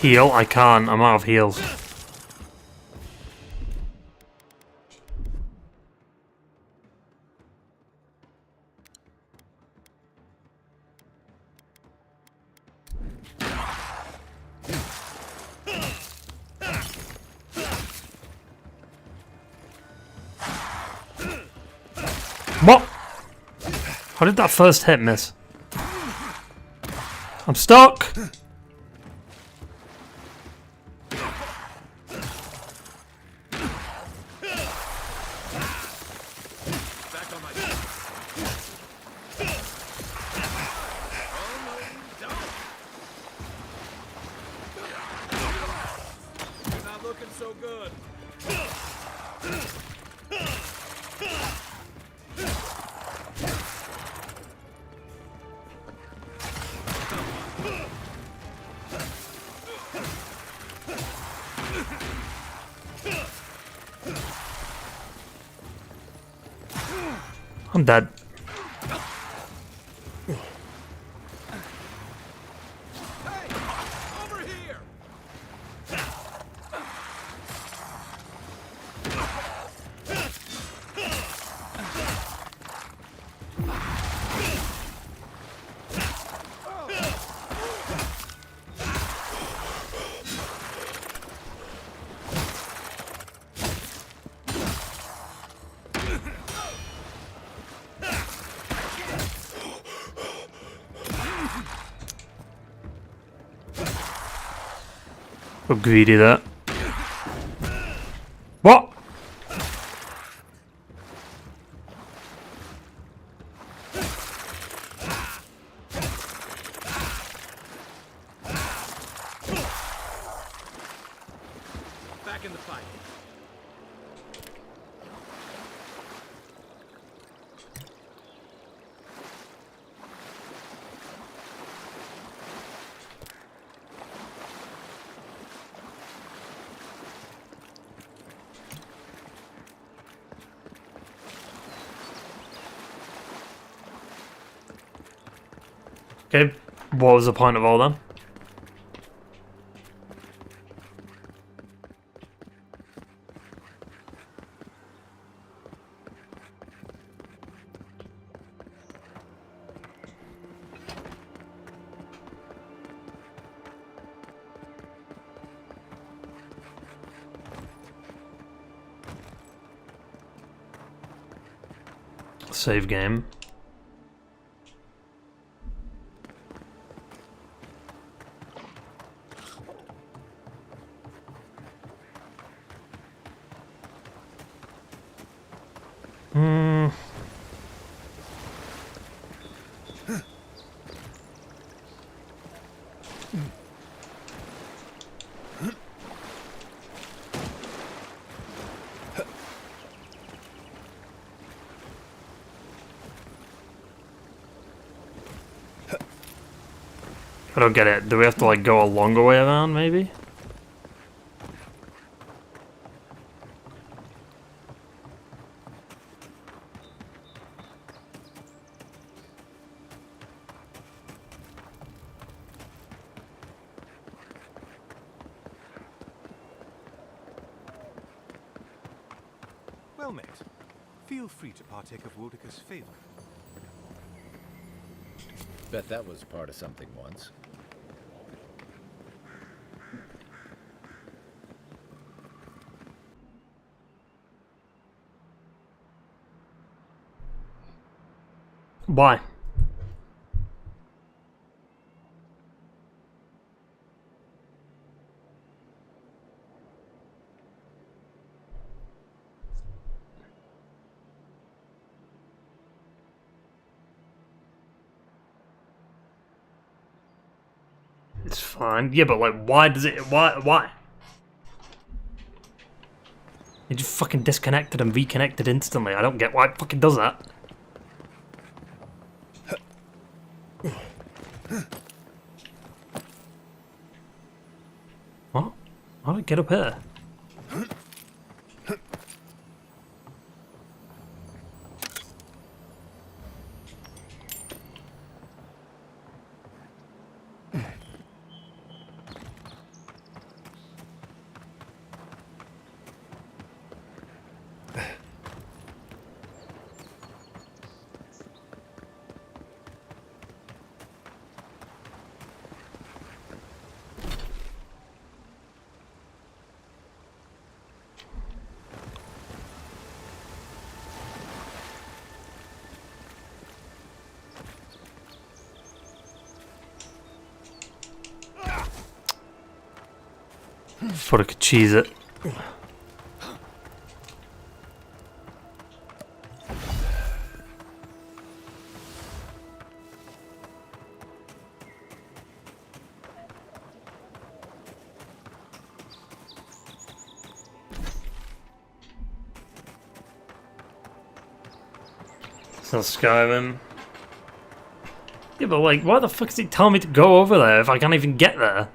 Heal? I can't. I'm out of heals. What? How did that first hit miss? I'm stuck! You're not looking so good. I'm dead. Over here. Look greedy that. What? Back in the fight. Okay, what was the point of all that? Save game. I don't get it. Do we have to like go a longer way around, maybe? Well met. Feel free to partake of Woldicker's favor. Bet that was part of something once. Why? It's fine. Yeah, but like, why does it? Why? It just fucking disconnected and reconnected instantly. I don't get why it fucking does that. What? How do I get up here? Thought I could cheese it. It's not Skyrim. Yeah, but like, why the fuck is it telling me to go over there if I can't even get there?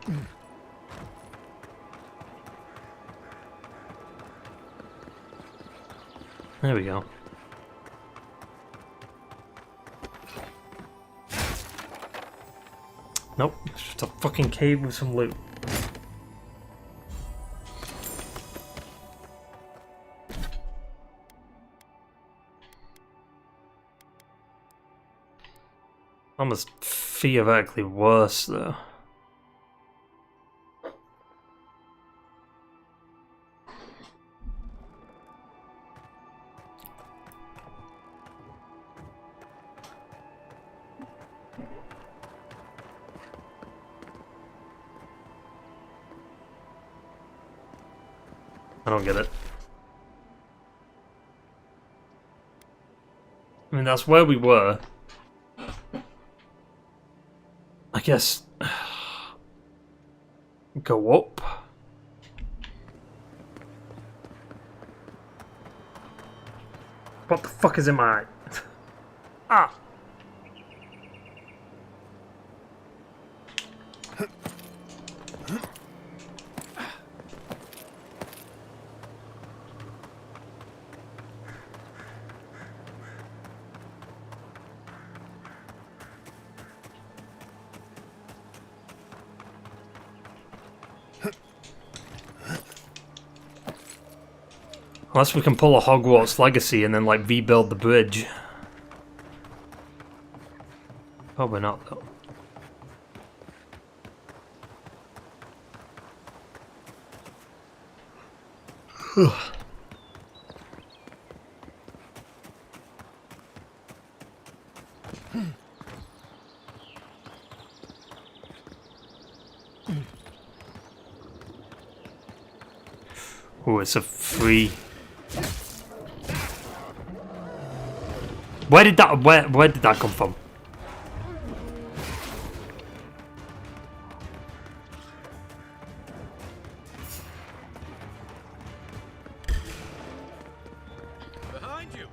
There we go. Nope, it's just a fucking cave with some loot. Almost theoretically worse though. I don't get it. I mean, that's where we were. I guess... go up? What the fuck is in my eye? Ah! Unless we can pull a Hogwarts Legacy and then like rebuild the bridge. Probably not though. Oh, it's a free. Where did that come from? Behind you.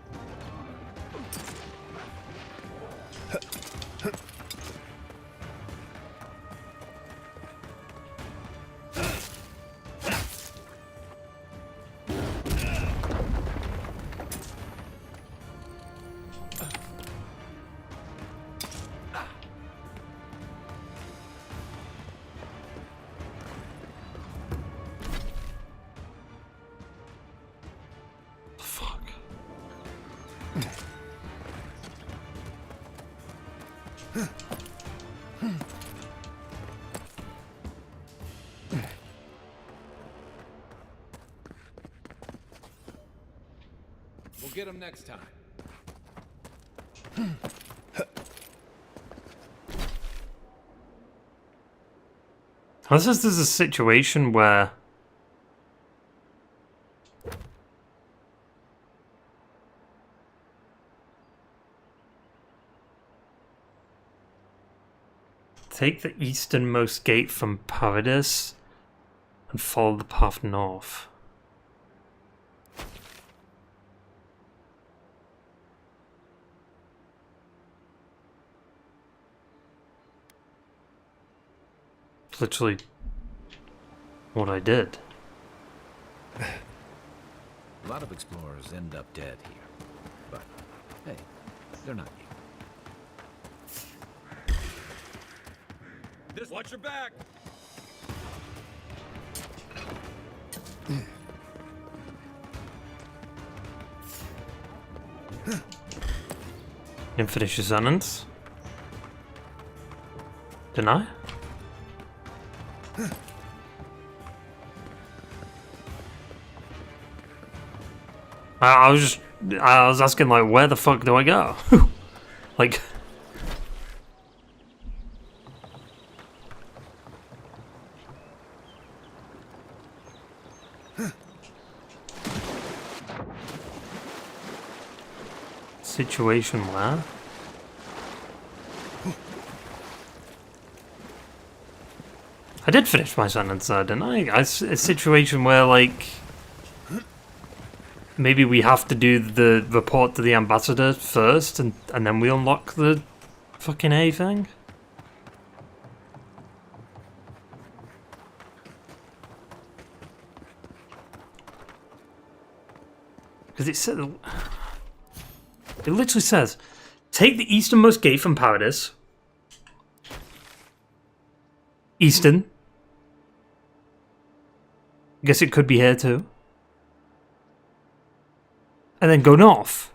We'll get him next time. Unless this is a situation where take the easternmost gate from Paradis and follow the path north. It's literally what I did. A lot of explorers end up dead here. But, hey, they're not you. Watch your back! Didn't finish your sentence. Didn't I? I was asking like, where the fuck do I go? Like. Situation where? I did finish my sentence there, didn't I? A situation where, like, maybe we have to do the report to the ambassador first, and then we unlock the fucking A thing? Because it said... It literally says, take the easternmost gate from Paradis. Eastern. Guess it could be here too. And then go north.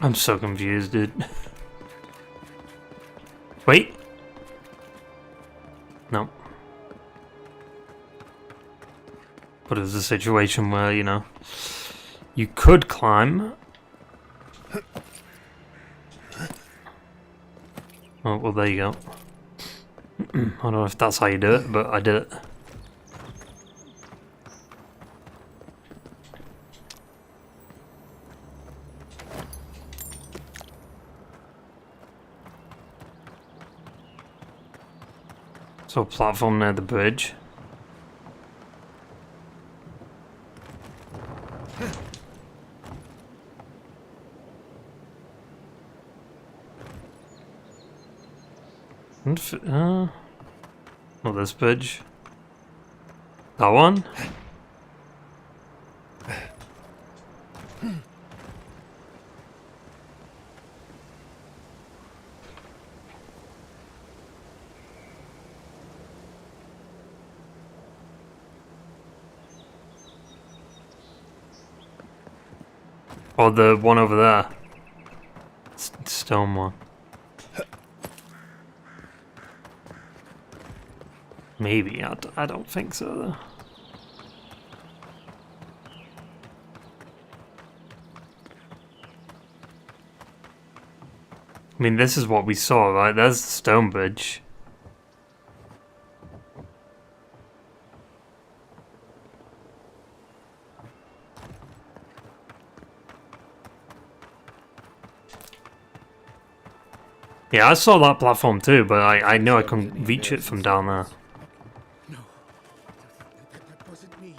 I'm so confused, dude. Wait. No. But it's a situation where, you know, you could climb. Oh, well, there you go. I don't know if that's how you do it, but I did it. So platform near the bridge. Well, this bridge. That one? Or the one over there. Stone one. Maybe, I don't think so though. I mean, this is what we saw, right? There's the stone bridge. Yeah, I saw that platform too, but I know I couldn't reach it from down there. No, that wasn't me.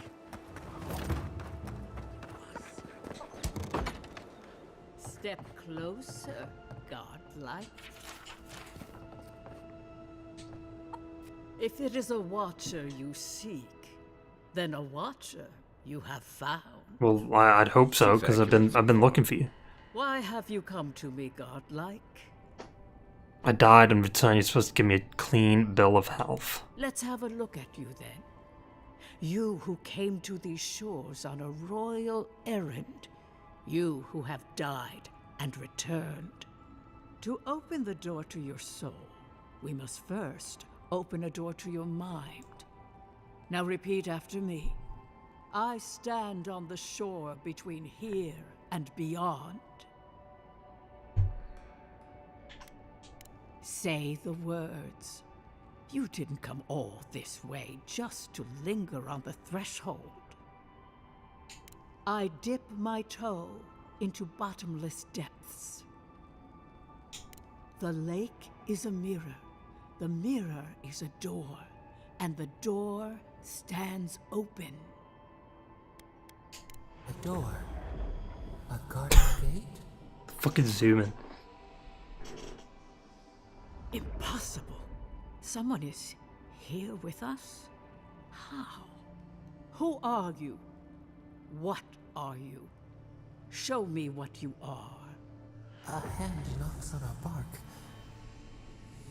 Step closer, godlike. If it is a watcher you seek, then a watcher you have found. Well, I'd hope so, because I've been looking for you. Why have you come to me, godlike? I died and returned. You're supposed to give me a clean bill of health. Let's have a look at you then. You who came to these shores on a royal errand. You who have died and returned. To open the door to your soul, we must first open a door to your mind. Now repeat after me. I stand on the shore between here and beyond. Say the words. You didn't come all this way just to linger on the threshold. I dip my toe into bottomless depths. The lake is a mirror. The mirror is a door. And the door stands open. A door? A garden gate? Fucking zoom in. Impossible. Someone is here with us? How? Who are you? What are you? Show me what you are. A hand knocks on our bark.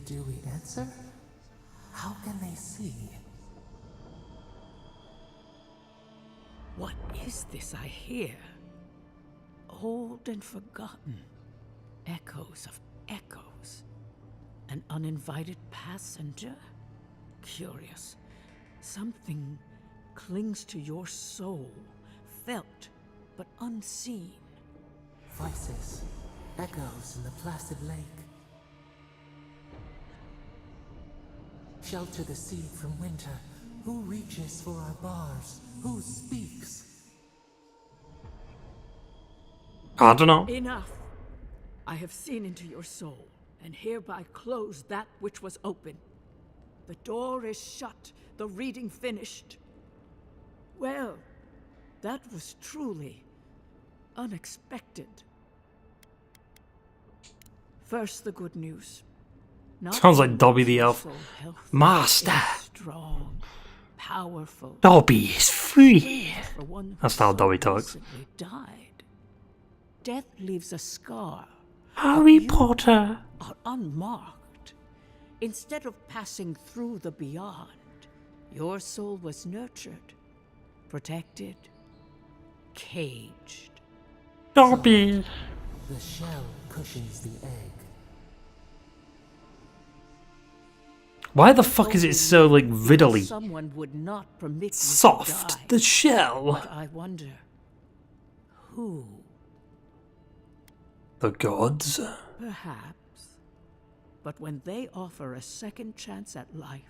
Do we answer? How can they see? What is this I hear? Old and forgotten. Echoes of echoes. An uninvited passenger? Curious. Something clings to your soul, felt but unseen. Voices, echoes in the placid lake. Shelter the seed from winter. Who reaches for our bars? Who speaks? I don't know. Enough. I have seen into your soul, and hereby close that which was open. The door is shut, the reading finished. Well, that was truly unexpected. First, the good news. Not Sounds like Dobby the elf. Master. Strong, powerful. Dobby is free. For one who That's how so Dobby talks. recently died. Death leaves a scar. Harry Potter. Are unmarked. Instead of passing through the beyond, your soul was nurtured, protected, caged. Dobby. The shell cushions the egg. Why the fuck is it so, like, riddly? Someone would not permit you to Soft. die. The shell. But I wonder, who? The gods. Perhaps. But when they offer a second chance at life,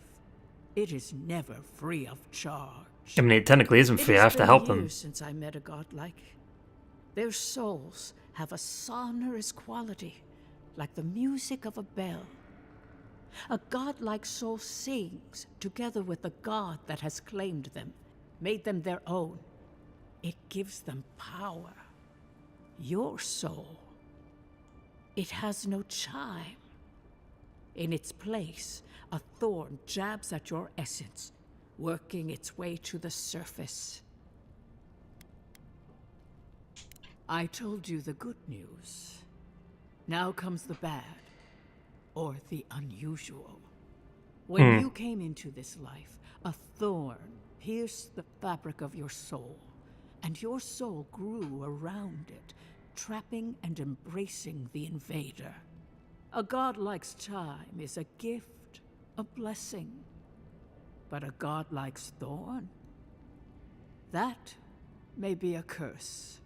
it is never free of charge. I mean, it technically isn't free. I have to help them. It has been years since I met a godlike. Their souls have a sonorous quality, like the music of a bell. A godlike soul sings together with the god that has claimed them, made them their own. It gives them power. Your soul, it has no chime. In its place, a thorn jabs at your essence, working its way to the surface. I told you the good news. Now comes the bad. Or the unusual. When you came into this life, a thorn pierced the fabric of your soul, and your soul grew around it, trapping and embracing the invader. A godlike's time is a gift, a blessing. But a godlike's thorn? That may be a curse.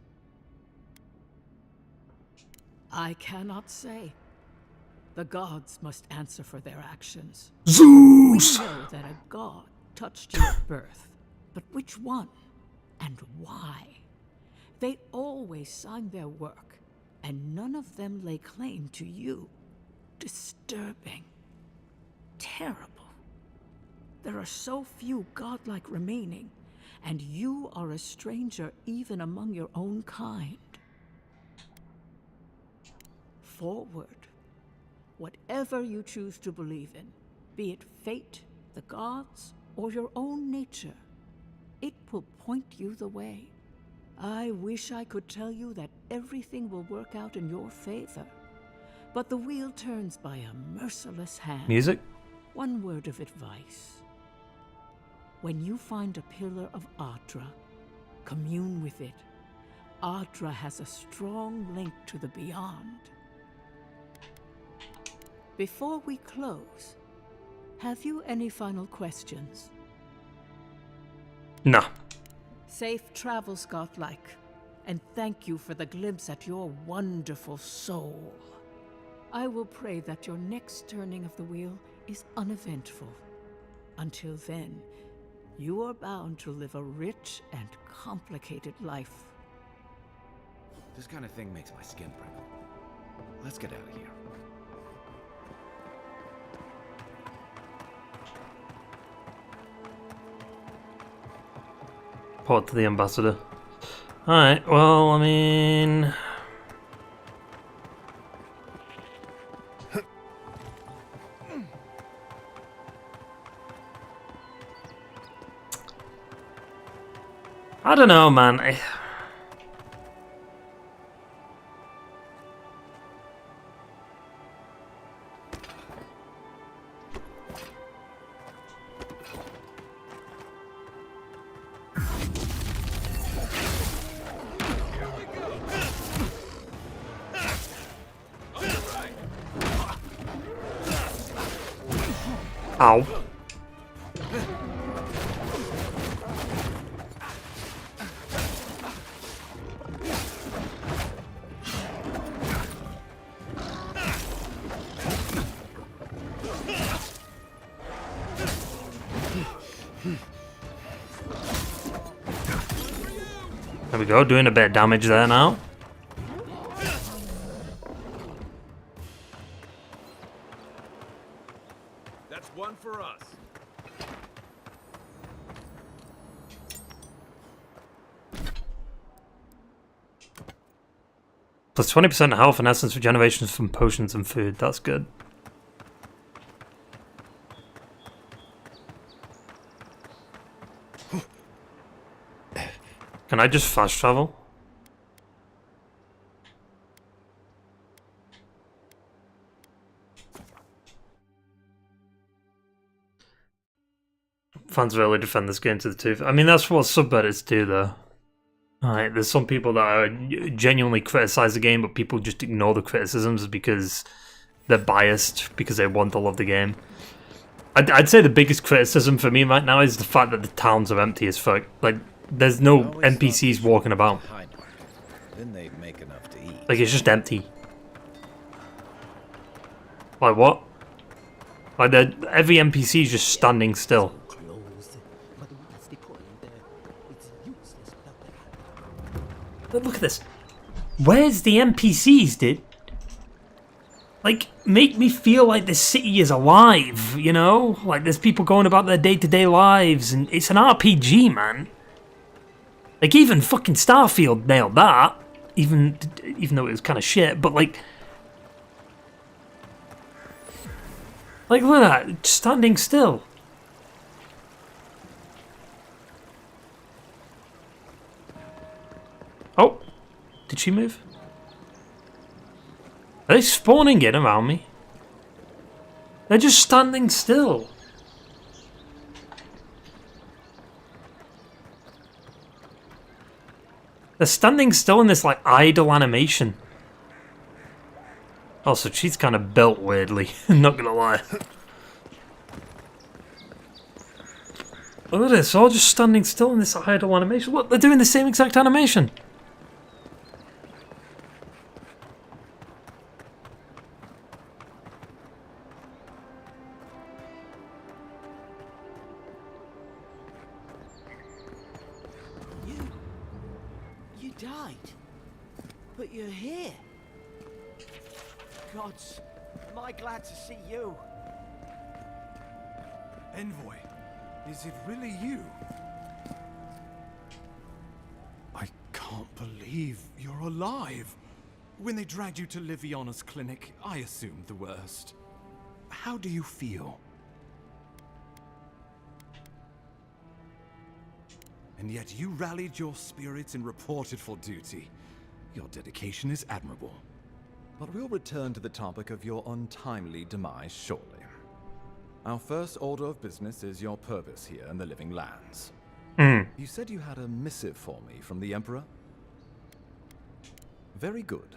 I cannot say. The gods must answer for their actions. Zeus! We know that a god touched you at birth, but which one and why? They always signed their work, and none of them lay claim to you. Disturbing. Terrible. There are so few godlike remaining, and you are a stranger even among your own kind. Forward. Whatever you choose to believe in, be it fate, the gods, or your own nature, it will point you the way. I wish I could tell you that everything will work out in your favor, but the wheel turns by a merciless hand. Music? One word of advice. When you find a pillar of Adra, commune with it. Adra has a strong link to the beyond. Before we close, have you any final questions? No. Safe travels, godlike, and thank you for the glimpse at your wonderful soul. I will pray that your next turning of the wheel is uneventful. Until then, you are bound to live a rich and complicated life. This kind of thing makes my skin prickle. Let's get out of here. Report to the ambassador. Alright, well, I mean... I don't know, man. Ow. There we go, doing a bit of damage there now. That's one for us. Plus 20% health and essence regenerations from potions and food. That's good. Can I just fast travel? Fans really defend this game to the tooth. I mean, that's what subreddits do, though. Alright, there's some people that are genuinely criticize the game, but people just ignore the criticisms because they're biased, because they want to love the game. I'd say the biggest criticism for me right now is the fact that the towns are empty as fuck. Like, there's no NPCs walking about. Then they'd make enough to eat. Like, it's just empty. Like, what? Like, every NPC is just standing still. Look at this. Where's the NPCs, dude? Like, make me feel like this city is alive, you know? Like, there's people going about their day-to-day lives, and it's an RPG, man. Like, even fucking Starfield nailed that. Even though it was kind of shit, but like... Like, look at that. Standing still. Oh. Did she move? Are they spawning in around me? They're just standing still. They're standing still in this, like, idle animation. Also, she's kind of built weirdly, not gonna lie. Look at this, all just standing still in this idle animation. Look, they're doing the same exact animation. You died, but you're here. Gods, am I glad to see you. Envoy, is it really you? I can't believe you're alive. When they dragged you to Liviona's clinic, I assumed the worst. How do you feel? And yet you rallied your spirits and reported for duty. Your dedication is admirable. But we'll return to the topic of your untimely demise shortly. Our first order of business is your purpose here in the Living Lands. You said you had a missive for me from the Emperor? Very good.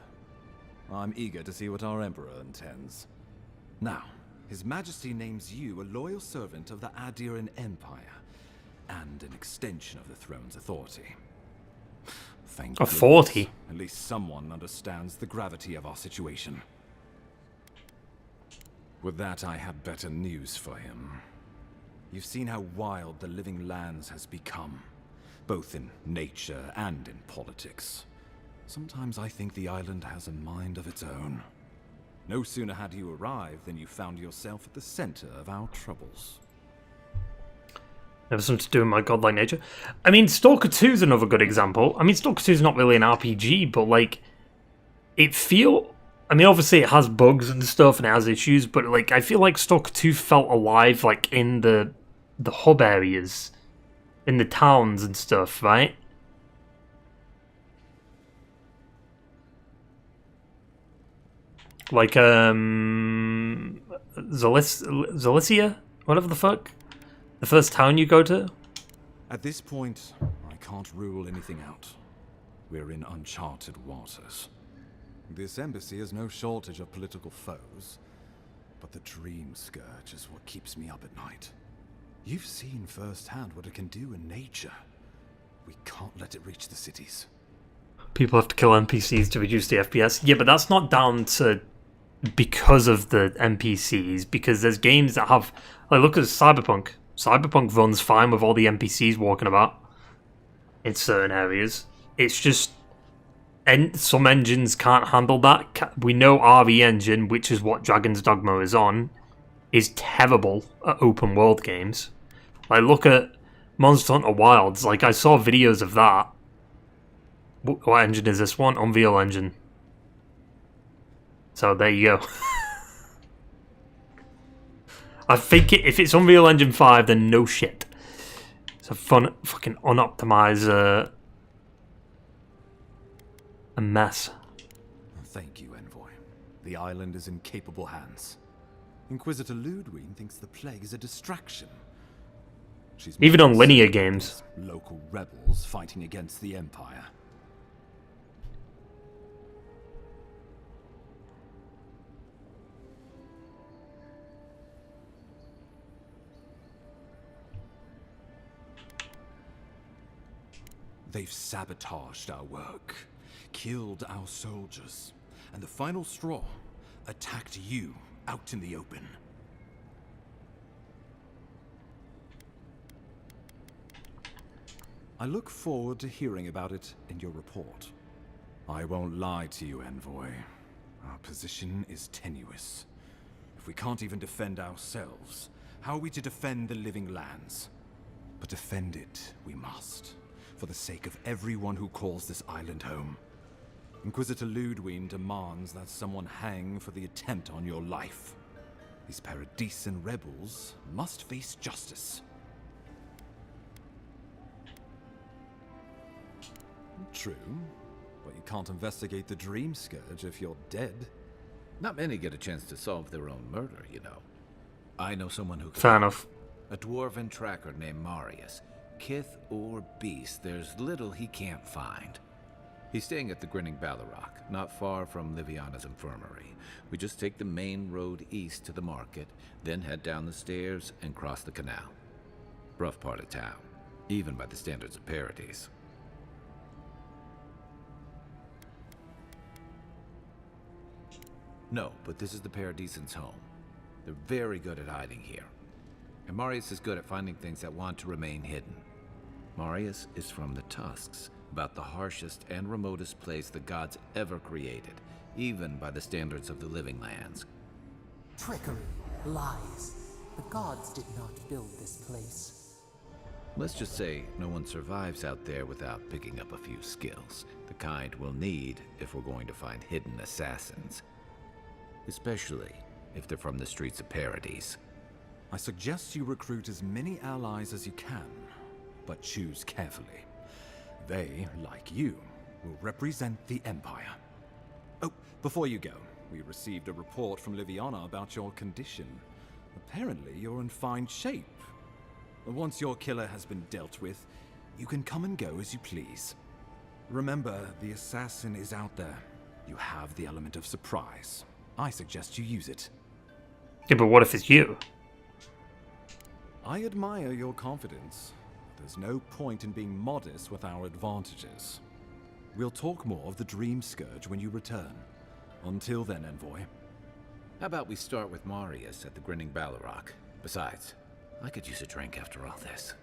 I'm eager to see what our Emperor intends. Now, His Majesty names you a loyal servant of the Adiran Empire, and an extension of the throne's authority. Thank goodness. Authority? At least someone understands the gravity of our situation. With that, I have better news for him. You've seen how wild the Living Lands has become, both in nature and in politics. Sometimes I think the island has a mind of its own. No sooner had you arrived than you found yourself at the center of our troubles. Never something to do with my godlike nature. I mean, Stalker 2 is another good example. I mean, Stalker 2 is not really an RPG, but like, I mean, obviously it has bugs and stuff and it has issues, but like, I feel like Stalker 2 felt alive, like in the hub areas, in the towns and stuff, right? Like, Zalicia? Whatever the fuck? The first town you go to? At this point, I can't rule anything out. We're in uncharted waters. This embassy has no shortage of political foes, But the dream scourge is what keeps me up at night. You've seen firsthand what it can do in nature. We can't let it reach the cities. People have to kill NPCs to reduce the FPS. Yeah, but that's not down to because of the NPCs, because there's games that have, like, look at Cyberpunk. Cyberpunk runs fine with all the NPCs walking about in certain areas. It's just, and some engines can't handle that. We know RE Engine, which is what Dragon's Dogma is on, is terrible at open world games. Like, look at Monster Hunter Wilds. Like, I saw videos of that. What engine is this one? Unreal Engine. So there you go. I think if it's Unreal Engine 5, then no shit. It's a fun, fucking unoptimized a mess. Thank you, Envoy. The island is in capable hands. Inquisitor Ludwig thinks the plague is a distraction. She's even on linear games. Local rebels fighting against the Empire. They've sabotaged our work, killed our soldiers, and the final straw, attacked you out in the open. I look forward to hearing about it in your report. I won't lie to you, Envoy. Our position is tenuous. If we can't even defend ourselves, how are we to defend the living lands? But defend it we must, for the sake of everyone who calls this island home. Inquisitor Ludwig demands that someone hang for the attempt on your life. These Paradisian rebels must face justice. True, but you can't investigate the Dream Scourge if you're dead. Not many get a chance to solve their own murder, you know. I know someone who can. Fair enough. A dwarven tracker named Marius. Kith or beast, there's little he can't find. He's staying at the Grinning Ballarrock, not far from Liviana's infirmary. We just take the main road east to the market, then head down the stairs and cross the canal. Rough part of town, even by the standards of Paradise. No, but this is the Paradisians' home. They're very good at hiding here. And Marius is good at finding things that want to remain hidden. Marius is from the Tusks, about the harshest and remotest place the gods ever created, even by the standards of the living lands. Trickery, lies. The gods did not build this place. Let's just say no one survives out there without picking up a few skills, the kind we'll need if we're going to find hidden assassins. Especially if they're from the streets of Paradise. I suggest you recruit as many allies as you can, but choose carefully. They, like you, will represent the Empire. Oh, before you go, we received a report from Liviana about your condition. Apparently, you're in fine shape. Once your killer has been dealt with, you can come and go as you please. Remember, the assassin is out there. You have the element of surprise. I suggest you use it. Yeah, but what if it's you? I admire your confidence. There's no point in being modest with our advantages. We'll talk more of the Dream Scourge when you return. Until then, Envoy. How about we start with Marius at the Grinning Ballarrock? Besides, I could use a drink after all this.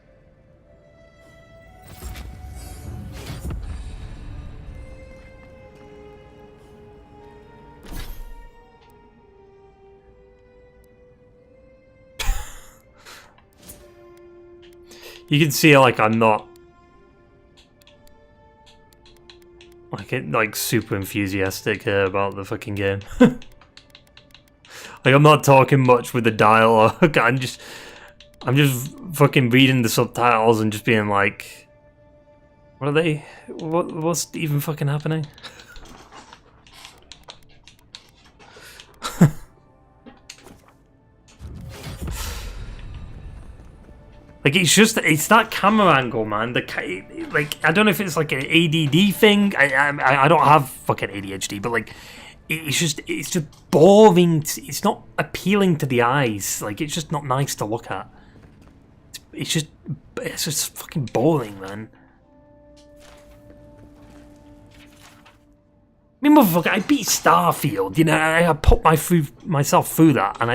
You can see, like, I'm not like super enthusiastic about the fucking game. Like, I'm not talking much with the dialogue. I'm just fucking reading the subtitles and just being like, what are they? What's even fucking happening? Like, it's that camera angle, man. Like, I don't know if it's like an ADD thing. I don't have fucking ADHD, but like, it's just boring. It's not appealing to the eyes. Like, it's just not nice to look at. It's just fucking boring, man. I mean, motherfucker, I beat Starfield, you know, I put myself through that, and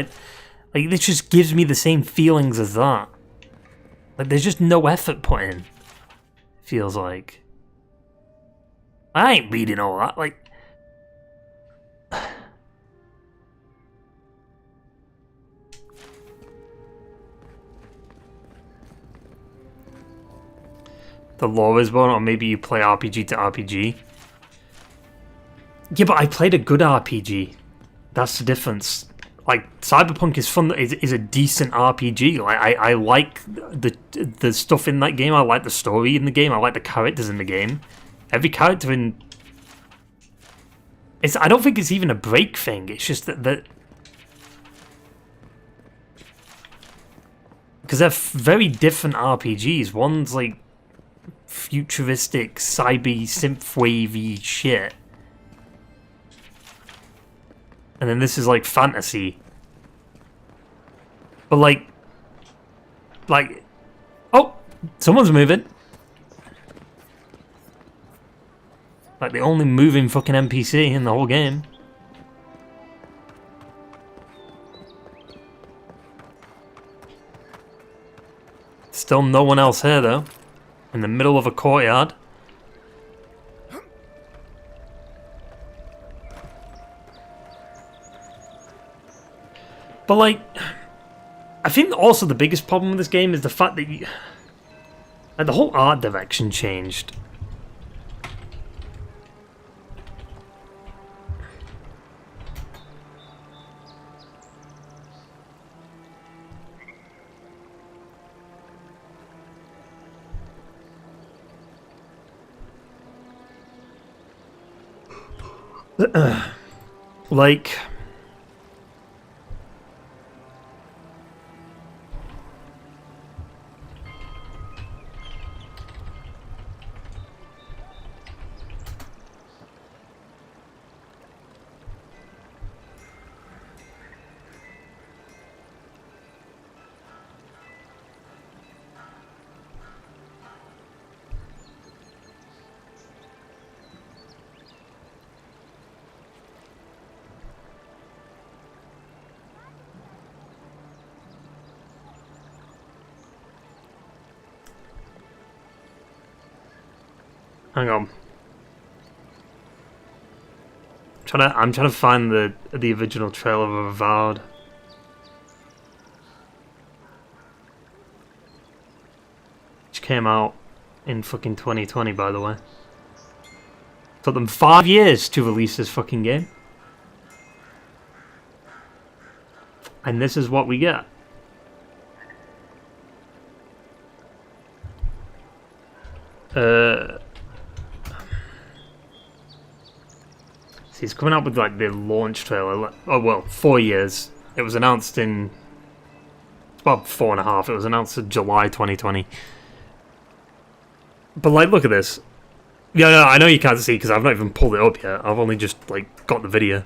like, this just gives me the same feelings as that. Like, there's just no effort put in, feels like. I ain't reading all that, like... The lore is one, or maybe you play RPG to RPG. Yeah, but I played a good RPG. That's the difference. Like, Cyberpunk is fun. Is a decent RPG. Like, I like the stuff in that game. I like the story in the game. I like the characters in the game. Every character in... I don't think it's even a break thing. It's just that because they're very different RPGs. One's like futuristic, cyber, synthwavey shit. And then this is like fantasy. But like, oh, someone's moving. Like the only moving fucking NPC in the whole game. Still no one else here though. In the middle of a courtyard. But like, I think also the biggest problem with this game is the fact that like, the whole art direction changed. Like, hang on. I'm trying to find the original trailer of Avowed. Which came out in fucking 2020, by the way. Took them 5 years to release this fucking game. And this is what we get. See, it's coming out with like the launch trailer. Oh well, 4 years. It was announced in... It's about 4.5. It was announced in July 2020. But like, look at this. Yeah, no, I know you can't see because I've not even pulled it up yet. I've only just like got the video.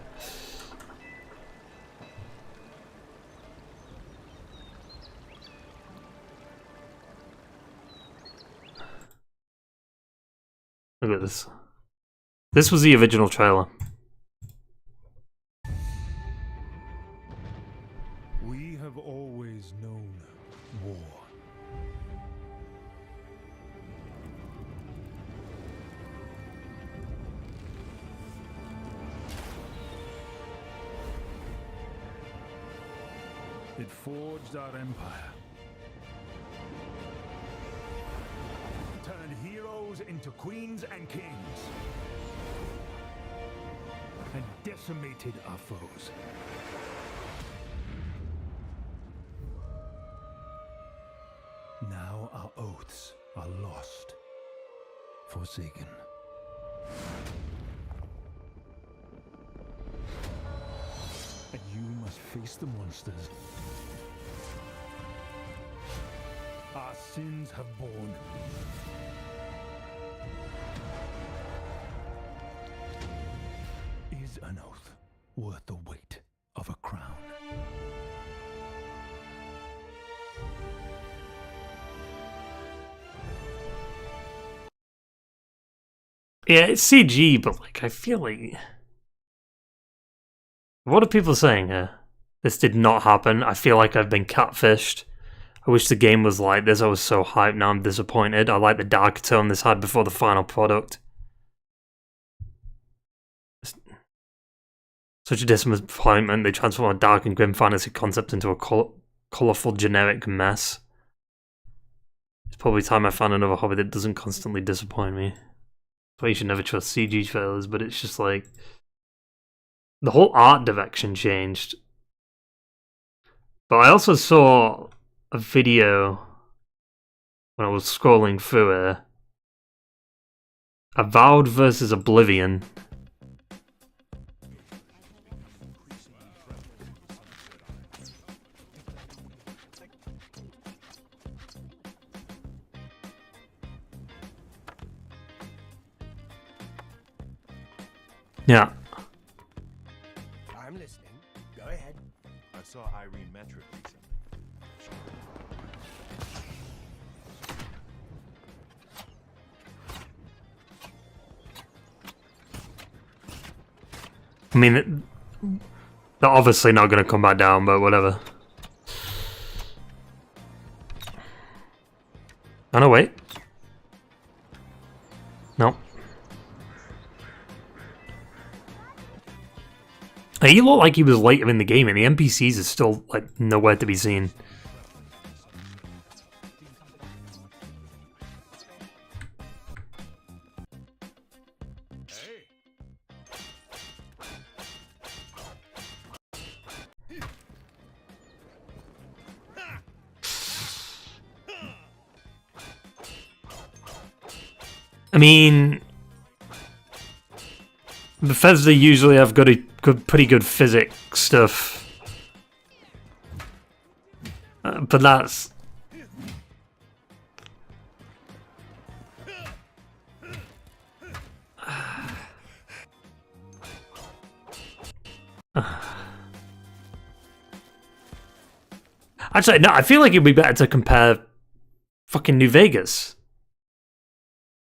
Look at this. This was the original trailer. We have always known war. It forged our empire. Turned heroes into queens and kings. And decimated our foes. Now our oaths are lost, forsaken. And you must face the monsters our sins have borne. Is an oath. worth the weight of a crown. Yeah, it's CG, but like I feel like, what are people saying here? This did not happen. I feel like I've been catfished. I wish the game was like this. I was so hyped. Now I'm disappointed. I like the darker tone this had before the final product. Such a disappointment. They transform a dark and grim fantasy concept into a colourful generic mess. It's probably time I found another hobby that doesn't constantly disappoint me. That's why you should never trust CG trailers, but it's just like the whole art direction changed. But I also saw a video when I was scrolling through it. Avowed versus Oblivion. Yeah. I'm listening. Go ahead. I saw Irene Metric recently. I mean, they're obviously not going to come back down, but whatever. Oh no, wait. No. He looked like he was later in the game, and the NPCs are still like nowhere to be seen. I mean, Bethesda usually have pretty good physics stuff, but that's actually no. I feel like it'd be better to compare fucking New Vegas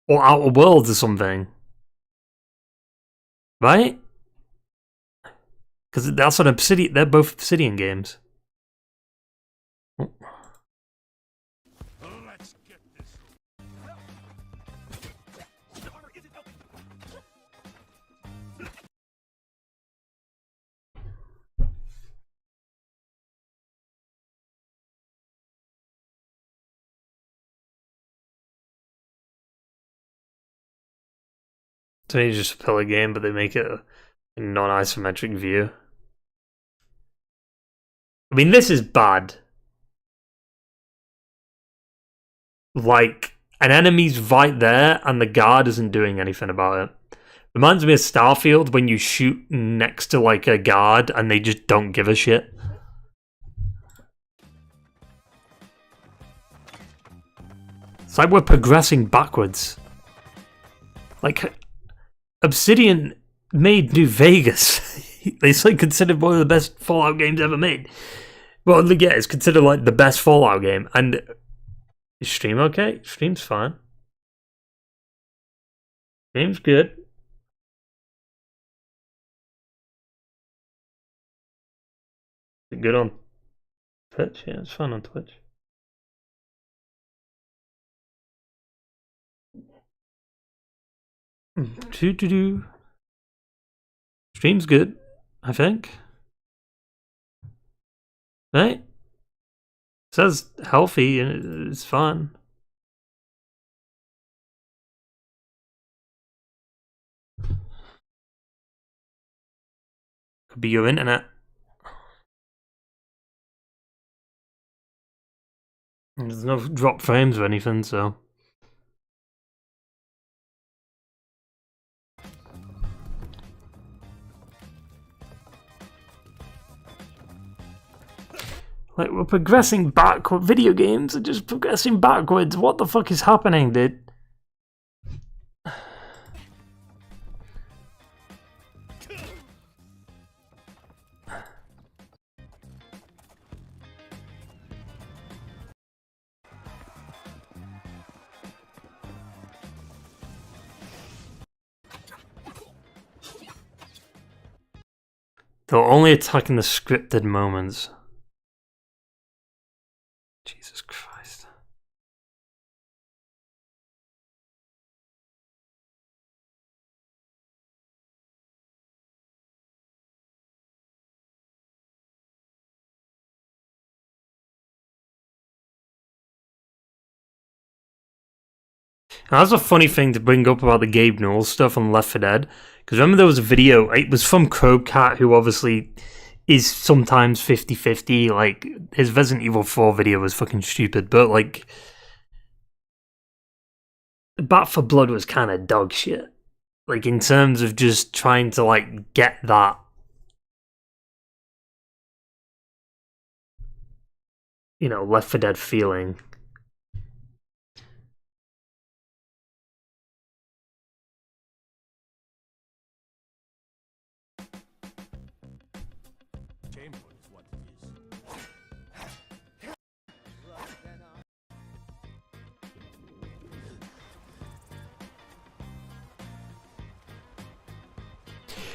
or Outer Worlds or something. Right? Because that's an Obsidian. They're both Obsidian games. Oh. Let's get this. So you just play a game, but they make it a non-isometric view. I mean, this is bad. Like, an enemy's right there, and the guard isn't doing anything about it. Reminds me of Starfield, when you shoot next to, like, a guard, and they just don't give a shit. It's like we're progressing backwards. Like, Obsidian made New Vegas. It's like considered one of the best Fallout games ever made. Well, yeah, it's considered like the best Fallout game. And is stream okay? Stream's fine. Stream's good. Is it good on Twitch? Yeah, it's fine on Twitch. Stream's good, I think. Right? It says healthy and it's fun. Could be your internet. There's no drop frames or anything, so. Like, we're progressing backward. Video games are just progressing backwards. What the fuck is happening, dude? They'll only attack in the scripted moments. Jesus Christ. Now, that's a funny thing to bring up about the Gabe Newell stuff on Left 4 Dead. Because remember there was a video, it was from Crobecat, who obviously is sometimes 50-50. Like, his Resident Evil 4 video was fucking stupid. But, like, Bat for Blood was kind of dog shit. Like, in terms of just trying to, like, get that. You know, Left 4 Dead feeling.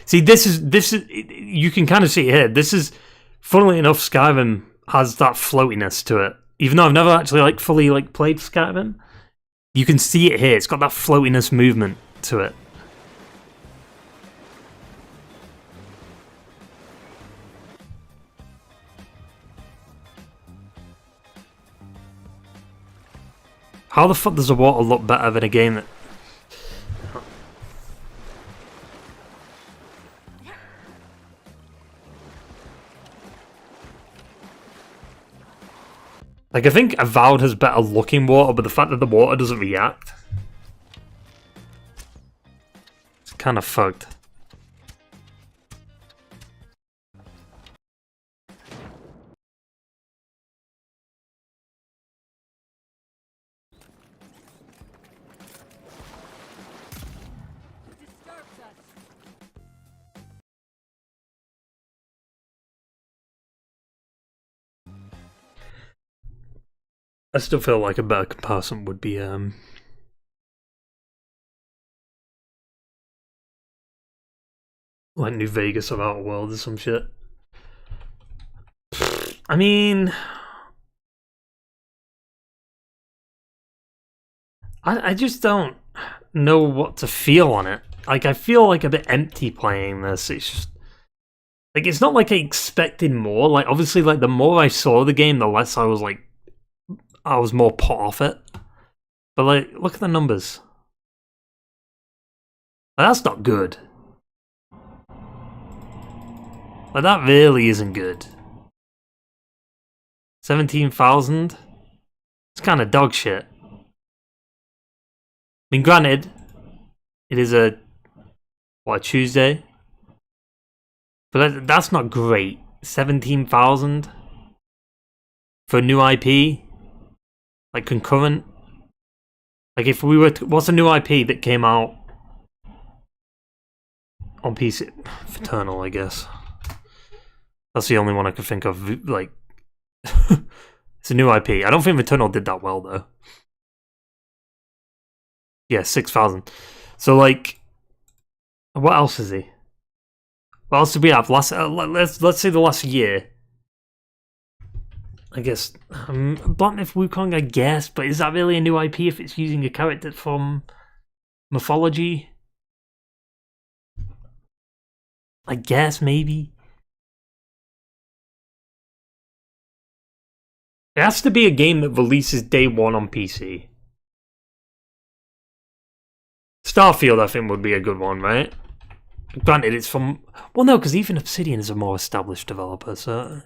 See, this is you can kind of see it here. This is, funnily enough, Skyrim has that floatiness to it. Even though I've never actually like fully like played Skyrim, you can see it here. It's got that floatiness movement to it. How the fuck does the water look better than a game that... Like, I think Avowed has better looking water, but the fact that the water doesn't react, it's kind of fucked. I still feel like a better comparison would be like New Vegas or Outer Worlds or some shit. I mean, I just don't know what to feel on it. Like, I feel like a bit empty playing this. It's just like, it's not like I expected more. Like, obviously, like, the more I saw the game, the less I was like, I was more put off it. But like, look at the numbers. Like, that's not good. Like, that really isn't good. 17,000? It's kind of dog shit. I mean, granted, it is a Tuesday? But that's not great. 17,000 for a new IP? Like, concurrent? Like, if we were to, what's a new IP that came out on PC? Eternal, I guess. That's the only one I could think of. Like, it's a new IP. I don't think Eternal did that well, though. Yeah, 6,000. So, like, what else is he? What else did we have? Let's say the last year. I guess Black Myth Wukong, I guess, but is that really a new IP if it's using a character from mythology? I guess maybe. It has to be a game that releases day one on PC. Starfield, I think, would be a good one, right? Granted, it's from... Well, no, because even Obsidian is a more established developer, so...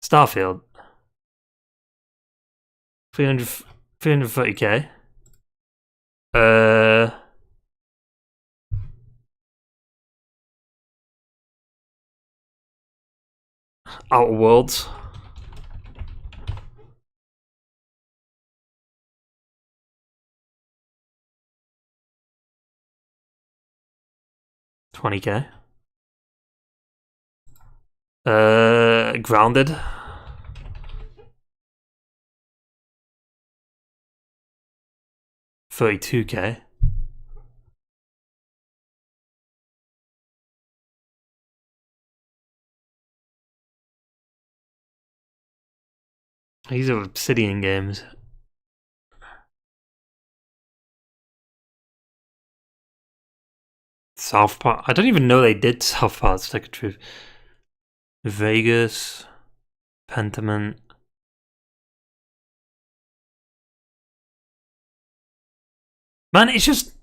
Starfield. 330k. Outer Worlds. $20k. Grounded. $32k. These are Obsidian games. South Park. I don't even know they did South Park, Stick of Truth. Vegas. Pentiment. Man, it's just...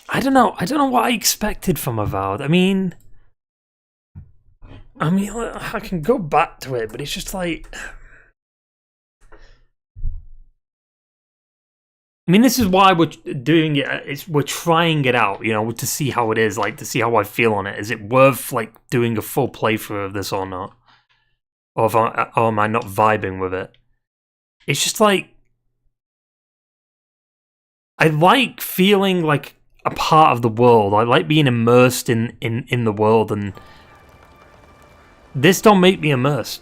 I don't know what I expected from Avowed. I mean, I can go back to it, but it's just like... I mean, this is why we're doing it. We're trying it out, you know, to see how it is, like, to see how I feel on it. Is it worth, like, doing a full playthrough of this or not? Or am I not vibing with it? It's just like... I like feeling like a part of the world. I like being immersed in the world, and this don't make me immersed.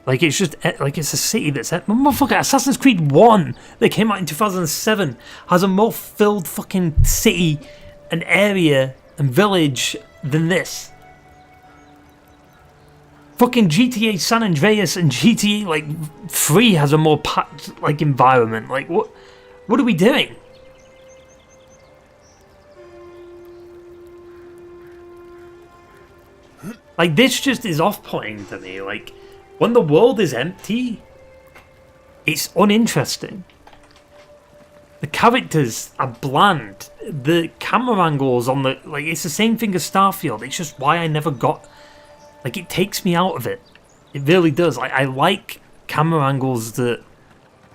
Like, it's just, like, it's a city that's... Motherfucker, Assassin's Creed 1, that came out in 2007, has a more filled fucking city and area and village than this. Fucking GTA San Andreas and GTA, like, 3 has a more packed, like, environment. Like, what are we doing? Like, this just is off-putting to me. Like, when the world is empty, it's uninteresting. The characters are bland. The camera angles on the... Like, it's the same thing as Starfield. It's just why I never got... Like, it takes me out of it. It really does. I like camera angles that...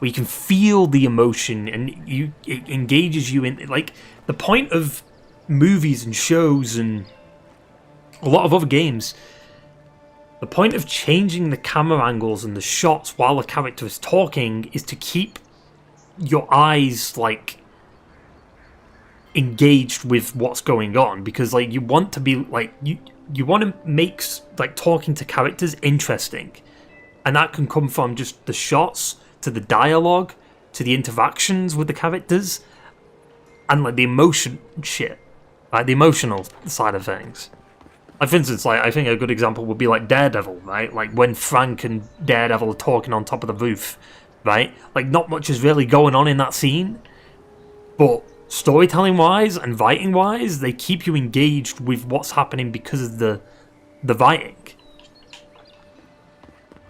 where you can feel the emotion and it engages you in... Like, the point of movies and shows and a lot of other games... The point of changing the camera angles and the shots while a character is talking is to keep your eyes, like, engaged with what's going on. Because, like, you want to be, like, you want to make, like, talking to characters interesting. And that can come from just the shots, to the dialogue, to the interactions with the characters, and, like, the emotion shit. Like, the emotional side of things. Like, for instance, like, I think a good example would be, like, Daredevil, right? Like, when Frank and Daredevil are talking on top of the roof, right? Like, not much is really going on in that scene, but storytelling-wise and writing-wise, they keep you engaged with what's happening because of the writing.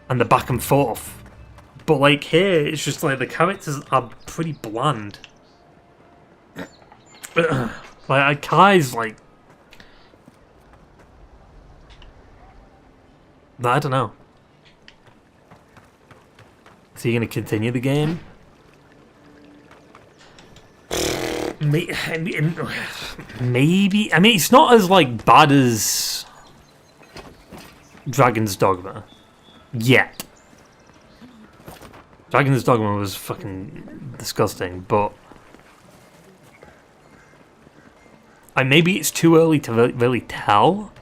And the back and forth. But, like, here, it's just, like, the characters are pretty bland. Like, Kai's, like... I don't know. Is he going to continue the game? Maybe. I mean, it's not as, like, bad as Dragon's Dogma. Yet. Dragon's Dogma was fucking disgusting, but... maybe it's too early to really tell.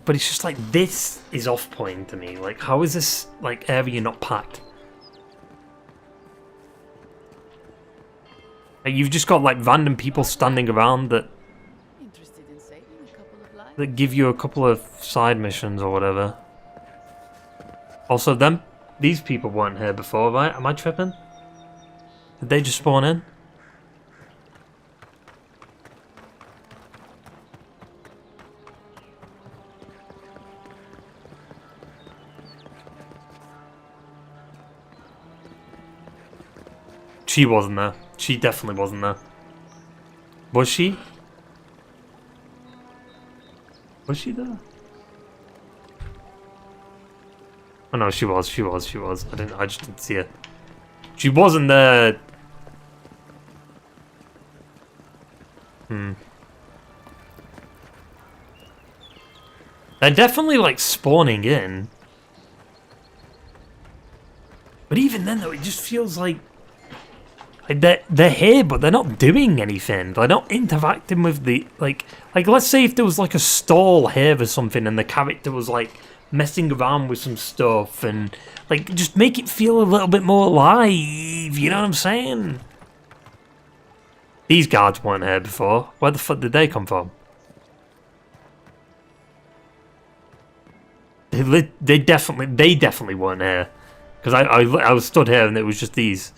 But it's just like, this is off-putting to me. Like, how is this, like, area not packed? Like, you've just got, like, random people standing around that give you a couple of side missions or whatever. Also, these people weren't here before, right? Am I tripping? Did they just spawn in? She wasn't there. She definitely wasn't there. Was she? Was she there? Oh no, she was. I just didn't see her. She wasn't there. They're definitely, like, spawning in. But even then, though, it just feels like they're here, but they're not doing anything. They're not interacting with the, like let's say if there was, like, a stall here or something and the character was, like, messing around with some stuff and, like, just make it feel a little bit more alive, you know what I'm saying? These guards weren't here before. Where the fuck did they come from? They definitely weren't here. Because I was stood here and it was just these.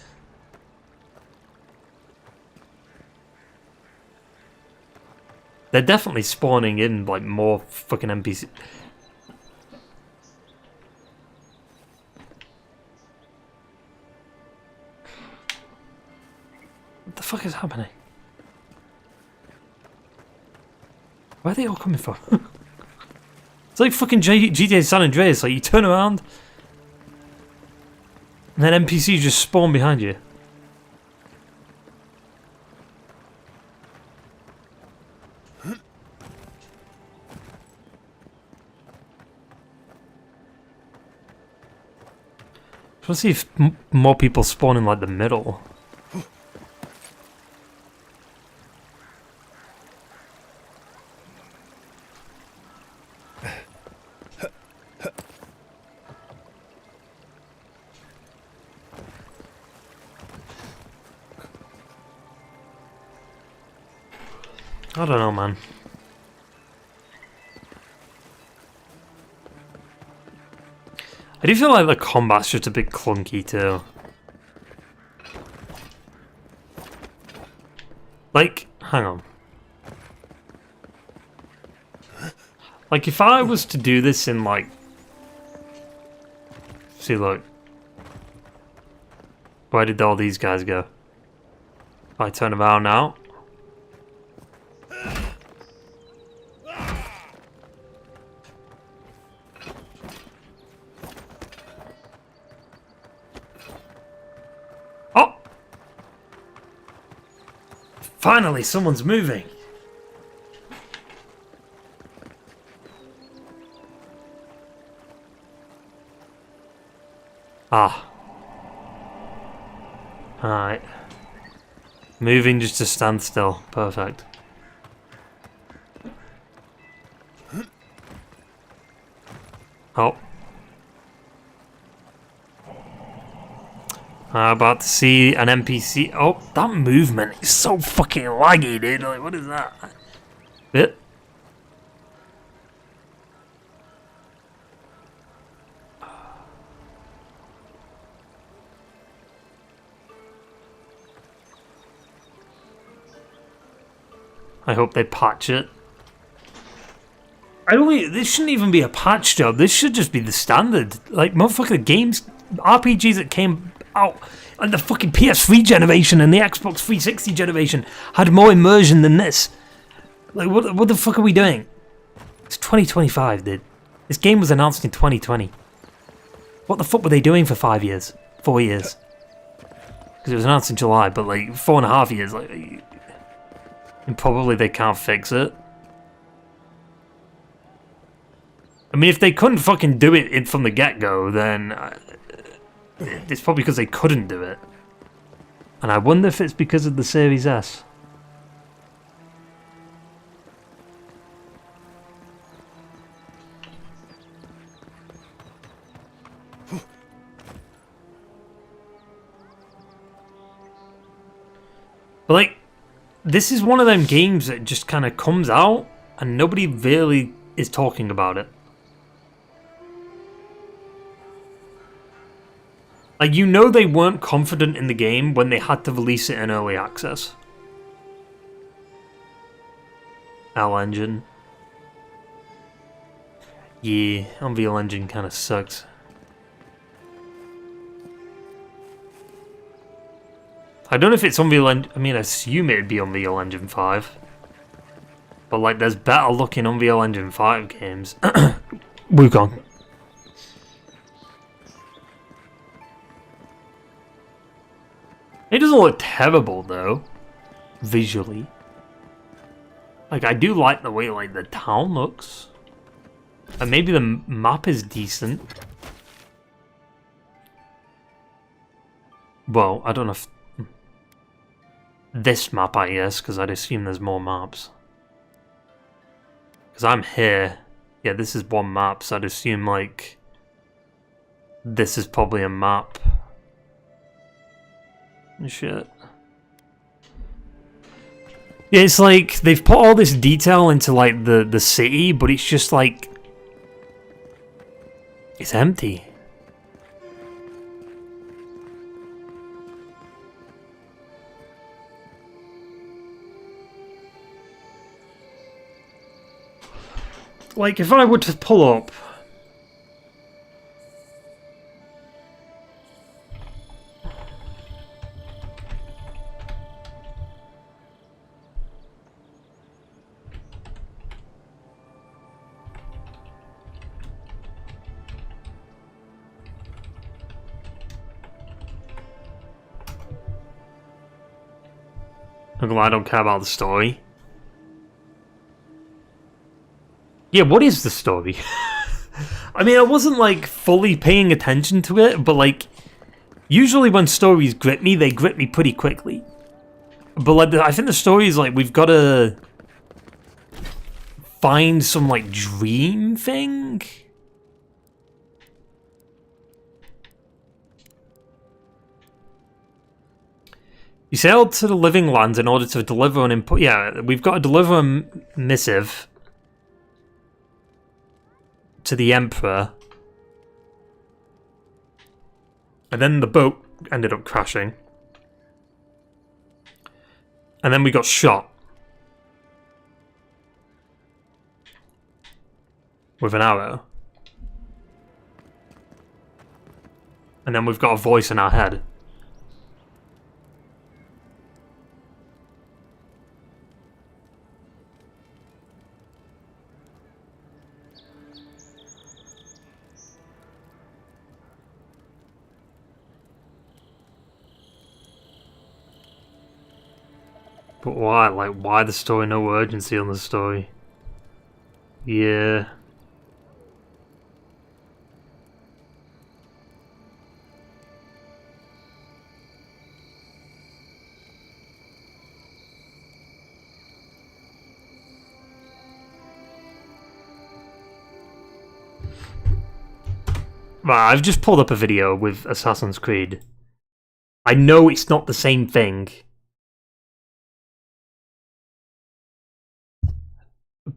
They're definitely spawning in like more fucking NPCs. What the fuck is happening? Where are they all coming from? It's like fucking GTA San Andreas. Like you turn around, and then NPCs just spawn behind you. Let's see if more people spawn in like the middle. I don't know, man. I do feel like the combat's just a bit clunky too. Like, hang on. Like, if I was to do this in like... See, look. Where did all these guys go? If I turn around now... Finally, someone's moving. Ah. Alright. Moving just to stand still. Perfect. Oh. I'm about to see an NPC. Oh, that movement is so fucking laggy, dude. Like, what is that? Bit. I hope they patch it. This shouldn't even be a patch job. This should just be the standard. Like, motherfucker, games, RPGs that came out and the fucking PS3 generation and the Xbox 360 generation had more immersion than this. Like, what the fuck are we doing? It's 2025, dude. This game was announced in 2020. What the fuck were they doing for 5 years? 4 years? Because it was announced in July, but like 4.5 years. Like, and probably they can't fix it. I mean, if they couldn't fucking do it from the get-go, then it's probably because they couldn't do it. And I wonder if it's because of the Series S. But like, this is one of them games that just kind of comes out and nobody really is talking about it. Like, you know they weren't confident in the game when they had to release it in early access. Unreal Engine. Yeah, Unreal Engine kind of sucks. I don't know if it's Unreal Engine... I mean, I assume it'd be Unreal Engine 5. But, like, there's better looking Unreal Engine 5 games. Wukong. It doesn't look terrible, though. Visually. Like, I do like the way, like, the town looks. And maybe the map is decent. Well, I don't know if... This map, I guess, because I'd assume there's more maps. Because I'm here. Yeah, this is one map, so I'd assume, like... This is probably a map. Shit. Yeah, it's like they've put all this detail into like the city, but it's just like It's empty. Like, if I were to pull up... I don't care about the story. Yeah, what is the story? I mean, I wasn't, like, fully paying attention to it, but, like, usually when stories grip me, they grip me pretty quickly. But, like, I think the story is, like, we've got to find some, like, dream thing? You sailed to the Living Lands in order to deliver an input. Yeah, we've got to deliver a missive to the Emperor. And then the boat ended up crashing. And then we got shot. With an arrow. And then we've got a voice in our head. But why? Like, why the story? No urgency on the story. Yeah. Right, I've just pulled up a video with Assassin's Creed. I know it's not the same thing.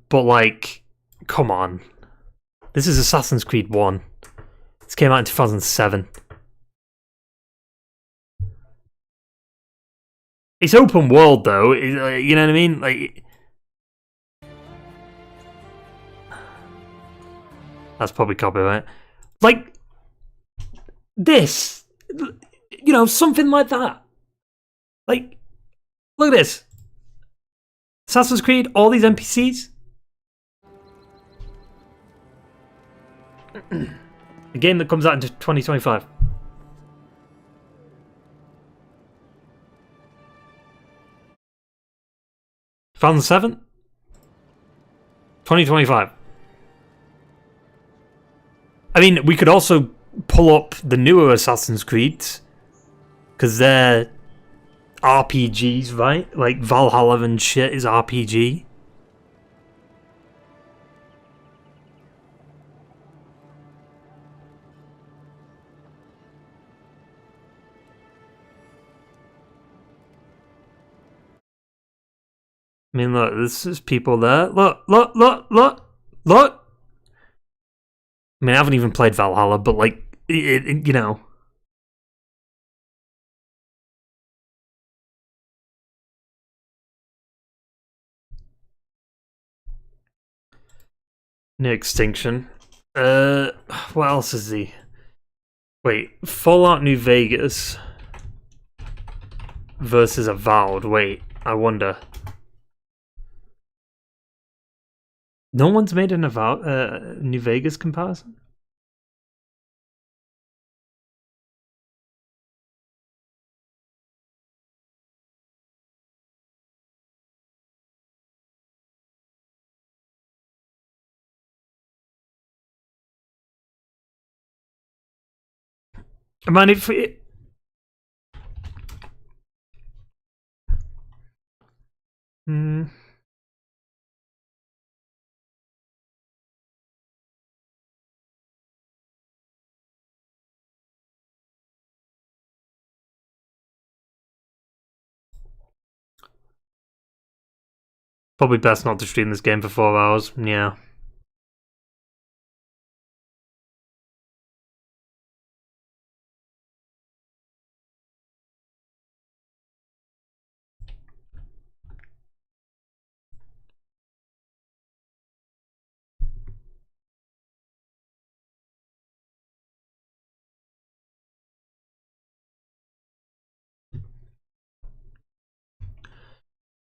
But, like, come on. This is Assassin's Creed 1. This came out in 2007. It's open world, though. You know what I mean? Like, that's probably copyright. Like, this. You know, something like that. Like, look at this. Assassin's Creed, all these NPCs. A game that comes out in 2025. Found the 7th? 2025. I mean, we could also pull up the newer Assassin's Creeds. Because they're RPGs, right? Like Valhalla and shit is RPG. I mean, look, this is people there. Look, look, look, look, look. I mean, I haven't even played Valhalla, but like, you know. Near extinction. What else is he? Wait, Fallout New Vegas versus Avowed. Wait, I wonder. No one's made an Avowed New Vegas comparison? I mean, if it... Probably best not to stream this game for 4 hours. Yeah.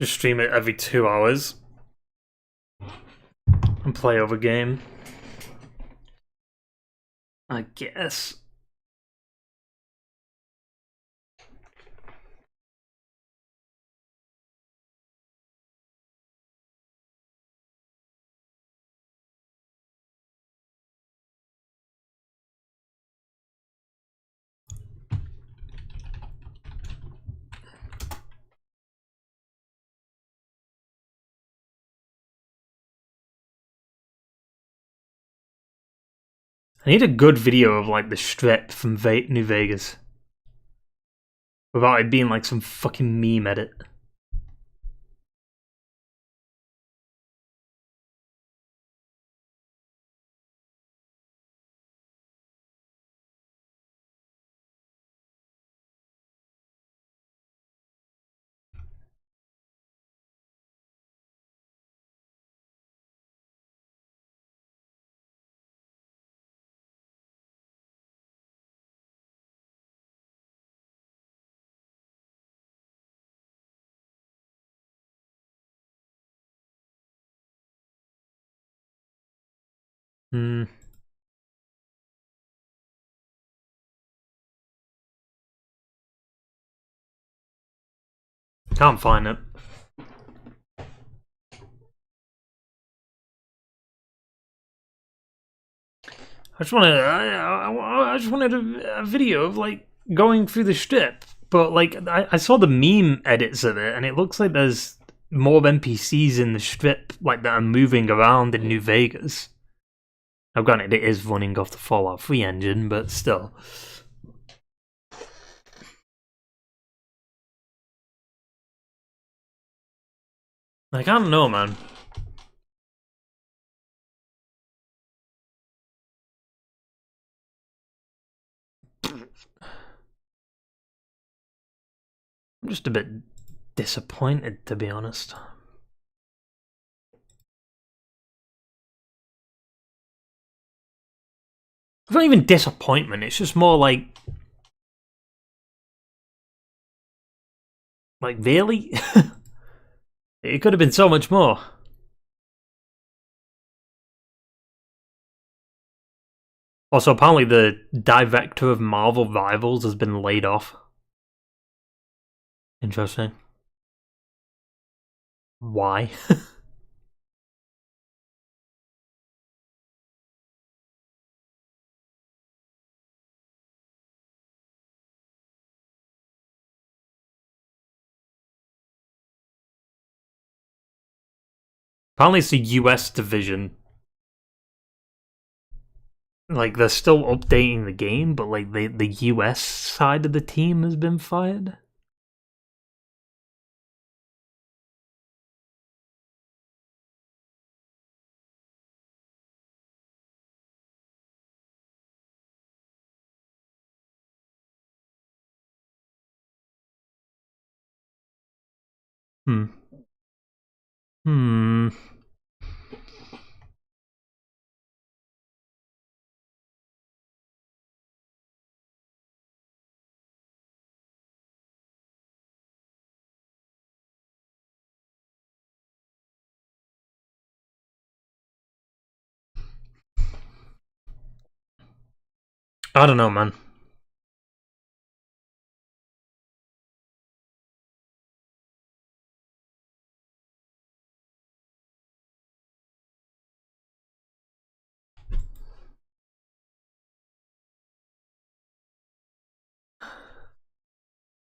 Just stream it every 2 hours and play over game, I guess. I need a good video of like the strip from New Vegas without it being like some fucking meme edit. Can't find it. I just wanted a video of like going through the strip, but like I saw the meme edits of it, and it looks like there's more NPCs in the strip like that are moving around in New Vegas. Now, granted, it is running off the Fallout 3 engine, but still. Like, I don't know, man. I'm just a bit disappointed, to be honest. It's not even disappointment, it's just more like really? It could have been so much more. Also, apparently the director of Marvel Rivals has been laid off. Interesting. Why? Apparently it's the US division. Like, they're still updating the game, but like the US side of the team has been fired. I don't know, man.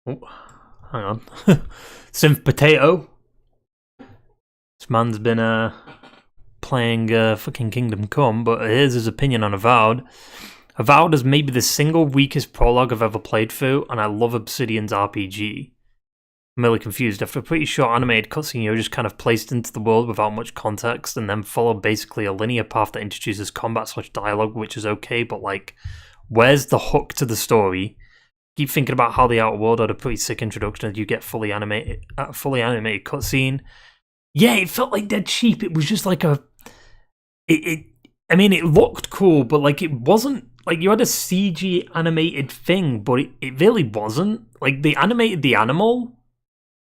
Oh, hang on. Synth Potato. This man's been playing fucking Kingdom Come, but here's his opinion on Avowed. Avowed is maybe the single weakest prologue I've ever played through, and I love Obsidian's RPG. I'm really confused. After a pretty short animated cutscene, you're just kind of placed into the world without much context, and then follow basically a linear path that introduces combat/dialogue, which is okay, but like, where's the hook to the story? Keep thinking about how the Outer World had a pretty sick introduction as you get fully animated cutscene. Yeah, it felt like dead cheap. It was just like I mean, it looked cool, but like it wasn't. Like, you had a CG animated thing, but it really wasn't. Like, they animated the animal,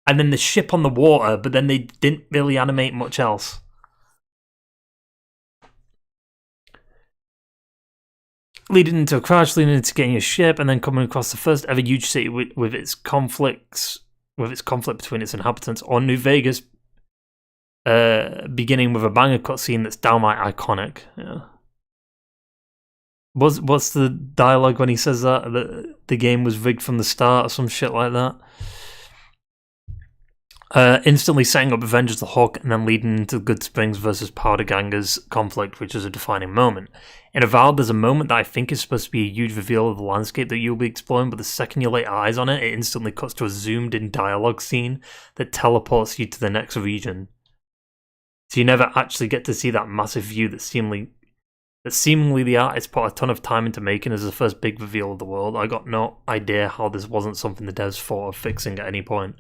and then the ship on the water, but then they didn't really animate much else. Leading into a crash, leading into getting a ship, and then coming across the first ever huge city with its conflict between its inhabitants, or New Vegas, beginning with a banger cutscene that's downright iconic. Yeah. What's the dialogue when he says that the game was rigged from the start or some shit like that? Instantly setting up Avengers the Hawk and then leading into Good Springs versus Powder Gangers conflict, which is a defining moment. In Avowed, there's a moment that I think is supposed to be a huge reveal of the landscape that you'll be exploring, but the second you lay eyes on it, it instantly cuts to a zoomed-in dialogue scene that teleports you to the next region. So you never actually get to see that massive view that seemingly the artist put a ton of time into making as the first big reveal of the world. I got no idea how this wasn't something the devs thought of fixing at any point.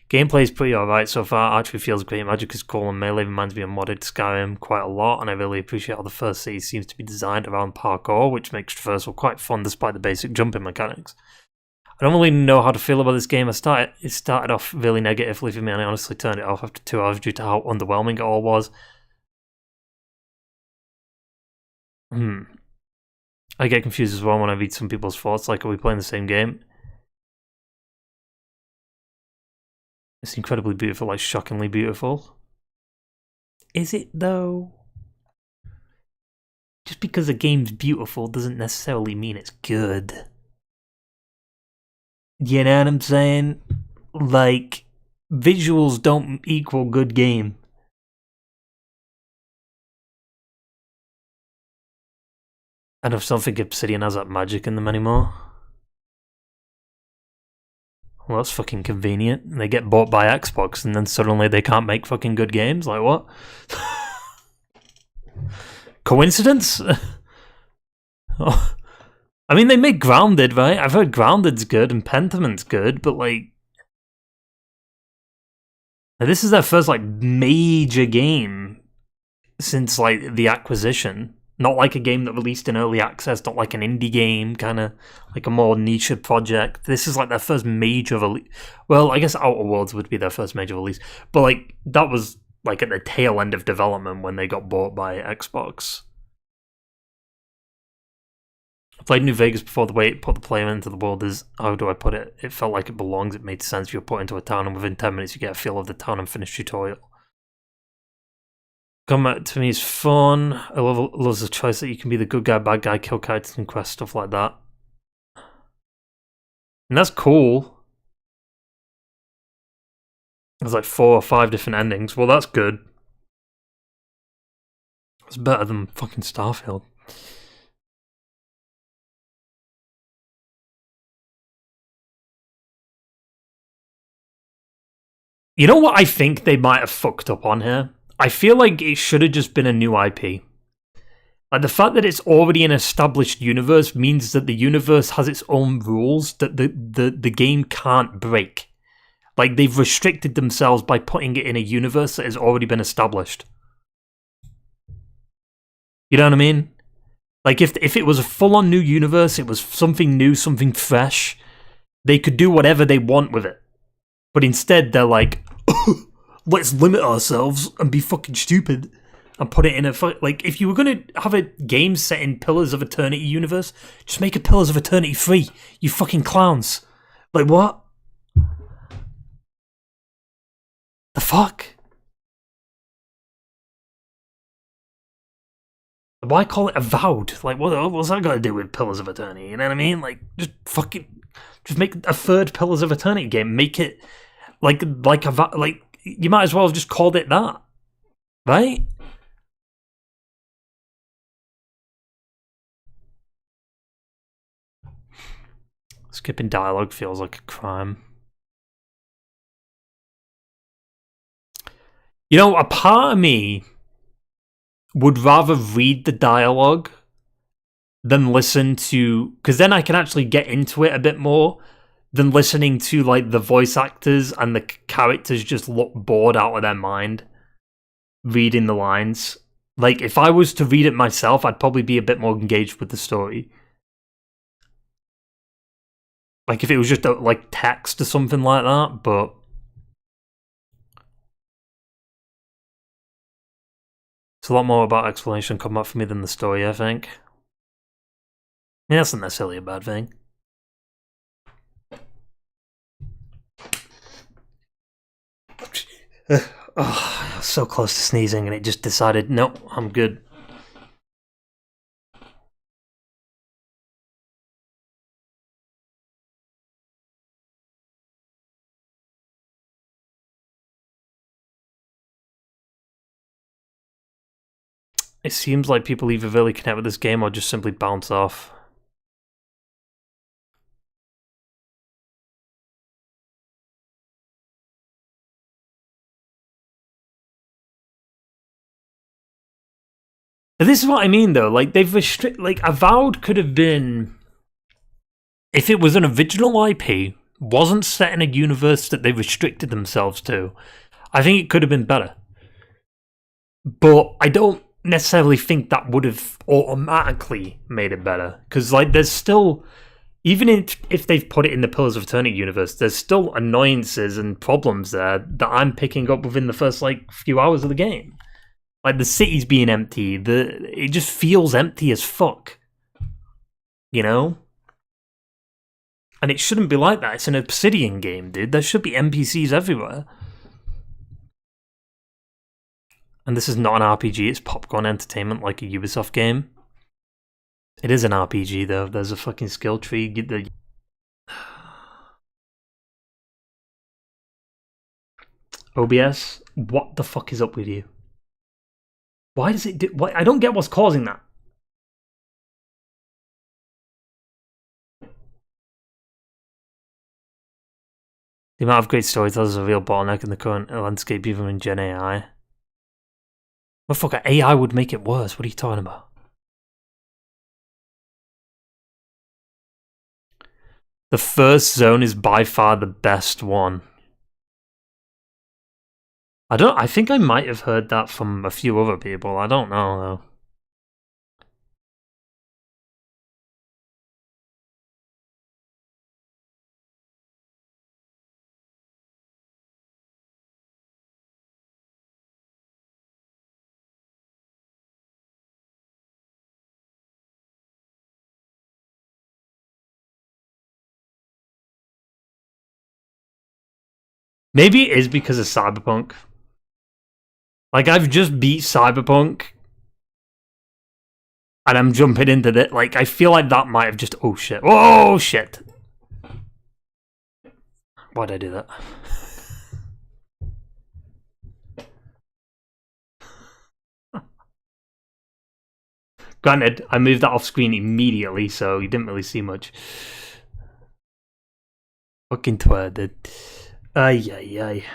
Gameplay is pretty alright so far, archery feels great, magic is cool, and melee reminds me of modded Skyrim quite a lot, and I really appreciate how the first city seems to be designed around parkour, which makes traversal quite fun despite the basic jumping mechanics. I don't really know how to feel about this game. It started off really negatively for me, and I honestly turned it off after 2 hours due to how underwhelming it all was. I get confused as well when I read some people's thoughts, like, are we playing the same game? It's incredibly beautiful, like shockingly beautiful. Is it though? Just because a game's beautiful doesn't necessarily mean it's good. You know what I'm saying? Like, visuals don't equal good game. I just don't think Obsidian has that magic in them anymore. Well, that's fucking convenient. They get bought by Xbox and then suddenly they can't make fucking good games? Like, what? Coincidence? Oh. I mean, they make Grounded, right? I've heard Grounded's good and Pentament's good, but like... This is their first, like, major game since, like, the acquisition. Not like a game that released in early access, not like an indie game, kind of like a more niche project. This is like their first major release. Well, I guess Outer Worlds would be their first major release. But like that was like at the tail end of development when they got bought by Xbox. I played New Vegas before. The way it put the player into the world is, how do I put it? It felt like it belongs. It made sense. You're put into a town and within 10 minutes you get a feel of the town and finish tutorial. Combat to me is fun. I love the choice that you can be the good guy, bad guy, kill characters and quest, stuff like that. And that's cool. There's like 4 or 5 different endings. Well, that's good. It's better than fucking Starfield. You know what I think they might have fucked up on here? I feel like it should have just been a new IP. Like, the fact that it's already an established universe means that the universe has its own rules that the game can't break. Like, they've restricted themselves by putting it in a universe that has already been established. You know what I mean? Like, if it was a full-on new universe, it was something new, something fresh, they could do whatever they want with it. But instead, they're like, let's limit ourselves and be fucking stupid and put it in a... Like, if you were going to have a game set in Pillars of Eternity universe, just make a Pillars of Eternity 3, you fucking clowns. Like, what? The fuck? Why call it Avowed? Like, what's that got to do with Pillars of Eternity? You know what I mean? Like, just make a third Pillars of Eternity game. Make it like you might as well have just called it that, right? Skipping dialogue feels like a crime. You know, a part of me would rather read the dialogue than listen to, because then I can actually get into it a bit more than listening to like the voice actors and the characters just look bored out of their mind reading the lines. Like, if I was to read it myself, I'd probably be a bit more engaged with the story. Like, if it was just like text or something like that, but It's a lot more about exploration combat for me than the story, I think. Yeah, that's not necessarily a bad thing. Oh, I was so close to sneezing and it just decided, nope, I'm good. It seems like people either really connect with this game or just simply bounce off. This is what I mean, though. Like, they've like, Avowed could have been, if it was an original IP, wasn't set in a universe that they restricted themselves to, I think it could have been better. But I don't necessarily think that would have automatically made it better. Because, like, there's still, even if they've put it in the Pillars of Eternity universe, there's still annoyances and problems there that I'm picking up within the first, like, few hours of the game. Like, the city's being empty, it just feels empty as fuck. You know? And it shouldn't be like that. It's an Obsidian game, dude. There should be NPCs everywhere. And this is not an RPG, it's popcorn entertainment like a Ubisoft game. It is an RPG, though. There's a fucking skill tree. OBS, what the fuck is up with you? Why does it do... Why? I don't get what's causing that. The amount of great storytellers is a real bottleneck in the current landscape, even in Gen AI. Motherfucker, AI would make it worse. What are you talking about? The first zone is by far the best one. I think I might have heard that from a few other people. I don't know, though. Maybe it is because of Cyberpunk. Like, I've just beat Cyberpunk. And I'm jumping into that. Like, I feel like that might have just... Oh, shit. Oh, shit. Why'd I do that? Granted, I moved that off screen immediately, so you didn't really see much. Fucking twat, dude. Ay, ay, ay.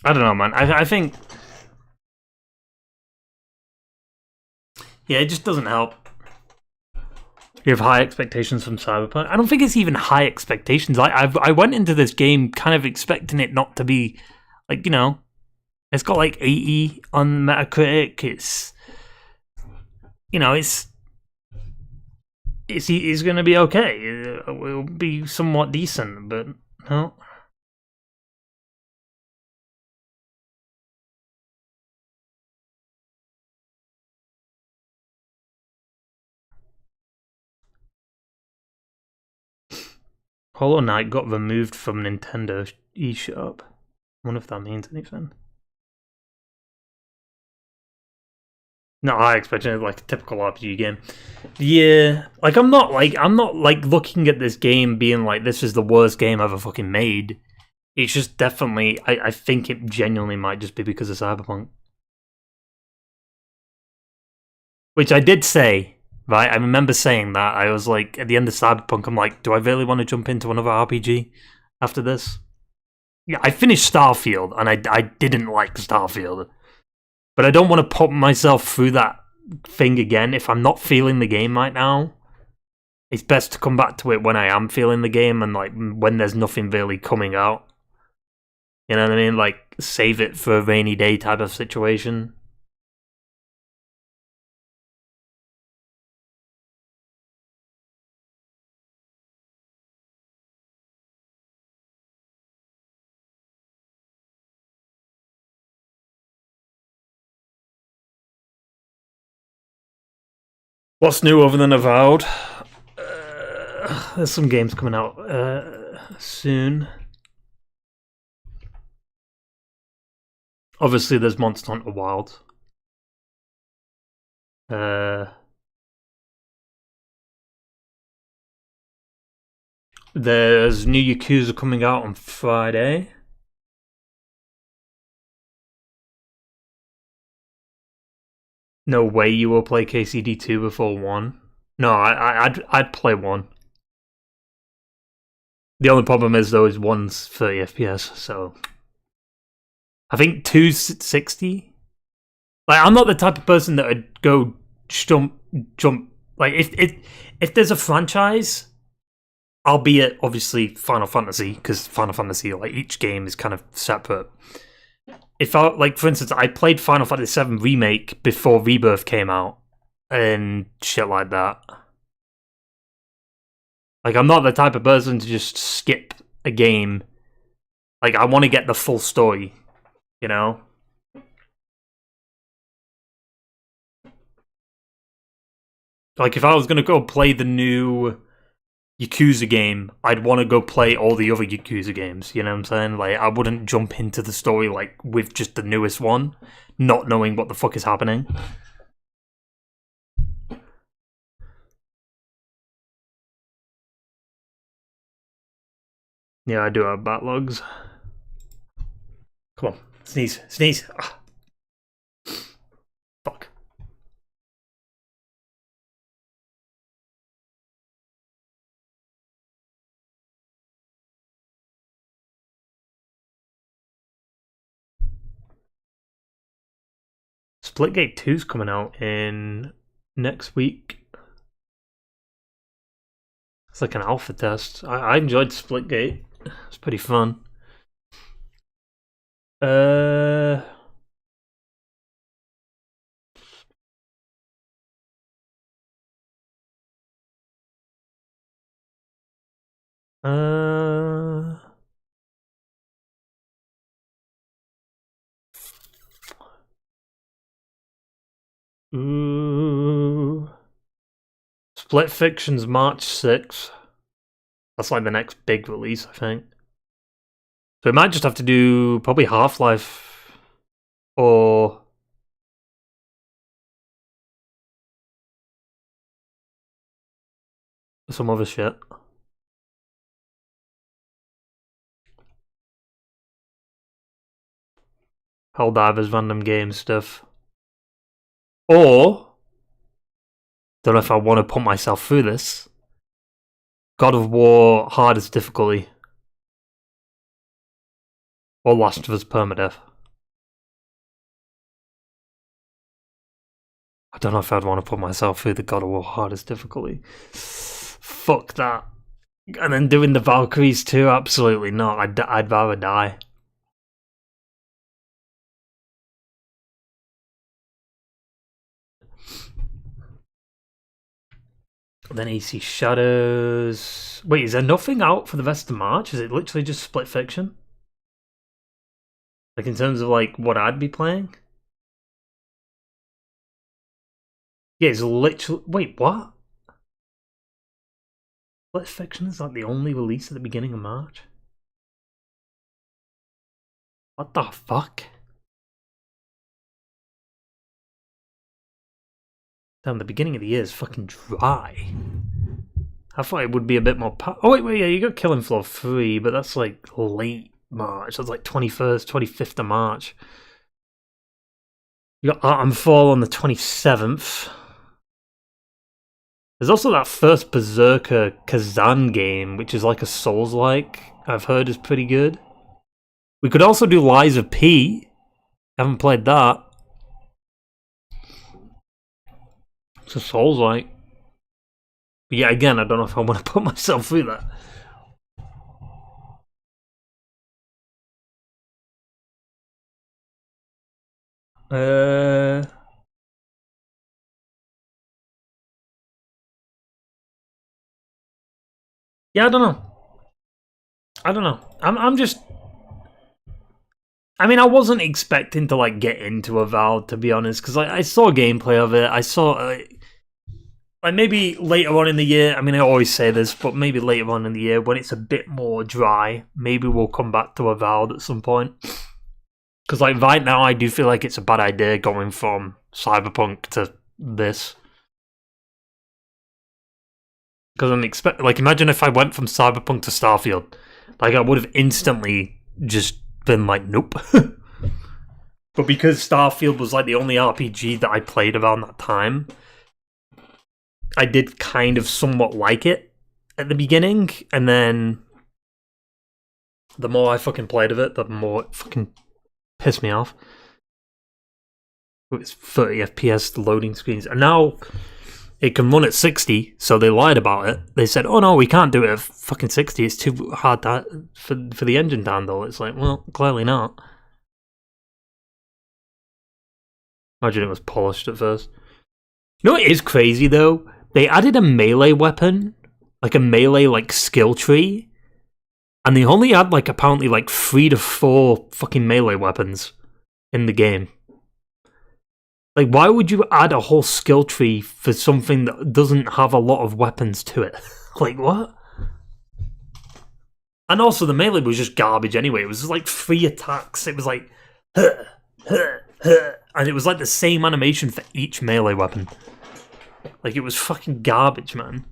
I don't know, man. I think... Yeah, it just doesn't help. You have high expectations from Cyberpunk. I don't think it's even high expectations. I went into this game kind of expecting it not to be... Like, you know... It's got like 80 on Metacritic. It's... You know, it's going to be okay. It will be somewhat decent, but no. Hollow Knight got removed from Nintendo eShop. I wonder if that means anything. No, I expected it like a typical RPG game. Yeah, like I'm not like looking at this game being like this is the worst game ever fucking made. It's just definitely I think it genuinely might just be because of Cyberpunk. Which I did say, right? I remember saying that. I was like at the end of Cyberpunk, I'm like, do I really want to jump into another RPG after this? Yeah, I finished Starfield and I didn't like Starfield. But I don't want to put myself through that thing again if I'm not feeling the game right now. It's best to come back to it when I am feeling the game and like when there's nothing really coming out. You know what I mean? Like save it for a rainy day type of situation. What's new other than Avowed? There's some games coming out soon. Obviously, there's Monster Hunter Wild. There's new Yakuza coming out on Friday. No way you will play KCD2 before 1. No, I'd play 1. The only problem is though is 1's 30 FPS, so I think 2's 60. Like, I'm not the type of person that would go jump. Like, if there's a franchise, albeit obviously Final Fantasy, because Final Fantasy, like, each game is kind of separate. If I, like, for instance, I played Final Fantasy VII Remake before Rebirth came out and shit like that. Like, I'm not the type of person to just skip a game. Like, I want to get the full story, you know? Like, if I was going to go play the new Yakuza game, I'd want to go play all the other Yakuza games, you know what I'm saying? Like, I wouldn't jump into the story, like, with just the newest one, not knowing what the fuck is happening. Yeah, I do have backlogs. Come on, sneeze, sneeze. Ah. Fuck. Splitgate 2's coming out in next week. It's like an alpha test. I enjoyed Splitgate. It's pretty fun. Ooh. Split Fiction's March 6th. That's like the next big release, I think. So we might just have to do probably Half-Life or some other shit. Helldivers random game stuff. Or, don't know if I want to put myself through this. God of War hardest difficulty. Or Last of Us permadeath. I don't know if I'd want to put myself through the God of War hardest difficulty. Fuck that. And then doing the Valkyries too? Absolutely not. I'd rather die. Then AC Shadows. Wait, is there nothing out for the rest of March? Is it literally just Split Fiction? Like, in terms of, like, what I'd be playing? Yeah, it's literally... Wait, what? Split Fiction is, like, the only release at the beginning of March? What the fuck? Damn, the beginning of the year is fucking dry. I thought it would be a bit more... Oh, wait, yeah, you got Killing Floor 3, but that's, like, late March. That's, like, 21st, 25th of March. You got Art and Fall on the 27th. There's also that first Berserker Kazan game, which is like a Souls-like. I've heard is pretty good. We could also do Lies of P. Haven't played that. It's a Souls-like. But yeah, again, I don't know if I want to put myself through that. Yeah, I don't know. I'm just... I mean, I wasn't expecting to, like, get into Avowed, to be honest, because I saw gameplay of it. I saw... Like maybe later on in the year, I mean, I always say this, but maybe later on in the year when it's a bit more dry, maybe we'll come back to Avowed at some point. Because like right now, I do feel like it's a bad idea going from Cyberpunk to this. Because I'm like, imagine if I went from Cyberpunk to Starfield. Like, I would have instantly just been like, nope. But because Starfield was like the only RPG that I played around that time, I did kind of somewhat like it at the beginning, and then the more I fucking played of it, the more it fucking pissed me off. It's 30 FPS loading screens, and now it can run at 60, so they lied about it. They said, oh no, we can't do it at fucking 60, it's too hard for the engine to handle. It's like, well, clearly not. Imagine it was polished at first. You know what is crazy though? They added a melee weapon, like a melee like skill tree, and they only had like apparently like 3 to 4 fucking melee weapons in the game. Like, why would you add a whole skill tree for something that doesn't have a lot of weapons to it? Like, what? And also, the melee was just garbage anyway. It was just like 3 attacks. It was like, huh, huh, huh. And it was like the same animation for each melee weapon. Like, it was fucking garbage, man.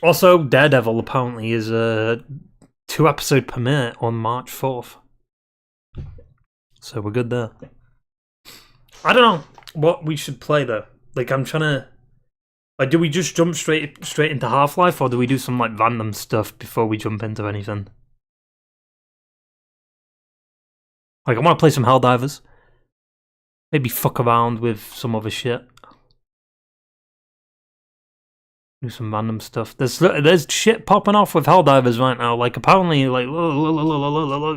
Also, Daredevil apparently is a 2-episode premiere on March 4th. So we're good there. I don't know what we should play though. Like, I'm trying to... Like, do we just jump straight into Half-Life, or do we do some like random stuff before we jump into anything? Like, I want to play some Helldivers. Maybe fuck around with some other shit. Do some random stuff. There's shit popping off with Helldivers right now. Like, apparently, like, look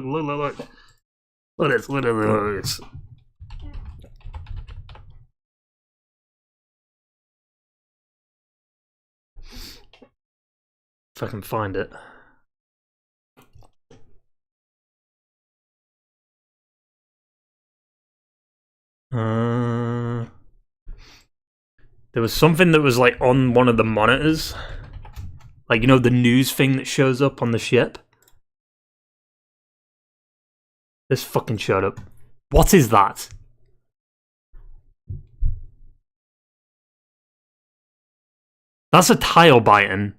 at this. If I can find it. There was something that was like on one of the monitors. Like, you know, the news thing that shows up on the ship? This fucking showed up. What is that? That's a tile biting.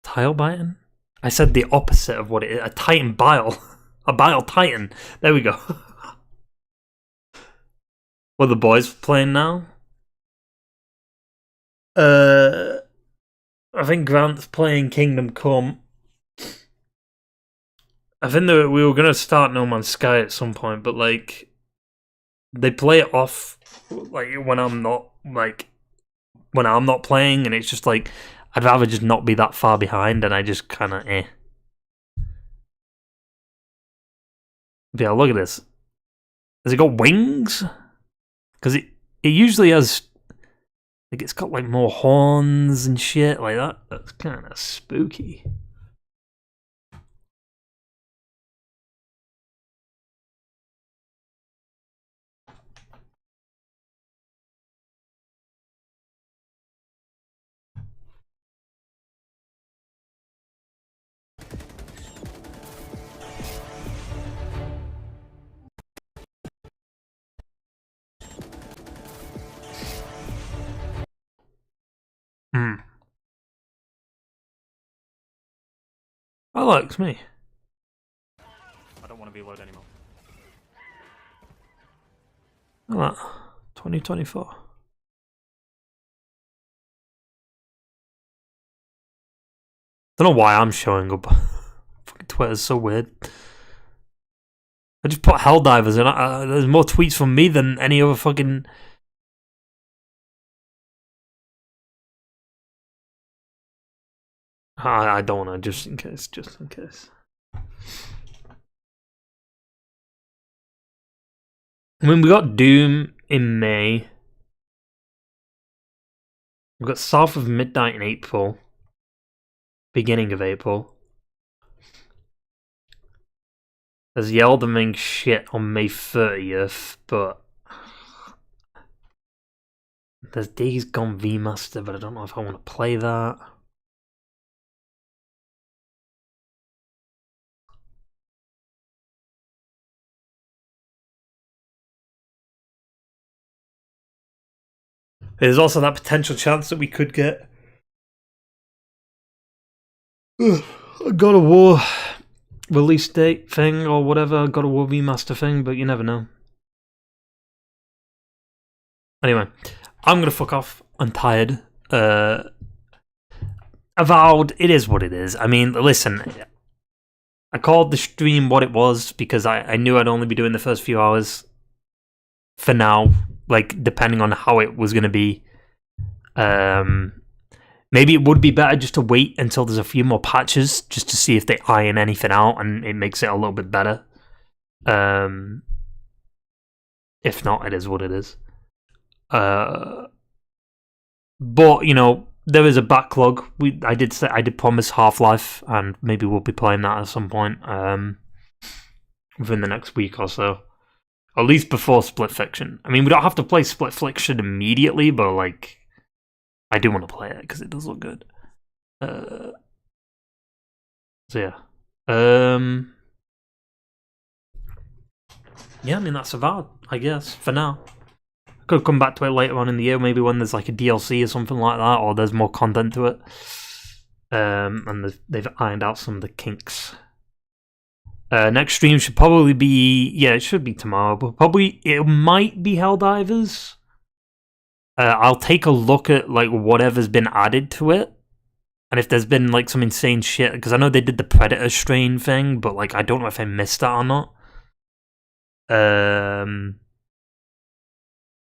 Tile biting? I said the opposite of what it is. A titan bile. A bile titan. There we go. What are the boys playing now? I think Grant's playing Kingdom Come. I think that we were gonna start No Man's Sky at some point, but like they play it off like when I'm not playing, and it's just like I'd rather just not be that far behind, and I just kind of But yeah, look at this. Has it got wings? Because it usually has, like, it's got like more horns and shit like that. That's kind of spooky. That likes me. I don't want to be loaded anymore. Look at that. 2024. Don't know why I'm showing up. Fucking Twitter's so weird. I just put Helldivers and there's more tweets from me than any other fucking... I don't want to, just in case. I mean, we got Doom in May. We've got South of Midnight in April. Beginning of April. There's the Elden Ring shit on May 30th, but... There's Days Gone V-Master, but I don't know if I want to play that. There's also that potential chance that we could get a God of War release date thing or whatever, God of War remaster thing, but you never know. Anyway, I'm gonna fuck off. I'm tired. Avowed, it is what it is. I mean, listen, I called the stream what it was because I knew I'd only be doing the first few hours for now, like, depending on how it was gonna be. Maybe it would be better just to wait until there's a few more patches, just to see if they iron anything out and it makes it a little bit better. If not, it is what it is. But, you know, there is a backlog. I did promise Half-Life, and maybe we'll be playing that at some point within the next week or so. At least before Split Fiction. I mean, we don't have to play Split Fiction immediately, but, like, I do want to play it because it does look good. So yeah. Yeah, I mean, that's Avowed, I guess, for now. Could come back to it later on in the year, maybe when there's like a DLC or something like that, or there's more content to it. And they've ironed out some of the kinks. Next stream should probably be... Yeah, it should be tomorrow, but probably... It might be Helldivers. I'll take a look at like whatever's been added to it, and if there's been like some insane shit, because I know they did the Predator strain thing, but like I don't know if I missed that or not.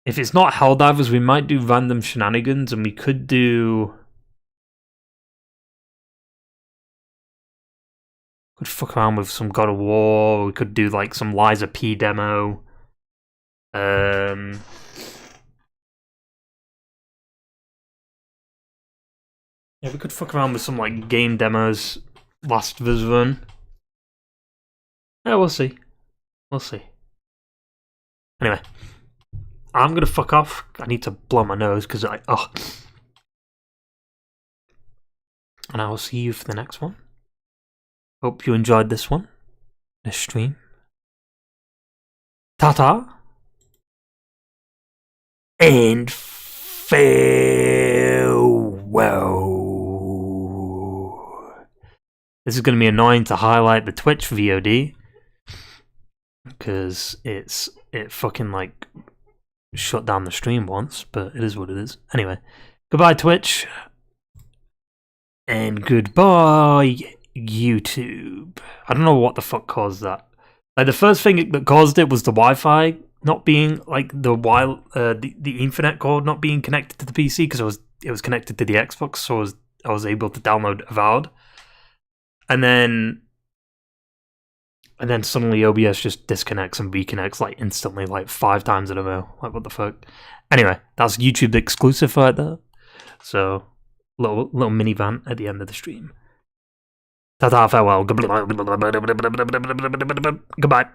If it's not Helldivers, we might do Random Shenanigans, and we could do... Could fuck around with some God of War. We could do like some Liza P demo. Yeah, we could fuck around with some like game demos, Last of Us run. Yeah, we'll see. We'll see. Anyway, I'm gonna fuck off. I need to blow my nose because and I will see you for the next one. Hope you enjoyed this one, this stream. Ta-ta. And farewell. This is going to be annoying to highlight the Twitch VOD because it fucking like shut down the stream once, but it is what it is. Anyway, goodbye Twitch and goodbye YouTube. I don't know what the fuck caused that. Like the first thing that caused it was the Wi-Fi not being like the Ethernet cord not being connected to the PC because it was connected to the Xbox, so I was able to download Avowed. And then suddenly OBS just disconnects and reconnects like instantly, like 5 times in a row. Like what the fuck? Anyway, that's YouTube exclusive right there. So little mini rant at the end of the stream. Ta-ta, farewell. Goodbye.